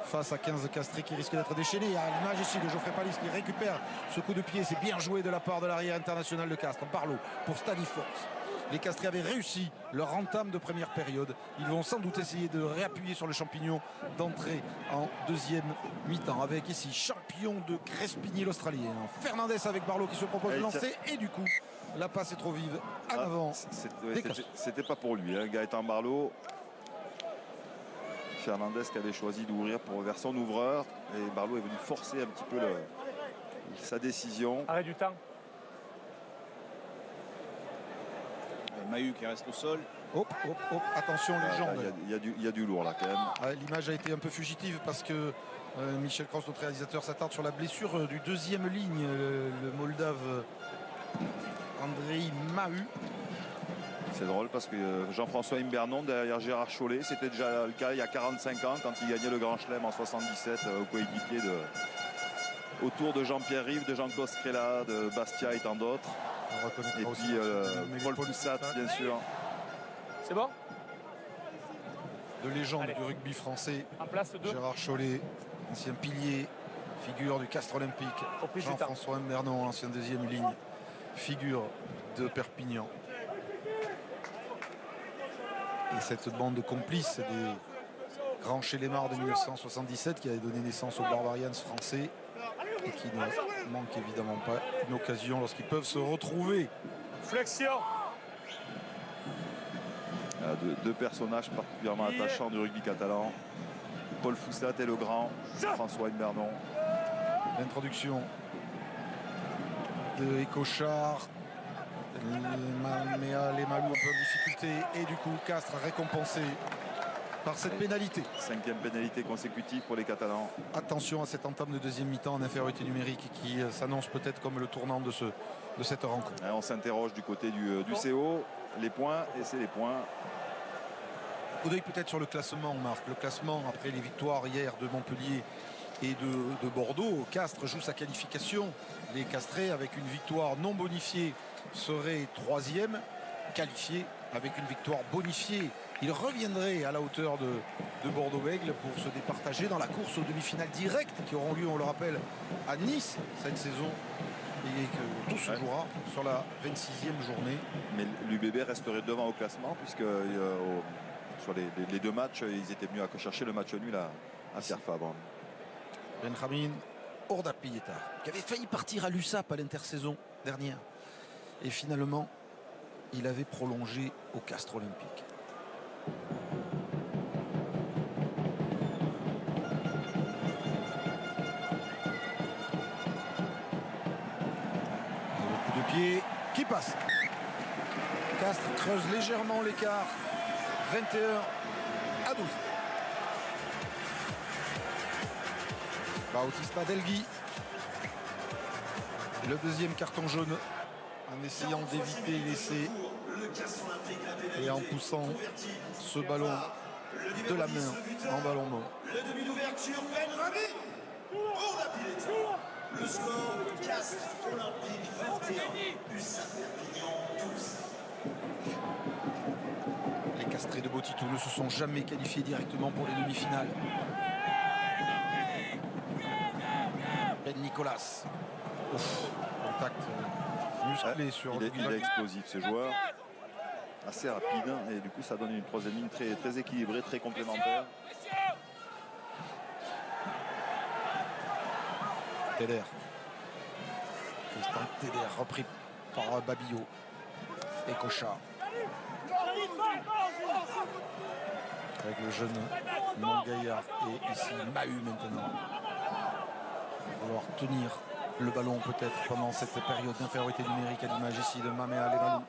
face à 15 Castrés qui risquent d'être déchaînés. Il y a l'image ici de Geoffrey Palis qui récupère ce coup de pied. C'est bien joué de la part de l'arrière international de Castres. Barlow pour Staniforce. Les Castrés avaient réussi leur entame de première période. Ils vont sans doute essayer de réappuyer sur le champignon d'entrer en 2e mi-temps avec ici champion de Crespigny l'Australien. Fernandez avec Barlow qui se propose de lancer et du coup la passe est trop vive en avant. C'était pas pour lui, hein, Gaëtan Barlow. Fernandez qui avait choisi d'ouvrir vers son ouvreur et Barlow est venu forcer un petit peu sa décision. Arrêt du temps. Mahut qui reste au sol. Hop, attention les jambes. Il y a du lourd là quand même. L'image a été un peu fugitive parce que Michel Cross, notre réalisateur, s'attarde sur la blessure du 2e ligne, le Moldave Andrei Mahut. C'est drôle parce que Jean-François Imbernon derrière Gérard Chollet, c'était déjà le cas il y a 45 ans quand il gagnait le Grand Chelem en 77 au coéquipier autour de Jean-Pierre Rive, de Jean-Claude Scrella, de Bastia et tant d'autres. Et puis Paul Poussat bien sûr. C'est bon? De légende du rugby français. Gérard Chollet, ancien pilier, figure du Castres Olympique. Jean-François Imbernon, ancien 2e ligne, figure de Perpignan. Et cette bande de complices des grands Chélémars de 1977 qui avait donné naissance aux Barbarians français et qui manque évidemment pas une occasion lorsqu'ils peuvent se retrouver. Flexion. Deux personnages particulièrement attachants du rugby catalan. Paul Foustat et le grand François Imbernon. L'introduction de Écochard. Les Malou un peu en difficulté et du coup Castres récompensé par cette pénalité. 5e pénalité consécutive pour les Catalans. Attention à cette entame de deuxième mi-temps en infériorité numérique qui s'annonce peut-être comme le tournant de cette rencontre. Et on s'interroge du côté du CO. Les points, et c'est les points. Coup d'œil peut-être sur le classement, Marc. Le classement après les victoires hier de Montpellier et de Bordeaux. Castres joue sa qualification. Les Castrés avec une victoire non bonifiée seraient 3e, qualifiés avec une victoire bonifiée. Ils reviendraient à la hauteur de Bordeaux-Bègles pour se départager dans la course aux demi-finales directes qui auront lieu, on le rappelle, à Nice cette saison. Et que tout se jouera sur la 26e journée. Mais l'UBB resterait devant au classement puisque sur les deux matchs, ils étaient venus à chercher le match nul à Pierre Fabre. Benjamin Ordapieta, qui avait failli partir à l'USAP à l'intersaison dernière. Et finalement, il avait prolongé au Castres Olympique. Le coup de pied qui passe. Castres creuse légèrement l'écart. 21 à 12. Bautista Delgui. Le deuxième carton jaune en essayant d'éviter l'essai et en poussant ce ballon de la main en ballon mort. Le demi d'ouverture, Benjamin Ordapieta. Le score, Castres Olympique 21, USAP Perpignan 12. Les Castrés de Botitou ne se sont jamais qualifiés directement pour les demi-finales. Ben Nicolas. Ouf, contact musclé sur il est explosif ce joueur. Assez rapide et du coup ça donne une troisième ligne très, très équilibrée, très complémentaire. Teder. Tristan Teder repris par Babillot. Et Cocha. Avec le jeune Mongaillard et ici Mahut maintenant. Il va falloir tenir le ballon peut-être pendant cette période d'infériorité numérique à l'image ici de Mamea Levalou.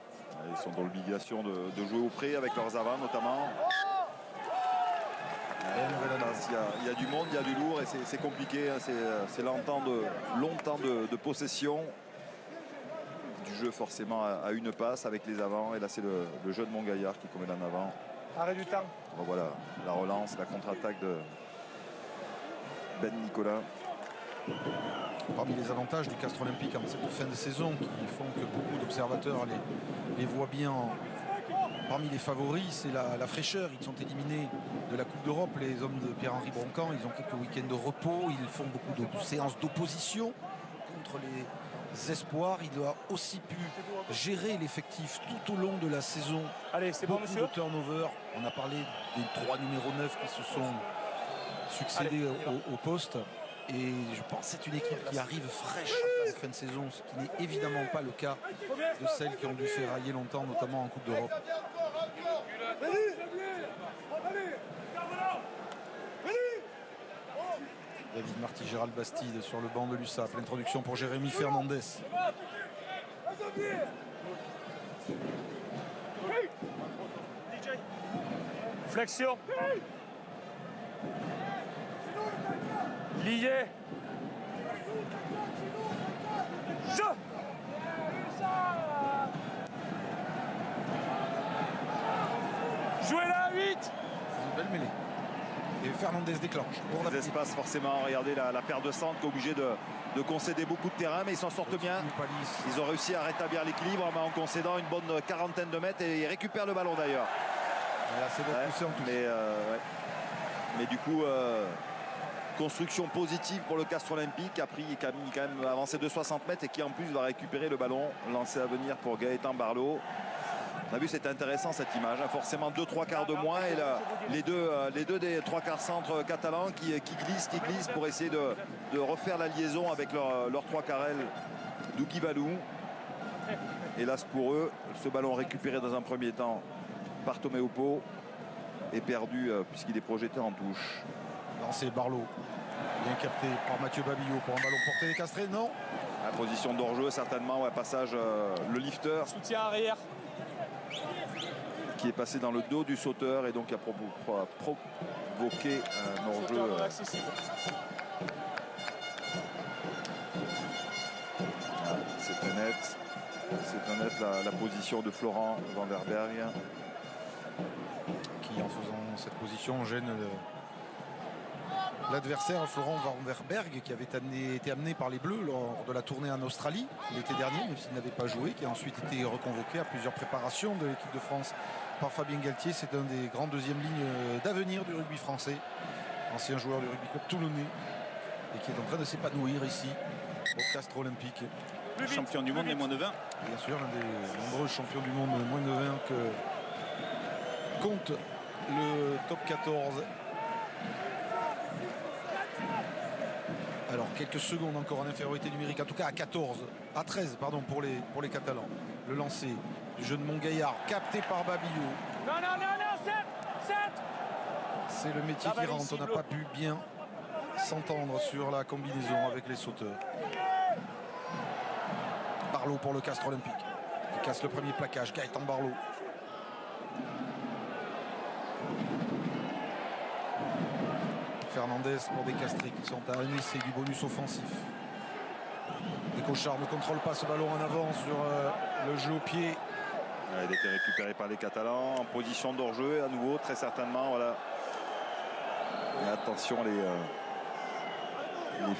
Ils sont dans l'obligation de jouer au pré avec leurs avants notamment. Il y a du monde, il y a du lourd et c'est compliqué. C'est longtemps de possession. Du jeu forcément à une passe avec les avants. Et là c'est le jeune Mongaillard qui commet en avant. Arrêt du temps. Bon, voilà la relance, la contre-attaque de Ben Nicolas. Parmi les avantages du Castres Olympique en cette fin de saison qui font que beaucoup d'observateurs les voient bien parmi les favoris, c'est la fraîcheur. Ils sont éliminés de la Coupe d'Europe, les hommes de Pierre-Henri Broncan. Ils ont quelques week-ends de repos, ils font beaucoup de séances d'opposition contre les espoirs. Il a aussi pu gérer l'effectif tout au long de la saison. Allez, c'est bon, monsieur. Beaucoup de turnover. On a parlé des 3 numéros 9 qui se sont succédés au poste. Et je pense que c'est une équipe qui arrive fraîche en fin de saison, ce qui n'est évidemment pas le cas de celles qui ont dû ferrailler longtemps, notamment en Coupe d'Europe. David Marty, Gérald Bastide sur le banc de l'USAP. L'introduction pour Jérémy Fernandez. Flexion. Lié. Je. Jouez là, 8. Une belle mêlée. Et Fernandez déclenche. Pour des espaces forcément, regardez la paire de centres qui est obligée de concéder beaucoup de terrain, mais ils s'en sortent bien. Ils ont réussi à rétablir l'équilibre en concédant une bonne quarantaine de mètres et ils récupèrent le ballon d'ailleurs. Mais du coup, construction positive pour le Castres Olympique qui a quand même avancé de 60 mètres et qui en plus va récupérer le ballon lancé à venir pour Gaëtan Barlot. On a vu, c'était intéressant cette image, hein. Forcément 2-3 quarts de moins et là, les deux des 3 quarts centres catalans qui glissent pour essayer de refaire la liaison avec leurs 3 quarts d'Ouki Valou. Hélas pour eux, ce ballon récupéré dans un premier temps par Tomé Oupo est perdu puisqu'il est projeté en touche. Lancé Barlow, bien capté par Mathieu Babillot pour un ballon porté des Castrés, non. La position d'hors-jeu certainement, ouais, passage le lifter. Soutien arrière. Qui est passé dans le dos du sauteur et donc a provoqué un hors-jeu. C'était net la position de Florent Vanderberg. Qui en faisant cette position gêne l'adversaire Florent Vanderberg qui avait été amené par les Bleus lors de la tournée en Australie l'été dernier, même s'il n'avait pas joué, qui a ensuite été reconvoqué à plusieurs préparations de l'équipe de France par Fabien Galtier. C'est un des grands deuxièmes lignes d'avenir du rugby français, ancien joueur du rugby club toulonnais et qui est en train de s'épanouir ici au Castres Olympique. Champion du monde des moins de 20. Bien sûr, l'un des nombreux champions du monde moins de 20 que compte le top 14. Alors quelques secondes encore en infériorité numérique, en tout cas à 13 pardon, pour les Catalans. Le lancer du jeune Montgaillard capté par Babillot. Non, 7. C'est le métier qui rentre, on n'a pas pu bien s'entendre sur la combinaison avec les sauteurs. Barlow pour le Castres Olympique qui casse le premier plaquage, Gaëtan Barlow. Fernandez pour des Castrés qui sont à un essai du bonus offensif. Les Cochards ne contrôlent pas ce ballon en avant sur le jeu au pied. Il a été récupéré par les Catalans en position d'hors-jeu à nouveau très certainement. Voilà. Et attention les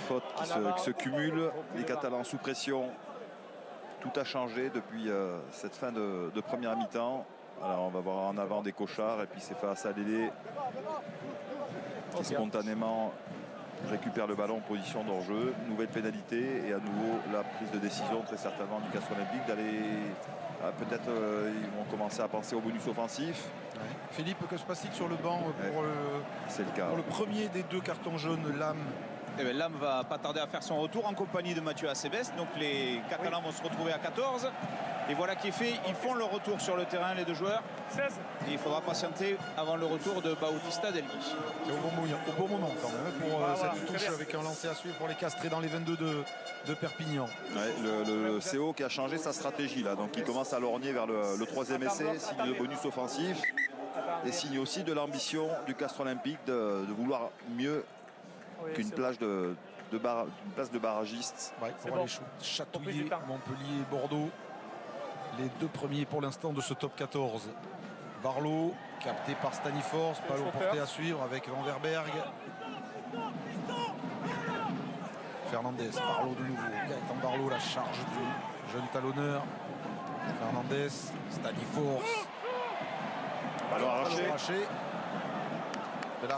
fautes qui se cumulent. Les Catalans sous pression. Tout a changé depuis cette fin de première mi-temps. Alors on va voir en avant des Cochards et puis c'est face à Lélé qui spontanément récupère le ballon en position d'hors-jeu. Nouvelle pénalité et à nouveau la prise de décision très certainement du Castres Olympique d'aller peut-être ils vont commencer à penser au bonus offensif. Ouais. Philippe, que se passe-t-il sur le banc c'est le cas. Pour le premier des 2 cartons jaunes, Lam? Lam va pas tarder à faire son retour en compagnie de Mathieu Acebes. Donc les Catalans vont se retrouver à 14. Et voilà qui est fait. Ils font leur retour sur le terrain, les 2 joueurs. 16. Et il faudra patienter avant le retour de Bautista Delgui. C'est au bon moment quand même pour cette touche avec un lancer à suivre pour les Castrés dans les 22 de Perpignan. Ouais, le CO qui a changé sa stratégie là. Donc il commence à lorgner vers le 3e essai, signe de bonus offensif. Et signe aussi de l'ambition du Castres Olympique de vouloir mieux qu'une place de barragiste. Ouais, pour aller chatouiller Montpellier et Bordeaux. Les 2 premiers pour l'instant de ce top 14. Barlow, capté par Staniforce, ballon porté à suivre avec Vanderberg. Fernandez, Barlow de nouveau. Gaëtan Barlow, la charge du jeune talonneur. Fernandez, Staniforce. Ballon arraché. De la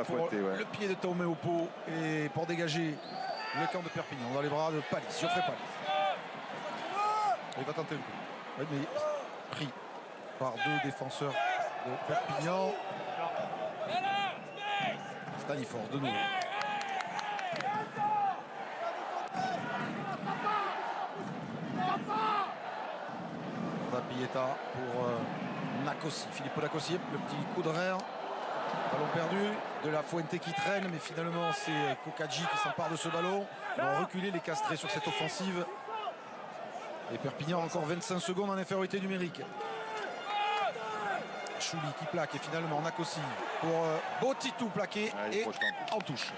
Fuente pour le pied de Tomé Oupo et pour dégager le camp de Perpignan dans les bras de Palis, Geoffrey Palis. Il va tenter un coup. Oui, mais pris par 2 défenseurs de Perpignan. Staniforce de nouveau. Pieta pour Nakossi. Philippe Nakossi, le petit coup de rein. Ballon perdu, de la Fuente qui traîne, mais finalement c'est Kokadji qui s'empare de ce ballon. Ils vont reculer les Castrés sur cette offensive. Et Perpignan encore 25 secondes en infériorité numérique. Chouli qui plaque et finalement Nakossi pour Botitou plaqué et en touche.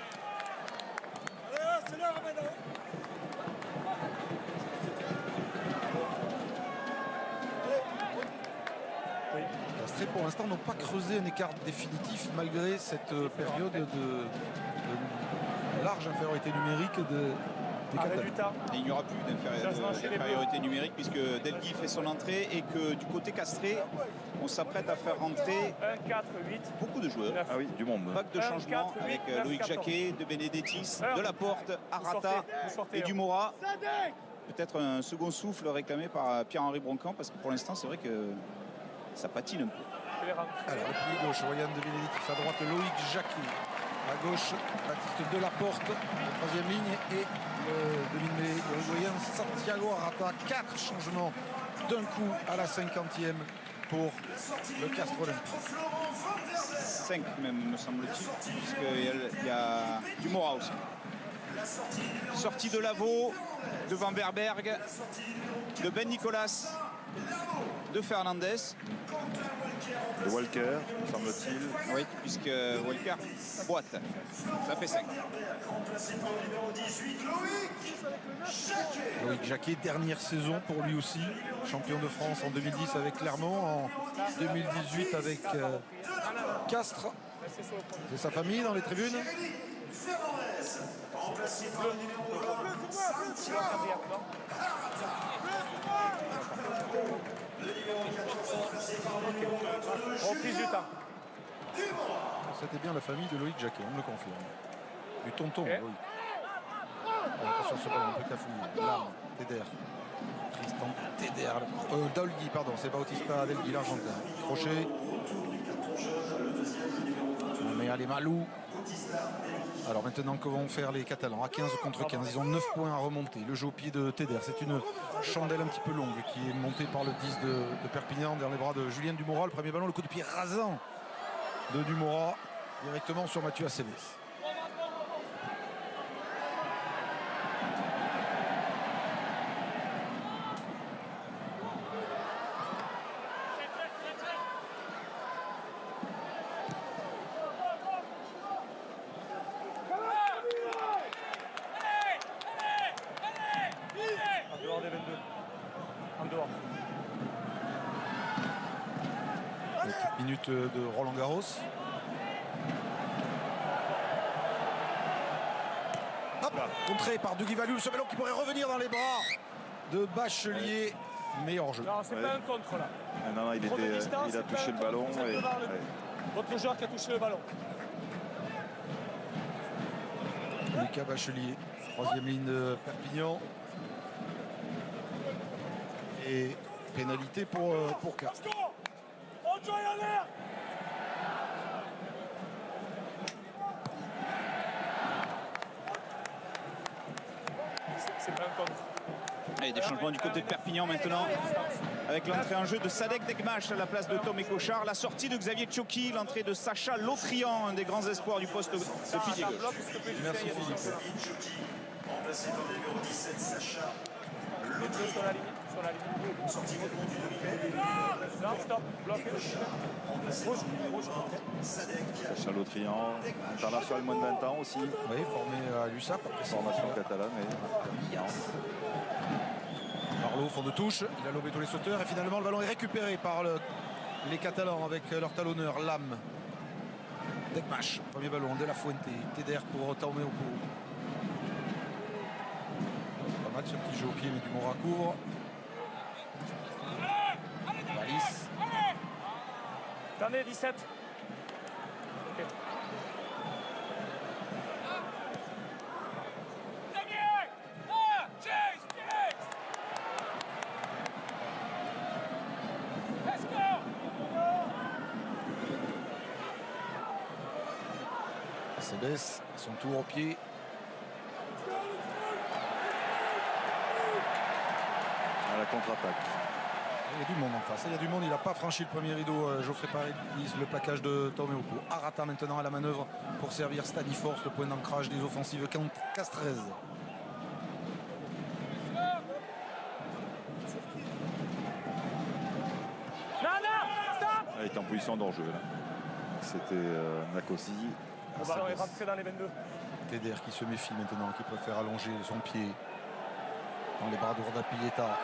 Castrés pour l'instant n'ont pas creusé un écart définitif malgré cette période de large infériorité numérique des Catalans. Et il n'y aura plus d'infériorité numérique puisque Delgui fait son entrée et que du côté castré, on s'apprête à faire rentrer 1, 4, 8, beaucoup de joueurs. Ah oui, du monde. Vague de changement 4, 8, avec 9, Loïc 14. Jacquet, de Benedettis, de Laporte, Arata et hein. Dumora. Peut-être un second souffle réclamé par Pierre-Henri Broncan parce que pour l'instant c'est vrai que ça patine un peu. Alors, le pied gauche, Ryan de Bénédictis, à droite, Loïc Jacquet. À gauche, Baptiste Delaporte, en troisième ligne. Et le demi-mêlée uruguayen Santiago Arata. 4 changements d'un coup à la 50e pour le Castres Olympique. 5 même, me semble-t-il, puisqu'il y a Dumora aussi. Sortie de Lavaux, devant Berberg, de Ben Nicolas, de Fernandez. De Walker, semble-t-il. Oui, puisque Walker boite. Ça fait 5. Loïc Jacquet, dernière saison pour lui aussi. Champion de France en 2010 avec Clermont, en 2018 avec Castres. C'est sa famille dans les tribunes. Reprise du temps. C'était bien la famille de Loïc Jacquet, on me le confirme. Du tonton, Okay. Loïc. Attention ce ballon, un peu cafouillé. Larme, Teder. Tristan Teder. Dolgui, pardon, c'est Bautista Delgui, l'Argentin. Crochet. On met allez Malou. Alors maintenant, que vont faire les Catalans? À 15 contre 15, ils ont 9 points à remonter. Le jeu au pied de Teder, c'est une chandelle un petit peu longue qui est montée par le 10 de Perpignan dans les bras de Julien Dumora. Le premier ballon, le coup de pied rasant de Dumora directement sur Mathieu Acebes. Minute de Roland Garros. Hop, contré par Dougie Valul, ce ballon qui pourrait revenir dans les bras de Bachelier, mais hors jeu. Non, c'est pas un contre là. Non, il a touché le ballon. Votre joueur qui a touché le ballon. Lucas Bachelier, troisième ligne de Perpignan. Et pénalité pour Castres. C'est pas un contre. Et des changements du côté de Perpignan maintenant, avec l'entrée en jeu de Sadek Degmash à la place de Tom Cochard, la sortie de Xavier Tchoki, l'entrée de Sacha Lotrian, un des grands espoirs du poste de pilier gauche. Merci Philippe. Remplacé par le numéro 17, Sacha. Les deux sur la ligne. Sortie non, stop, bloc. Rouge. Sacha Lotrian, international moins de 20 ans aussi. Oui, formé à l'USAP. Formation catalane. Barlow, fond de touche, il a lobé tous les sauteurs et finalement le ballon est récupéré par les Catalans avec leur talonneur, Lam. Degmash, premier ballon de la Fuente, Teder pour Taumeopo. Pas mal ce petit jeu au pied mais Dumora couvre. Valis. Attendez, 17. Okay. Acebes, son tour au pied. À la contre-attaque. Il y a du monde en face. Il y a du monde. Il n'a pas franchi le premier rideau. Geoffrey Paris, le plaquage de Taumeopo. Arata maintenant à la manœuvre pour servir Staniforce, le point d'ancrage des offensives castraises. Il est en position d'enjeu là. C'était Nakosi. Le ballon est rentré dans les 22. Teder qui se méfie maintenant, qui préfère allonger son pied dans les bras de Roda Pilleta.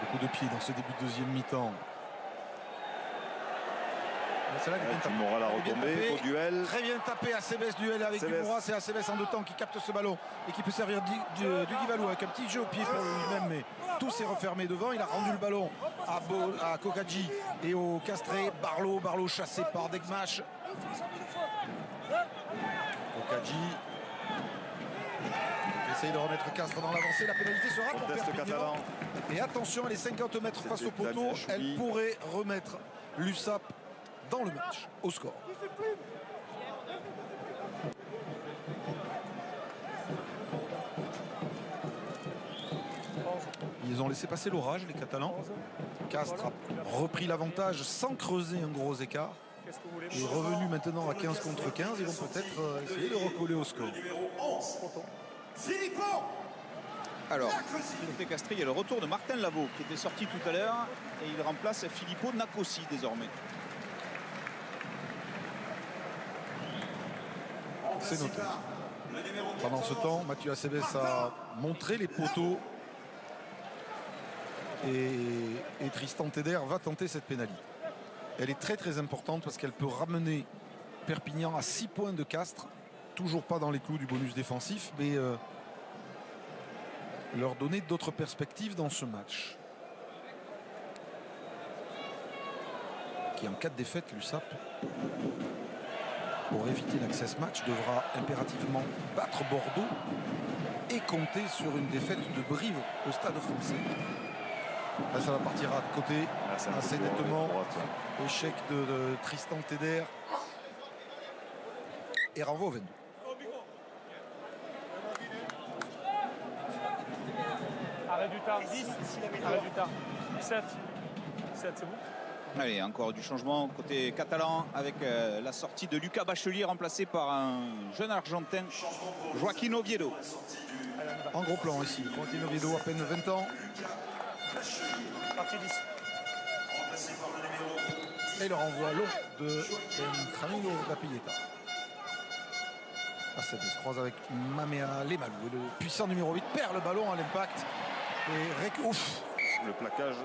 Beaucoup de pied dans ce début de deuxième mi-temps. Dumora l'a retombé au duel. Très bien tapé Acebes, duel avec Dumora. C'est Acebes en deux temps qui capte ce ballon et qui peut servir Dougie Valou avec un petit jeu au pied pour lui-même, mais tout s'est refermé devant. Il a rendu le ballon à Kokadji et au Castré. Barlow chassé par Degmash. Kokadji Essaye de remettre Castres dans l'avancée. La pénalité sera pour Conteste Perpignan. catalan. Et attention, elle est 50 mètres face au C'était poteau. Damien Elle Chouli. pourrait remettre l'USAP dans le match, au score. Ils ont laissé passer l'orage, les Catalans. Castres a repris l'avantage sans creuser un gros écart. Et revenu maintenant à 15 contre 15, ils vont peut-être essayer de recoller au score. Alors, côté Castré, il y a le retour de Martin Lavaux qui était sorti tout à l'heure et il remplace Filippo Nakossi désormais. C'est noté. Pendant ce temps, Mathieu Acebes a montré les poteaux et Tristan Teder va tenter cette pénalité. Elle est très très importante parce qu'elle peut ramener Perpignan à 6 points de Castres, toujours pas dans les clous du bonus défensif, mais leur donner d'autres perspectives dans ce match. Qui en cas de défaite, l'USAP, pour éviter l'access match, devra impérativement battre Bordeaux et compter sur une défaite de Brive au Stade Français. Là, ça va partir à côté assez nettement. Échec de Tristan Teder. Et renvoi au 22. Arrêt du temps, 10. Arrêt du temps, 17. 17, c'est bon. Allez, encore du changement côté catalan avec la sortie de Lucas Bachelier remplacé par un jeune Argentin, Joaquin Oviedo. En gros plan ici, Joaquin Oviedo, à peine 20 ans. Partie 10. Et le renvoi long de Camilo Lapilleta. Acebes se croise avec Mamea Lemalou. Et le puissant numéro 8 perd le ballon à l'impact. Et ouf, Le plaquage.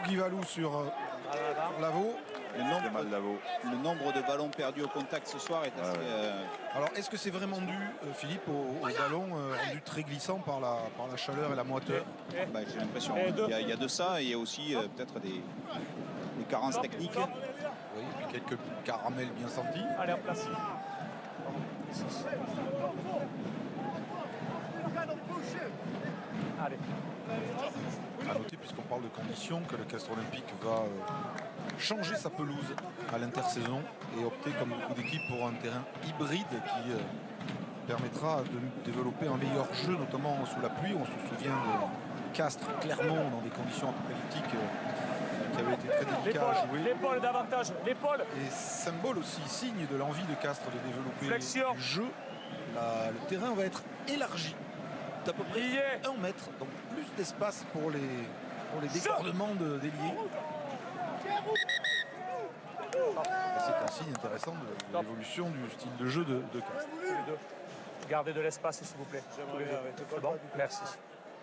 Guivalou sur Lavaux. Le nombre de ballons perdus au contact ce soir est assez... Alors, est-ce que c'est vraiment dû, Philippe, au ballon rendu très glissant par la chaleur et la moiteur? Bah, j'ai l'impression. Il y a de ça et il y a aussi peut-être des carences techniques. Oui, et puis quelques caramels bien sentis. Allez, en place. Allez. À noter, puisqu'on parle de conditions, que le Castres Olympique va changer sa pelouse à l'intersaison et opter comme beaucoup d'équipes pour un terrain hybride qui permettra de développer un meilleur jeu, notamment sous la pluie. On se souvient de Castres, Clermont, dans des conditions apocalyptiques qui avaient été très délicat à jouer. L'épaule davantage, l'épaule. Et symbole aussi, signe de l'envie de Castres de développer Flexion. le jeu. Le terrain va être élargi d'à peu près 1 mètre, donc plus d'espace pour les débordements d'ailier. C'est un signe intéressant de l'évolution du style de jeu de Castres. Gardez de l'espace, s'il vous plaît. C'est bon, merci.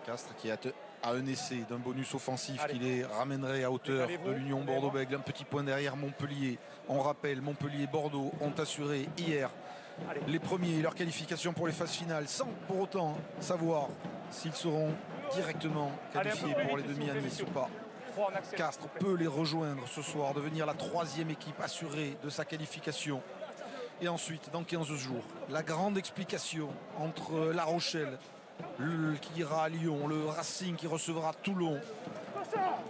Castres qui a un essai d'un bonus offensif qui les ramènerait à hauteur de l'Union Bordeaux-Bègles. Un petit point derrière Montpellier. On rappelle, Montpellier et Bordeaux ont assuré hier les premiers, leur qualification pour les phases finales, sans pour autant savoir s'ils seront directement qualifiés pour les demi à Nice ou pas. Castres peut les rejoindre ce soir, devenir la 3e équipe assurée de sa qualification. Et ensuite, dans 15 jours, la grande explication entre La Rochelle, qui ira à Lyon, le Racing qui recevra Toulon,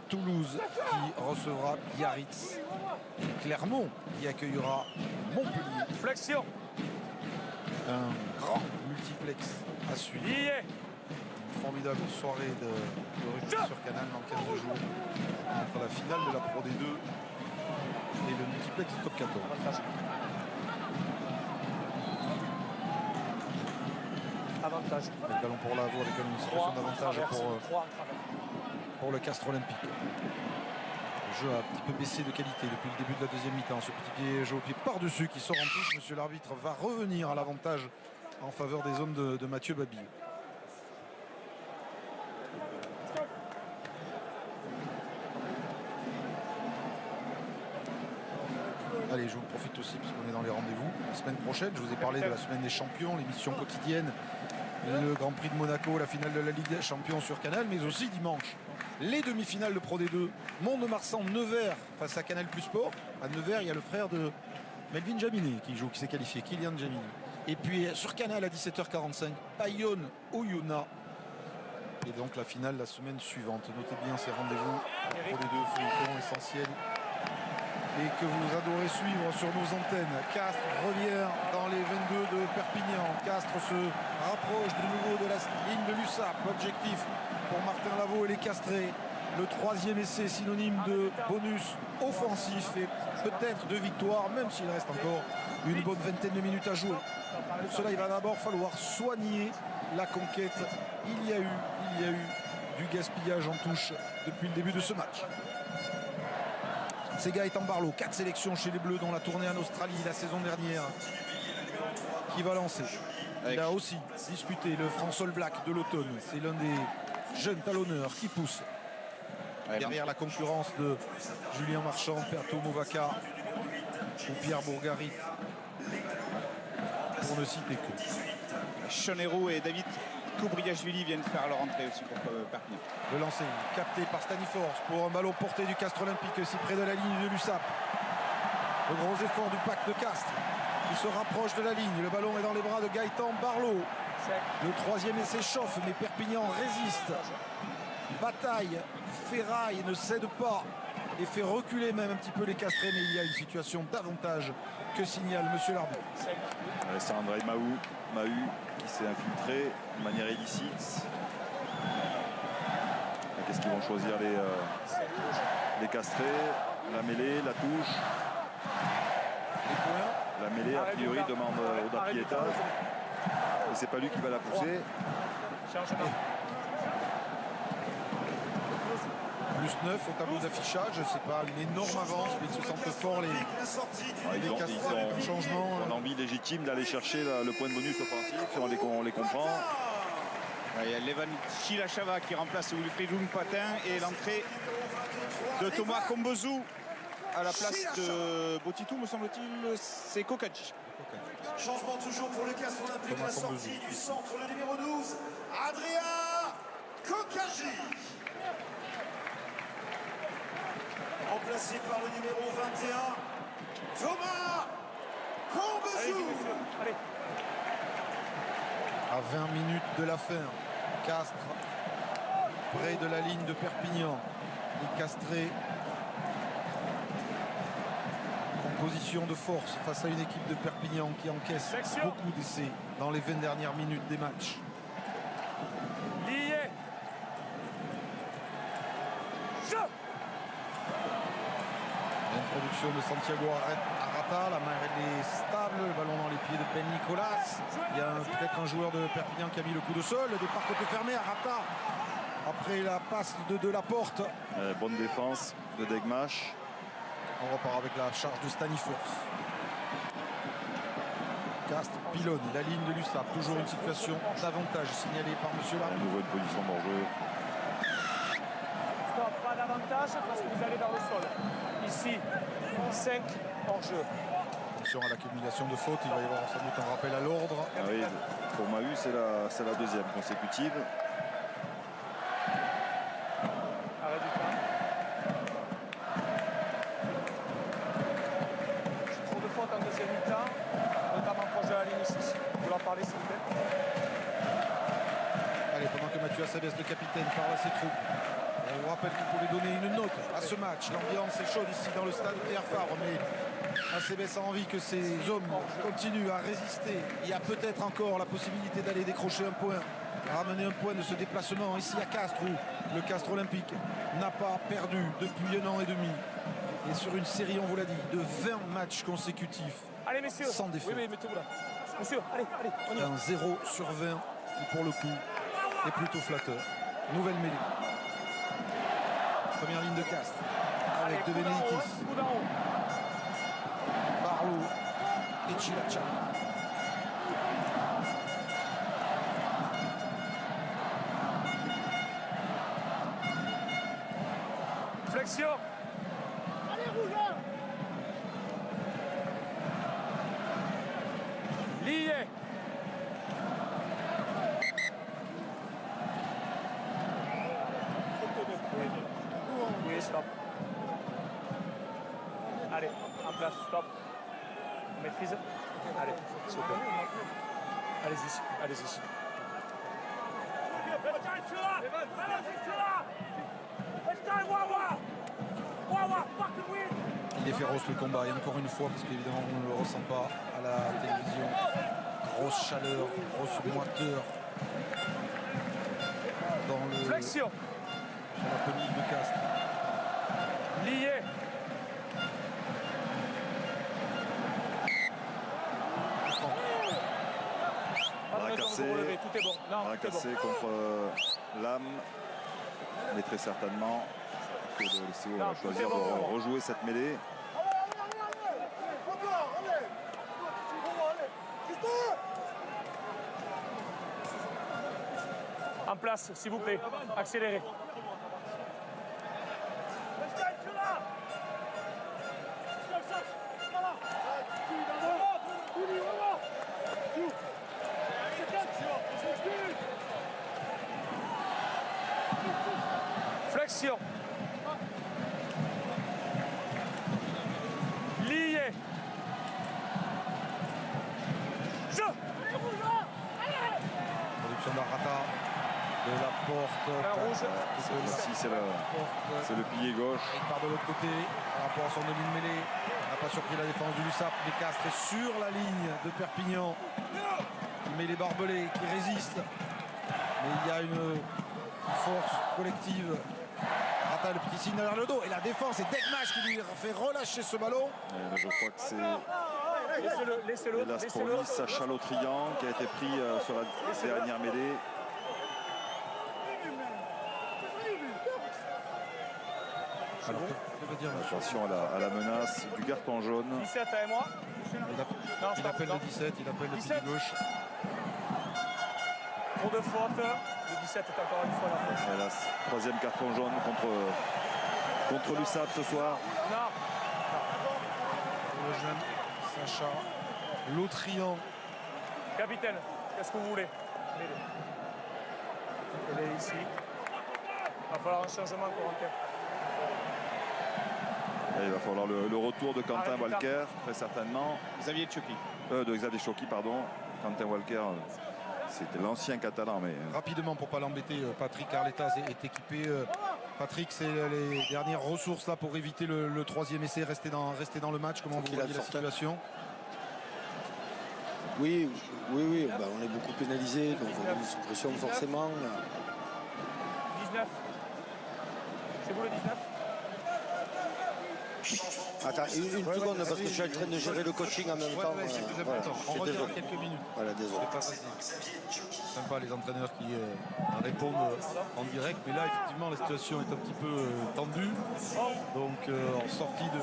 Toulouse qui recevra Biarritz, et Clermont qui accueillera Montpellier. Flexion. Un grand multiplex à suivre. Une formidable soirée de rugby sur Canal dans 15 jours. Entre la finale de la Pro D2 et le multiplex du Top 14. Avantage. Le ballon pour Lavaux avec une situation d'avantage pour le Castres Olympique. Le jeu a un petit peu baissé de qualité depuis le début de la deuxième mi-temps. Ce petit pied au pied par-dessus qui sort en touche. Monsieur l'arbitre va revenir à l'avantage en faveur des hommes de Mathieu Babillot. Allez, je vous profite aussi puisqu'on est dans les rendez-vous. La semaine prochaine, je vous ai parlé de la semaine des champions, l'émission quotidienne, le Grand Prix de Monaco, la finale de la Ligue des Champions sur Canal, mais aussi dimanche, les demi-finales de Pro D2, Mont-de-Marsan, Nevers face à Canal Plus Sport. À Nevers, il y a le frère de Melvin Jaminet qui joue, qui s'est qualifié, Kylian Jaminet. Et puis sur Canal à 17h45, Bayonne Oyonnax. Et donc la finale la semaine suivante. Notez bien ces rendez-vous pour les deux feuilletons essentiels et que vous adorez suivre sur nos antennes. Castres revient dans les 22 de Perpignan. Castres se rapproche de nouveau de la ligne de l'USAP. L'objectif pour Martin Lavaux et les Castrés, le troisième essai synonyme de bonus offensif et peut-être de victoire, même s'il reste encore une bonne vingtaine de minutes à jouer. Pour cela, il va d'abord falloir soigner la conquête. Il y a eu du gaspillage en touche depuis le début de ce match. C'est Gaëtan Barlow, 4 sélections chez les Bleus dans la tournée en Australie la saison dernière, qui va lancer. Il a aussi disputé le France All Black de l'automne. C'est l'un des jeunes talonneurs qui pousse derrière la concurrence de Julien Marchand, Perto Movaca ou Pierre Bourgarit, pour ne citer que. Chonerou et David Koubriashvili viennent faire leur entrée aussi pour Perpignan. Le lancer capté par Staniforce pour un ballon porté du Castres Olympique, si près de la ligne de l'USAP. Le gros effort du pack de Castres qui se rapproche de la ligne. Le ballon est dans les bras de Gaëtan Barlow. Le troisième essai chauffe, mais Perpignan résiste. Bataille, ferraille, ne cède pas et fait reculer même un petit peu les Castrés, mais il y a une situation davantage que signale monsieur l'arbitre. C'est André Mahou qui s'est infiltré de manière illicite. Qu'est-ce qu'ils vont choisir les Castrés? La mêlée, la touche. La mêlée, a priori, demande au piétage. Et c'est pas lui qui va la pousser. Plus 9 au tableau d'affichage, c'est pas une énorme avance, mais ils se sentent forts les Castrés avec le changement. On a envie légitime d'aller chercher le point de bonus offensif, on les comprend. Il y a Levan Chilachava qui remplace Wilfried Patin et l'entrée de Thomas Kombozou à la place de Botitou, me semble-t-il, c'est Kokadji. Changement toujours pour le Castres Olympique, la sortie du centre, le numéro 12, Adrien Kokadji. Remplacé par le numéro 21, Thomas Kombozou. À 20 minutes de la fin, Castres près de la ligne de Perpignan. Les Castrés en position de force face à une équipe de Perpignan qui encaisse beaucoup d'essais dans les 20 dernières minutes des matchs. L'introduction de Santiago Arata, la main elle est stable, le ballon dans les pieds de Ben Nicolas. Il y a peut-être un joueur de Perpignan qui a mis le coup de sol. Le départ côté fermé, Arata après la passe de la porte. Bonne défense de Degmash. On repart avec la charge de Staniforce. Castres pilonne la ligne de l'USAP. Toujours une situation d'avantage signalée par monsieur Larry. Nouveau une position d'enjeu. Stop, pas d'avantage parce que vous allez vers le sol. Ici, 5 hors jeu. Attention à l'accumulation de fautes, il va y avoir sans doute un rappel à l'ordre. Ah oui, pour Mahut, c'est la deuxième consécutive. Arrêt du temps. Trop de fautes en deuxième mi-temps, notamment proche de la ligne ici. Vous leur parlez s'il vous plaît. Allez, pendant que Mathieu Acebes, le capitaine, parle à ses troupes. On vous rappelle que vous pouvez donner une note à ce match. L'ambiance est chaude ici dans le stade Pierre Favre, mais Acebes a envie que ces hommes continuent à résister. Il y a peut-être encore la possibilité d'aller décrocher un point, ramener un point de ce déplacement ici à Castres, où le Castres Olympique n'a pas perdu depuis 1 an et demi. Et sur une série, on vous l'a dit, de 20 matchs consécutifs. Allez messieurs, sans défaite. Oui, mettez-vous là. Monsieur, allez, on y va. Un 0 sur 20 qui pour le coup est plutôt flatteur. Nouvelle mêlée. Première ligne de Castres avec De Benedictis, Barlow et Chilacha. Flexion. Allez rouge. Lié. Oui, stop. Allez, en place, stop. On maîtrise. Allez, s'il vous plaît. Allez-y, allez-y. Il est féroce le combat et encore une fois parce qu'évidemment on ne le ressent pas à la télévision. Grosse chaleur, grosse moiteur dans le flexion sur la pelouse de Castres. Lié. Bras cassé, tout est bon. Non, bras cassé contre l'âme, mais très certainement que le CO va choisir de rejouer cette mêlée. En place, s'il vous plaît. Accélérez. Flexion. Lié. Jeu. Production d'Arata de la porte. Ici c'est le pilier gauche. Il part de l'autre côté par rapport à son demi-mêlée. On n'a pas surpris la défense du Lussap, mais Castres est sur la ligne de Perpignan. Il met les barbelés qui résistent. Mais il y a une force collective. Arata, le petit signe derrière le dos. Et la défense, et Degmach qui lui fait relâcher ce ballon. Et je crois que c'est Laissez-le. Elastrovis, Sacha Lautrian qui a été pris sur la dernière mêlée. Alors, que veut dire attention à la menace du carton jaune. 17 à moi. Il appelle le 17, il appelle le pied gauche. Trop de faute. Le 17 est encore une fois la faute. Et là, troisième carton jaune contre l'USAP ce soir. Non. Le jeune Sacha Lautrian. Capitaine, qu'est-ce que vous voulez? Elle est ici. Il va falloir un changement, Corentin. Et il va falloir le retour de Quentin Walker, très certainement. Xavier Tchoki. De Xavier Tchoki, pardon. Quentin Walker, c'était l'ancien catalan. Mais rapidement, pour ne pas l'embêter, Patrick Arletas est équipé. Patrick, c'est les dernières ressources là pour éviter le troisième essai, rester dans le match. Comment vous voyez la situation? Oui, bah, on est beaucoup pénalisé, donc on est mis sous pression forcément. 19. C'est vous le 19? Attends, une seconde, parce que je suis en train de gérer le coaching en même temps. Voilà, on revient dans quelques minutes. Voilà, désolé. C'est pas facile. Sympa les entraîneurs qui répondent en direct, mais là effectivement la situation est un petit peu tendue. Donc en sortie de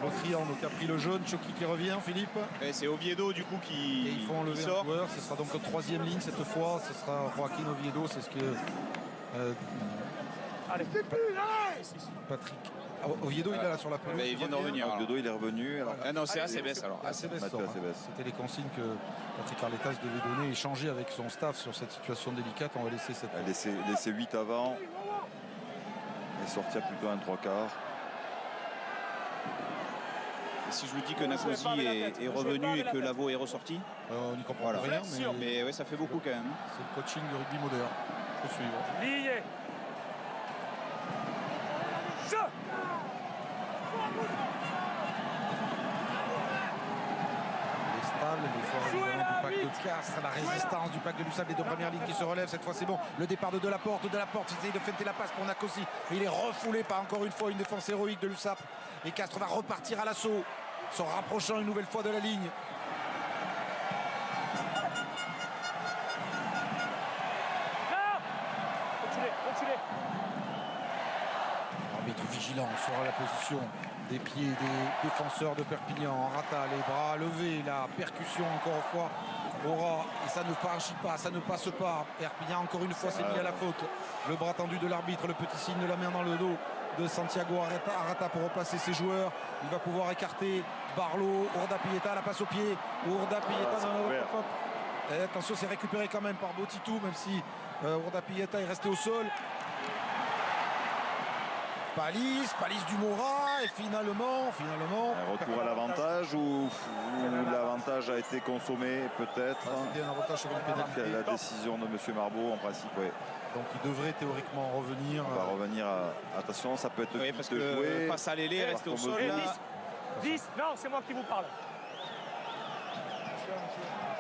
Lautrian, donc a pris le jaune, Tchoki qui revient, Philippe. C'est Oviedo du coup qui et il faut enlever un joueur. Ce sera donc en troisième ligne cette fois. Ce sera Joaquin Oviedo, c'est ce que allez, Patrick. Oviedo il est là sur la pelouse. Il vient de revenir. Oviedo il est revenu. Alors. Ah non, c'est ACBS alors. ACBS. C'était les consignes que Patrick Arletas devait donner, échanger avec son staff sur cette situation délicate. On va laisser cette. Laisser 8 avant et sortir plutôt un 3/4. Et si je vous dis que Nakosi est revenu et que Lavo est ressorti, on n'y comprend rien. Mais ouais, ça fait beaucoup quand même. C'est le coaching du rugby moderne. Il faut suivre. Lié. L'effort du pack de Castres, la résistance du pack de Lussap, les deux premières lignes qui se relèvent. Cette fois c'est bon. Le départ de la porte, essaye de feinter la passe pour Nakosi. Mais il est refoulé par encore une fois une défense héroïque de Lussap. Et Castres va repartir à l'assaut, se rapprochant une nouvelle fois de la ligne. Continuez. Arbitre vigilant sur la position des pieds des défenseurs de Perpignan. Arata, les bras levés, la percussion encore une fois aura, et ça ne franchit pas, ça ne passe pas. Perpignan encore une fois s'est mis à la faute. Le bras tendu de l'arbitre, le petit signe de la main dans le dos de Santiago Arata pour replacer ses joueurs. Il va pouvoir écarter Barlow, Urda Pieta, la passe au pied. Urda Pieta dans le attention, c'est récupéré quand même par Botitou, même si Urda Pieta est resté au sol. Palisse du Moral. et finalement. Un retour à l'avantage ou l'avantage a été consommé peut-être. C'était un avantage sur une pénalité. La décision de M. Marbeau en principe, oui. Donc il devrait théoriquement revenir. On va revenir à... Attention, ça peut être oui, vite parce que joué. passe à l'ailé, rester au sol. 10, non, c'est moi qui vous parle.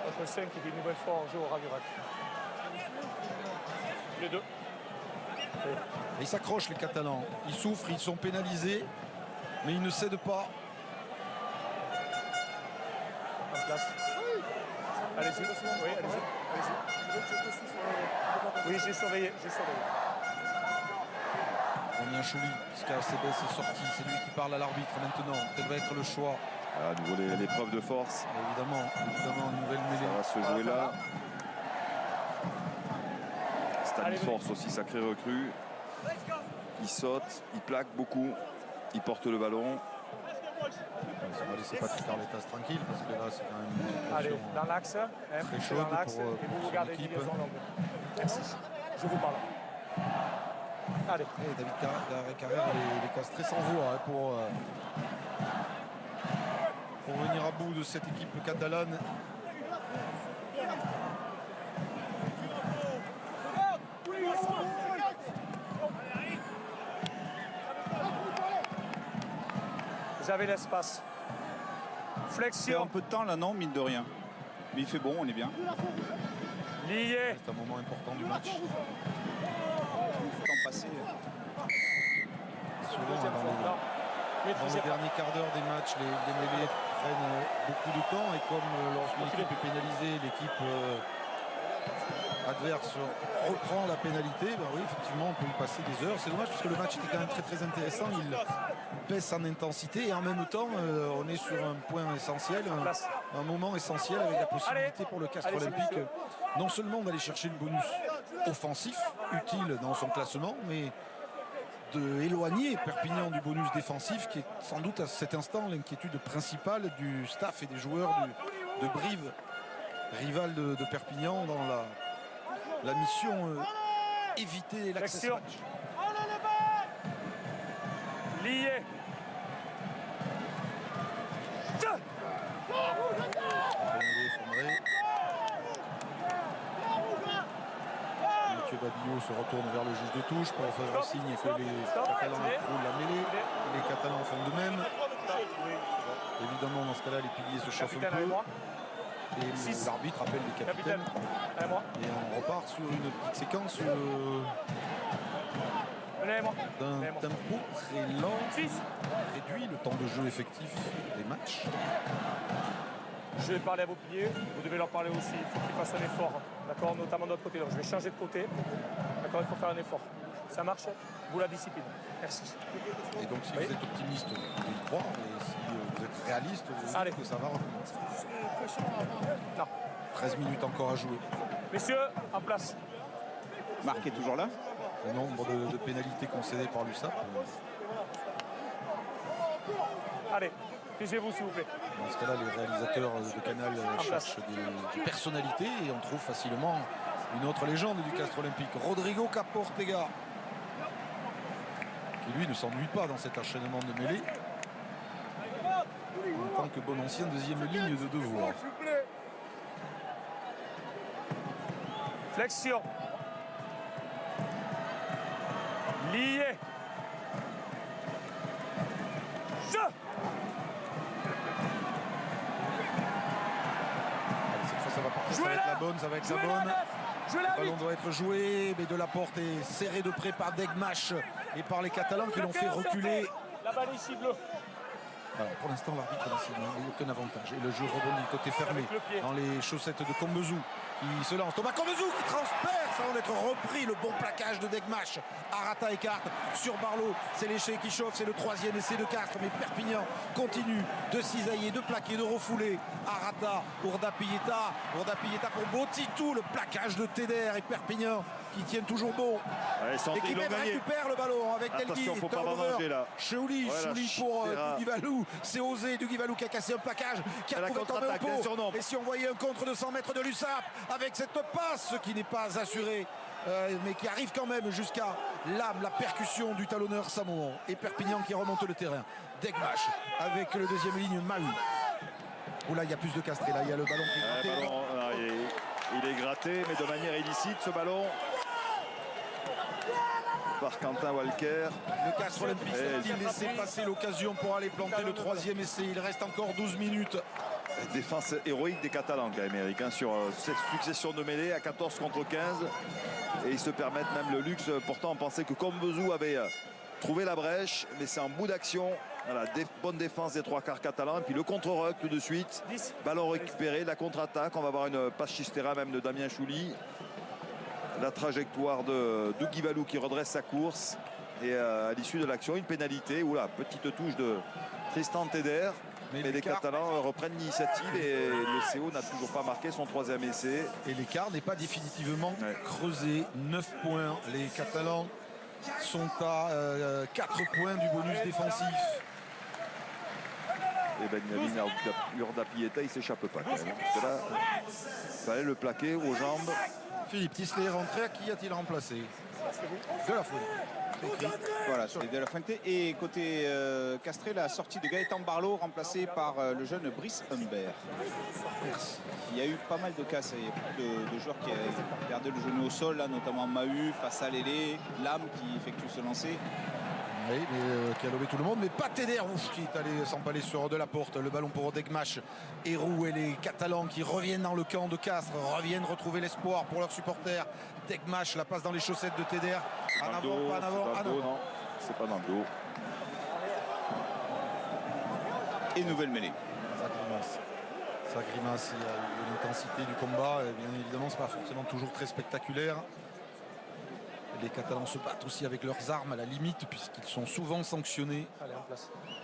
Notre 5 qui est une nouvelle fois en jeu au Ravirac. Les deux. Ils s'accrochent les Catalans. Ils souffrent, ils sont pénalisés, mais ils ne cèdent pas. En place. Allez-y. Oui, allez-y. Oui, j'ai surveillé. Romain Chouli, puisqu'à CBS est sorti, c'est lui qui parle à l'arbitre maintenant. Quel va être le choix? À nouveau l'épreuve de force. Évidemment, une nouvelle mêlée. Ça va se jouer là. Staniforce aussi, sacré recrue. Il saute, il plaque beaucoup, il porte le ballon. Ça va laisser Patrick Arletas tranquille parce que là c'est quand même une situation allez, dans l'axe, très chaude pour vous regardez l'équipe. Merci, je vous parle. Allez. Et David Carrère les castrés sans voix pour venir à bout de cette équipe catalane. Vous avez l'espace. Flexion. Il fait un peu de temps là, non, mine de rien. Mais il fait bon, on est bien. Lié. C'est un moment important du match. Temps passé. Souvent, dans le dernier quart d'heure des matchs, les mêlées prennent beaucoup de temps. Et comme lorsqu'une équipe est pénalisée, l'équipe adverse reprend la pénalité, ben oui, effectivement, on peut y passer des heures. C'est dommage parce que le match était quand même très très intéressant. Il baisse en intensité et en même temps, on est sur un point essentiel, un moment essentiel avec la possibilité pour le Castres Olympique non seulement d'aller chercher le bonus offensif, utile dans son classement, mais d'éloigner Perpignan du bonus défensif qui est sans doute à cet instant l'inquiétude principale du staff et des joueurs de Brive, rival de Perpignan dans la mission éviter l'accès match. Lié. Mathieu Babillot se retourne vers le juge de touche pour faire un signe que les Catalans roulent la mêlée. Les Catalans font de même. Évidemment, dans ce cas-là, les piliers se chauffent un peu. Et l'arbitre appelle les capitaines. Et on repart sur une petite séquence d'un tempo très lent, réduit le temps de jeu effectif des matchs. Je vais parler à vos piliers, vous devez leur parler aussi, il faut qu'ils fassent un effort, d'accord, notamment de l'autre côté. Donc je vais changer de côté, d'accord, il faut faire un effort. Ça marche, vous la discipline. Merci. Et donc si vous êtes optimiste, vous y croire, et si vous êtes réaliste, vous dites que ça va recommencer. Non. 13 minutes encore à jouer. Messieurs, en place. Marc est toujours là. Le nombre de pénalités concédées par l'USAP. Allez, figez-vous s'il vous plaît. Dans ce cas-là, les réalisateurs de Canal cherchent des personnalités et on trouve facilement une autre légende du Castres Olympique, Rodrigo Caportega, qui lui ne s'ennuie pas dans cet enchaînement de mêlée en tant que bon ancien deuxième ligne de devoir. Flexion. Lié. Jeu. Cette fois ça va partir, ça va être la bonne, ça va être la bonne. Le ballon doit être joué, mais de la porte est serré de près par Degmash et par les Catalans qui l'ont fait reculer. La balle ici bleue. Alors, pour l'instant, l'arbitre n'a aucun avantage. Et le jeu rebondit côté fermé dans les chaussettes de Combezou qui se lance. Thomas Combezou qui transperce avant d'être repris. Le bon plaquage de Degmash. Arata écarte sur Barlow. C'est Léché qui chauffe. C'est le troisième essai de Castres. Mais Perpignan continue de cisailler, de plaquer, de refouler. Arata pour Dapieta. Pour Botitou. Le plaquage de Teder et Perpignan qui tiennent toujours bon. Et qui même récupère le ballon avec Delguy. Chouli pour Duguivalou. C'est osé. Duguivalou qui a cassé un plaquage, qui a trouvé tombé au pot. Et si on voyait un contre de 100 mètres de l'USAP avec cette passe qui n'est pas assurée mais qui arrive quand même jusqu'à l'âme, la percussion du talonneur samoan. Et Perpignan qui remonte le terrain. Degmash avec le deuxième ligne, Mahut. Oh là, il y a plus de castrés. Là, il y a le ballon qui est gratté. Il est gratté, mais de manière illicite, ce ballon. Par Quentin Walker. Le Castres Olympique a-t-il laissé passer l'occasion pour aller planter le troisième essai? Il reste encore 12 minutes. Défense héroïque des Catalans quand même, Eric, hein, sur cette succession de mêlées à 14 contre 15. Et ils se permettent même le luxe. Pourtant, on pensait que Kombezou avait trouvé la brèche, mais c'est en bout d'action. Voilà, bonne défense des trois quarts catalans. Et puis le contre-rock tout de suite. Ballon récupéré, la contre-attaque. On va avoir une passe Chistera même de Damien Chouli. La trajectoire de Guy Valou qui redresse sa course. Et à l'issue de l'action, une pénalité. Oula, petite touche de Tristan Teder. Mais les Catalans reprennent l'initiative et le CO n'a toujours pas marqué son troisième essai. Et l'écart n'est pas définitivement creusé. 9 points. Les Catalans sont à 4 points du bonus défensif. Et Benjamin Urdapieta, il s'échappe pas quand même. Parce que là, il fallait le plaquer aux jambes. Philippe Tisler est rentré. À qui a-t-il remplacé? De la Fuente. Voilà, sur les De La Fuente. Et côté Castré, la sortie de Gaëtan Barlow, remplacé par le jeune Brice Humbert. Il y a eu pas mal de cas. Il y a beaucoup de joueurs qui ont gardé le genou au sol, là, notamment Mahut, face à Lélé, Lame qui effectue ce lancer. Oui, mais qui a lobé tout le monde, mais pas Teder qui est allé s'empaler sur de la porte. Le ballon pour Degmash, Héroux et les Catalans qui reviennent dans le camp de Castres, reviennent retrouver l'espoir pour leurs supporters. Degmash, la passe dans les chaussettes de Teder. En avant, pas en avant. Ah non, c'est pas dans le dos. Et nouvelle mêlée. Ça grimace, il y a eu l'intensité du combat. Et bien évidemment, c'est pas forcément toujours très spectaculaire. Les Catalans se battent aussi avec leurs armes à la limite puisqu'ils sont souvent sanctionnés.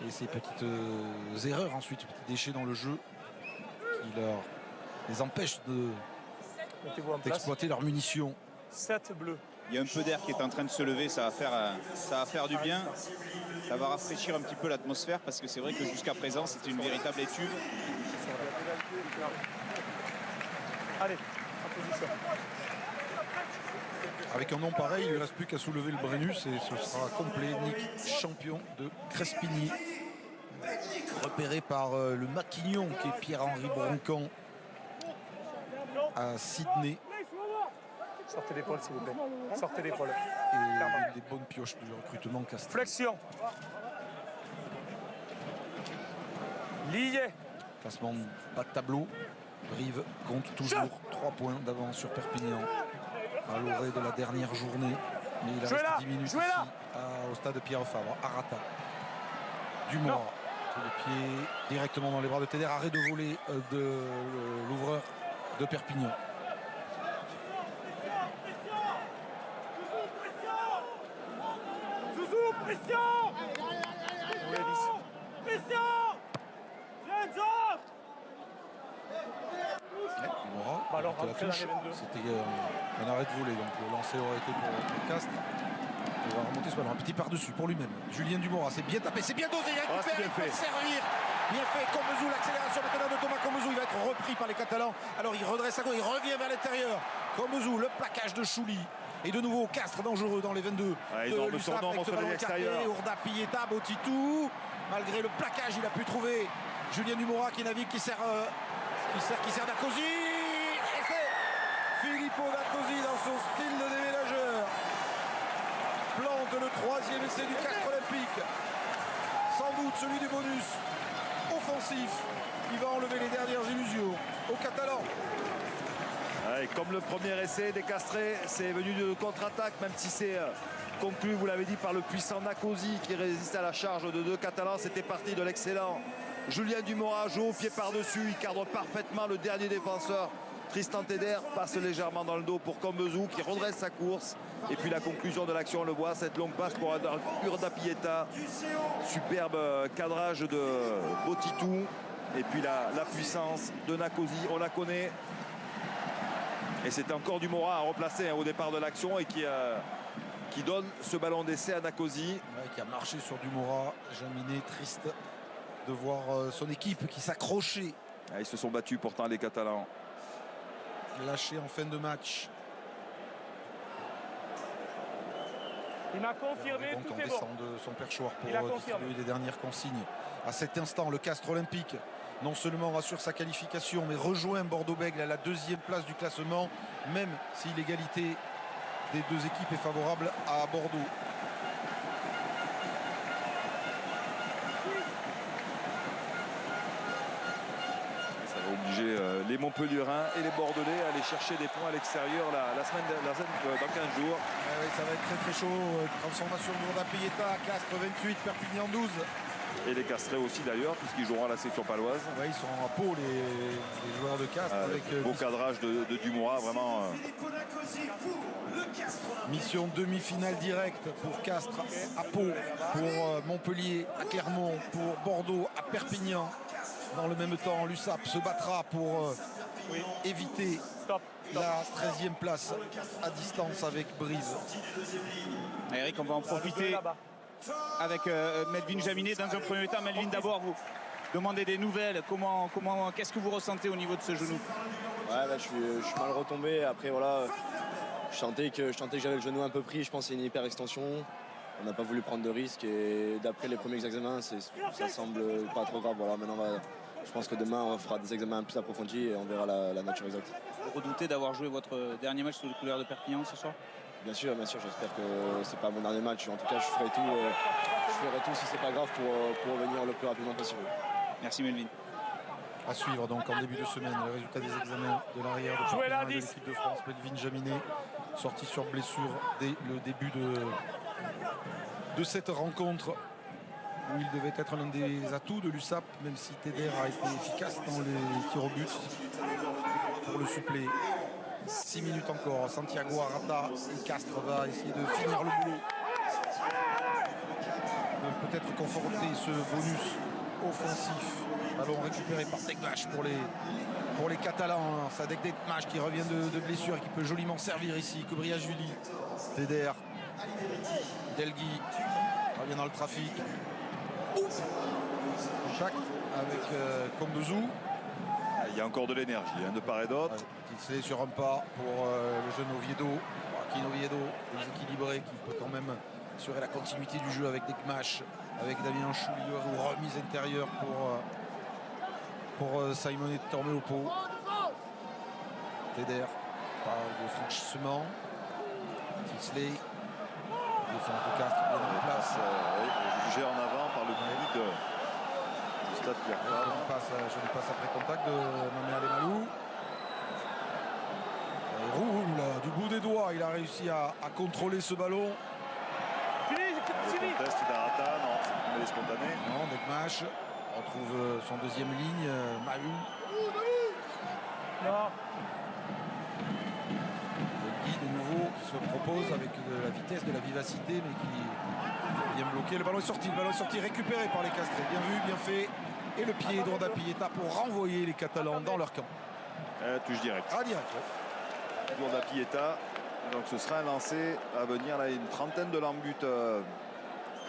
Et ces petites erreurs ensuite, petits déchets dans le jeu qui les empêchent d'exploiter leurs munitions. 7 bleus. Il y a un peu d'air qui est en train de se lever, ça va faire du bien. Ça va rafraîchir un petit peu l'atmosphère parce que c'est vrai que jusqu'à présent c'était une véritable étude. Allez, en position. Avec un nom pareil, il ne reste plus qu'à soulever le Brennus et ce sera complet. Nick, champion de Crespigny. Repéré par le maquignon qui est Pierre-Henri Broncan à Sydney. Sortez l'épaule s'il vous plaît. Sortez l'épaule. Et des bonnes pioches du recrutement Castres. Flexion. Lié. Classement bas de tableau. Brive compte toujours 3 points d'avance sur Perpignan. À l'orée de la dernière journée. Mais il reste 10 minutes ici au stade Pierre Fabre. Arata. Dumort. Le pied directement dans les bras de Teder. Arrêt de volée de l'ouvreur de Perpignan. Pression. Pression. C'était un arrêt de volée, donc le lancer aurait été pour Castres. Il va remonter ce ballon, un petit par-dessus pour lui-même. Julien Dumora, c'est bien tapé, c'est bien dosé, il a récupéré, il peut servir. Bien fait, Kombezou, l'accélération maintenant de Thomas Kombezou, il va être repris par les Catalans. Alors il redresse sa gauche, il revient vers l'intérieur. Kombezou, le plaquage de Chouli. Et de nouveau, Castres dangereux dans les 22. Énorme surnom contre l'extérieur. Ourda Pieta, Botitou. Malgré le plaquage, il a pu trouver Julien Dumora qui navigue, qui sert Dacosi. Et c'est Filippo Dacosi dans son style de déménageur. Plante le troisième essai du Castres Olympique. Sans doute celui du bonus offensif. Il va enlever les dernières illusions aux Catalans. Et comme le premier essai des Castrés, c'est venu de contre-attaque, même si c'est conclu, vous l'avez dit, par le puissant Nakosi qui résiste à la charge de deux Catalans. C'était parti de l'excellent Julien Dumora, joue au pied par-dessus, il cadre parfaitement le dernier défenseur. Tristan Teder passe légèrement dans le dos pour Kombezou qui redresse sa course. Et puis la conclusion de l'action, on le voit, cette longue passe pour Urda Pieta. Superbe cadrage de Botitou. Et puis la puissance de Nakosi, on la connaît. Et c'était encore Dumora à replacer au départ de l'action et qui donne ce ballon d'essai à Nakosi. Ouais, qui a marché sur Dumora. Jaminet, triste de voir son équipe qui s'accrochait. Ils se sont battus pourtant les Catalans. Lâché en fin de match. Il m'a confirmé, Ribon tout qui est bon. descend de son perchoir Il a pour confirmé. distribuer les dernières consignes. À cet instant, le Castres Olympique non seulement assure sa qualification, mais rejoint Bordeaux-Bègles à la 2e place du classement, même si l'égalité des deux équipes est favorable à Bordeaux. Ça va obliger les Montpelliérains et les Bordelais à aller chercher des points à l'extérieur la semaine dans 15 jours. Oui, ça va être très très chaud. Transformation de Jourda Pieta, Castres 28, Perpignan 12. Et les Castrés aussi d'ailleurs, puisqu'ils joueront à la section paloise. Ouais, ils sont en peau les joueurs de Castres. Avec beau cadrage de Dumois, vraiment. Mission demi-finale directe pour Castres à Pau, pour Montpellier à Clermont, pour Bordeaux à Perpignan. Dans le même temps, l'USAP se battra pour éviter la 13e place à distance avec Brive. Eric, on va en profiter avec Melvin Jaminet. Dans un premier temps, Melvin, d'abord, vous demandez des nouvelles. Qu'est-ce que vous ressentez au niveau de ce genou? Ouais, je suis mal retombé. Après, voilà, je sentais que j'avais le genou un peu pris. Je pense que c'est une hyper extension. On n'a pas voulu prendre de risques et d'après les premiers examens, ça semble pas trop grave. Voilà, maintenant, je pense que demain, on fera des examens plus approfondis et on verra la nature exacte. Vous redoutez d'avoir joué votre dernier match sous les couleurs de Perpignan ce soir? Bien sûr, j'espère que c'est pas mon dernier match. En tout cas, je ferai tout si c'est pas grave pour revenir le plus rapidement possible. Merci Melvin. À suivre donc en début de semaine le résultat des examens de l'arrière de Perpignan et de l'équipe de France. Melvin Jaminet sorti sur blessure dès le début de cette rencontre où il devait être l'un des atouts de l'USAP, même si Teder a été efficace dans les tirs au but pour le suppléer. 6 minutes encore, Santiago Arata et Castres va essayer de finir le boulot. Peut-être conforter ce bonus offensif. Ballon récupéré par Dekmash pour les Catalans. Sadek Dekmash qui revient de blessure et qui peut joliment servir ici. Kobriashvili, Teder, Delgui revient dans le trafic. Contact avec Kombezou. Il y a encore de l'énergie de part et d'autre. C'est sur un pas pour le jeune Oviedo. Joaquin Oviedo, déséquilibré, qui peut quand même assurer la continuité du jeu avec Dekmash, avec Damien Choulier ou remise intérieure pour Simone Tormeopo. Teder, pas de franchissement. Tisley, défense de Castres bien en place. Jugé en avant par le but du stade Pierre Fabre. Je passe après contact de Mamé Alemalu. Roule du bout des doigts, il a réussi à contrôler ce ballon. Le contest d'Arata, non, c'est une spontanée. Non, Dekmash retrouve son deuxième ligne, Mahou. Non. Delgui de nouveau qui se propose avec de la vitesse, de la vivacité, mais qui vient bloquer. Le ballon est sorti, récupéré par les Castrés. Bien vu, bien fait. Et le pied de Jourda Pieta pour renvoyer les Catalans dans leur camp. Touche direct. Ah, direct. Jourda Pieta. Donc ce sera un lancer à venir. Là, une trentaine de lambutes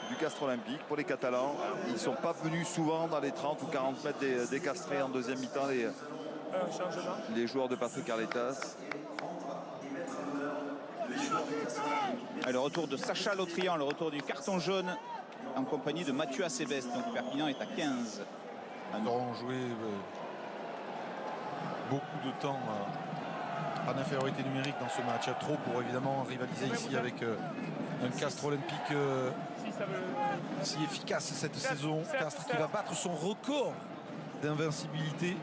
du Castres Olympique pour les Catalans. Ils ne sont pas venus souvent dans les 30 ou 40 mètres des Castrés en deuxième mi-temps. Les joueurs de Patrick Arletas. Et le retour de Sacha Lautrian, le retour du carton jaune en compagnie de Mathieu Acebes. Donc Perpignan est à 15. Ils auront joué beaucoup de temps en infériorité numérique dans ce match. Trop pour évidemment rivaliser ici avec un Castres Olympique si efficace cette saison. Castres qui va battre son record d'invincibilité,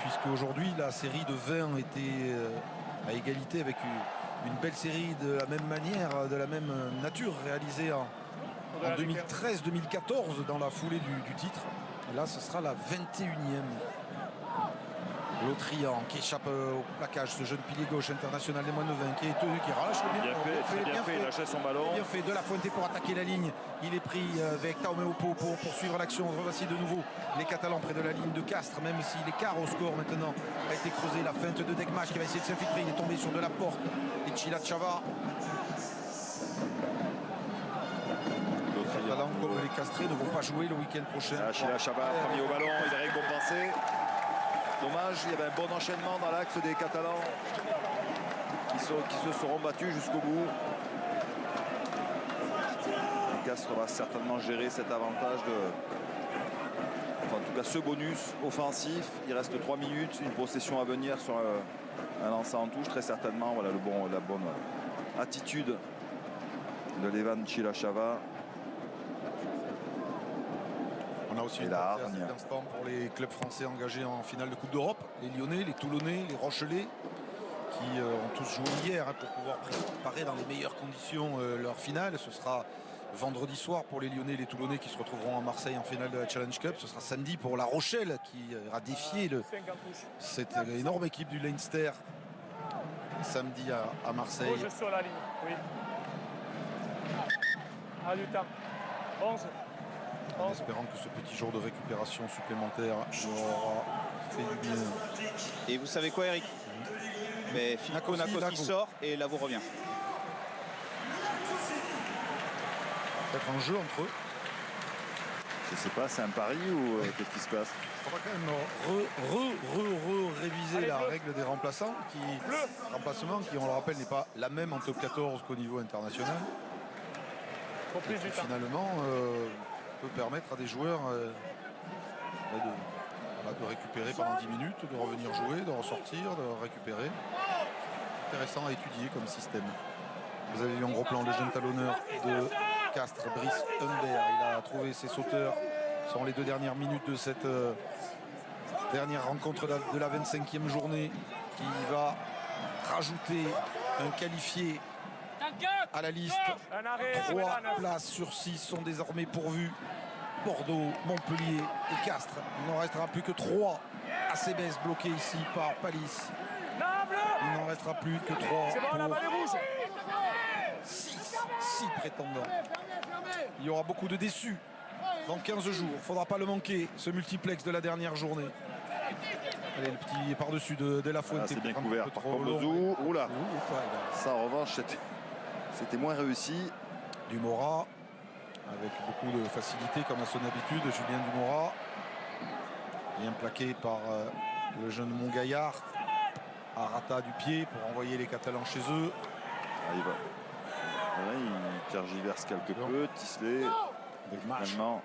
puisque aujourd'hui la série de 20 était à égalité avec une belle série de la même manière, de la même nature, réalisée en 2013-2014 dans la foulée du titre. Et là, ce sera la 21e. Lautrian qui échappe au plaquage, ce jeune pilier gauche international des moins de 20 qui est tenu, qui relâche le bien fait, il lâchait son ballon. Bien fait, de la Fuente pour attaquer la ligne. Il est pris avec Tormeopo pour poursuivre l'action. Voici de nouveau les Catalans près de la ligne de Castres, même si l'écart au score maintenant a été creusé. La feinte de Dekmash qui va essayer de s'infiltrer. Il est tombé sur de la porte. Et Chila Chava. Les Catalans, comme les Castrés, ne vont pas jouer le week-end prochain. Chila Chava a mis au ballon, il est récompensé. Dommage, il y avait un bon enchaînement dans l'axe des Catalans qui se seront battus jusqu'au bout. Castres va certainement gérer cet avantage enfin, en tout cas ce bonus offensif. Il reste 3 minutes, une possession à venir sur un lancer en touche très certainement. Voilà la bonne attitude de Levan Chilachava. On a aussi une instant pour les clubs français engagés en finale de Coupe d'Europe. Les Lyonnais, les Toulonnais, les Rochelais qui ont tous joué hier pour pouvoir préparer dans les meilleures conditions leur finale. Ce sera vendredi soir pour les Lyonnais et les Toulonnais qui se retrouveront à Marseille en finale de la Challenge Cup. Ce sera samedi pour La Rochelle qui ira défier cette énorme équipe du Leinster samedi à Marseille. Rouge sur la ligne, oui. Ah, du temps. 11. En espérant que ce petit jour de récupération supplémentaire aura fait du bien. Et vous savez quoi, Eric? Mais Filippo Nakos sort et Lavo revient. Peut-être un jeu entre eux. Je sais pas, c'est un pari ou qu'est-ce qui se passe? On va quand même réviser la règle des remplaçants qui, on le rappelle, n'est pas la même en top 14 qu'au niveau international. Et qui, finalement peut permettre à des joueurs de récupérer pendant 10 minutes, de revenir jouer, de ressortir, de récupérer. Intéressant à étudier comme système. Vous avez vu en gros plan le jeune talonneur de Castres, Brice Humbert. Il a trouvé ses sauteurs sur les 2 dernières minutes de cette dernière rencontre de la 25e journée, qui va rajouter un qualifié à la liste. 3 places sur 6 sont désormais pourvues. Bordeaux, Montpellier et Castres. Il n'en restera plus que 3 à Cébès, bloqués ici par Palis. Il n'en restera plus que 3 pour 6 prétendants. Il y aura beaucoup de déçus dans 15 jours. Il ne faudra pas le manquer, ce multiplex de la dernière journée. Allez, le petit par-dessus de La Fuente. C'est bien couvert par Corbozou. Oula, ça en revanche, c'était moins réussi. Dumora, avec beaucoup de facilité comme à son habitude. Julien Dumora, bien plaqué par le jeune Montgaillard. Arata du pied pour envoyer les Catalans chez eux. Il va. Voilà, il tergiverse quelque peu. Tisley. Finalement.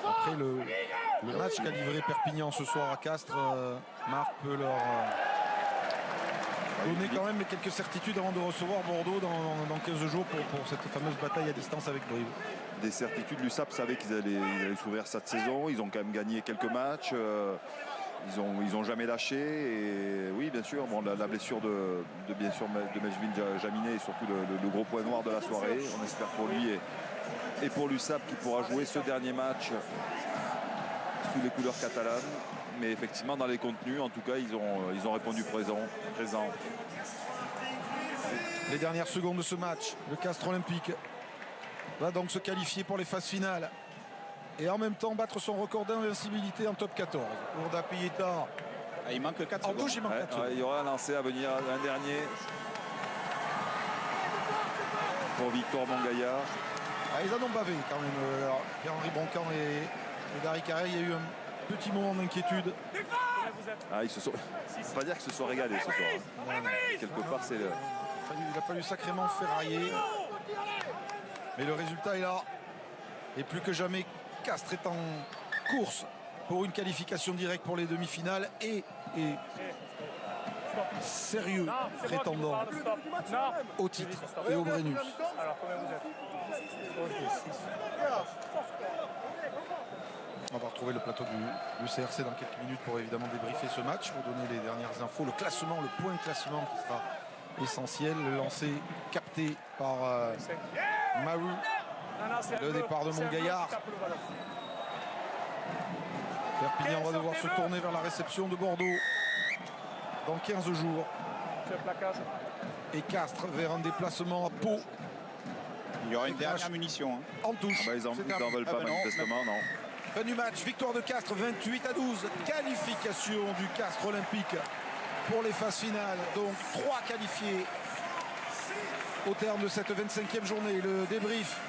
Après le match qu'a livré Perpignan ce soir à Castres, Marc peut leur donner quand même quelques certitudes avant de recevoir Bordeaux dans 15 jours pour cette fameuse bataille à distance avec Brive. Des certitudes, l'USAP savait qu'ils allaient s'ouvrir cette saison. Ils ont quand même gagné quelques matchs. Ils ont jamais lâché. Et oui, bien sûr, la blessure de Melvin Jaminet est surtout le gros point noir de la soirée. On espère pour lui et pour l'USAP qui pourra jouer ce dernier match sous les couleurs catalanes. Mais effectivement, dans les contenus, en tout cas, ils ont répondu présent. Les dernières secondes de ce match, le Castres Olympique va donc se qualifier pour les phases finales et en même temps battre son record d'invincibilité en top 14. Urda Pieta. Il manque 4 secondes. En touche, il manque 4 secondes. Il y aura un lancer à venir, un dernier pour Victor Montgaillard. Ils en ont bavé quand même. Pierre-Henri Broncan et Dari Carré, il y a eu un petit moment d'inquiétude. Ils se sont. Pas dire que se sont régalés ce soir. Quelque part, c'est le. Il a fallu sacrément ferrailler. Mais le résultat est là. Et plus que jamais, Castres est en course pour une qualification directe pour les demi-finales et sérieux prétendant au titre et au Brennus. Alors, combien vous êtes? On va retrouver le plateau du CRC dans quelques minutes pour évidemment débriefer ce match, vous donner les dernières infos, le classement, le point de classement qui sera essentiel, le lancer capté par Maru, le départ de Montgaillard. Perpignan va devoir se tourner vers la réception de Bordeaux dans 15 jours. Et Castres vers un déplacement à Pau. Il y aura une dernière munition. En touche. Ils n'en veulent pas manifestement, non. Fin du match, victoire de Castres 28-12. Qualification du Castres Olympique pour les phases finales. Donc 3 qualifiés au terme de cette 25e journée. Le débrief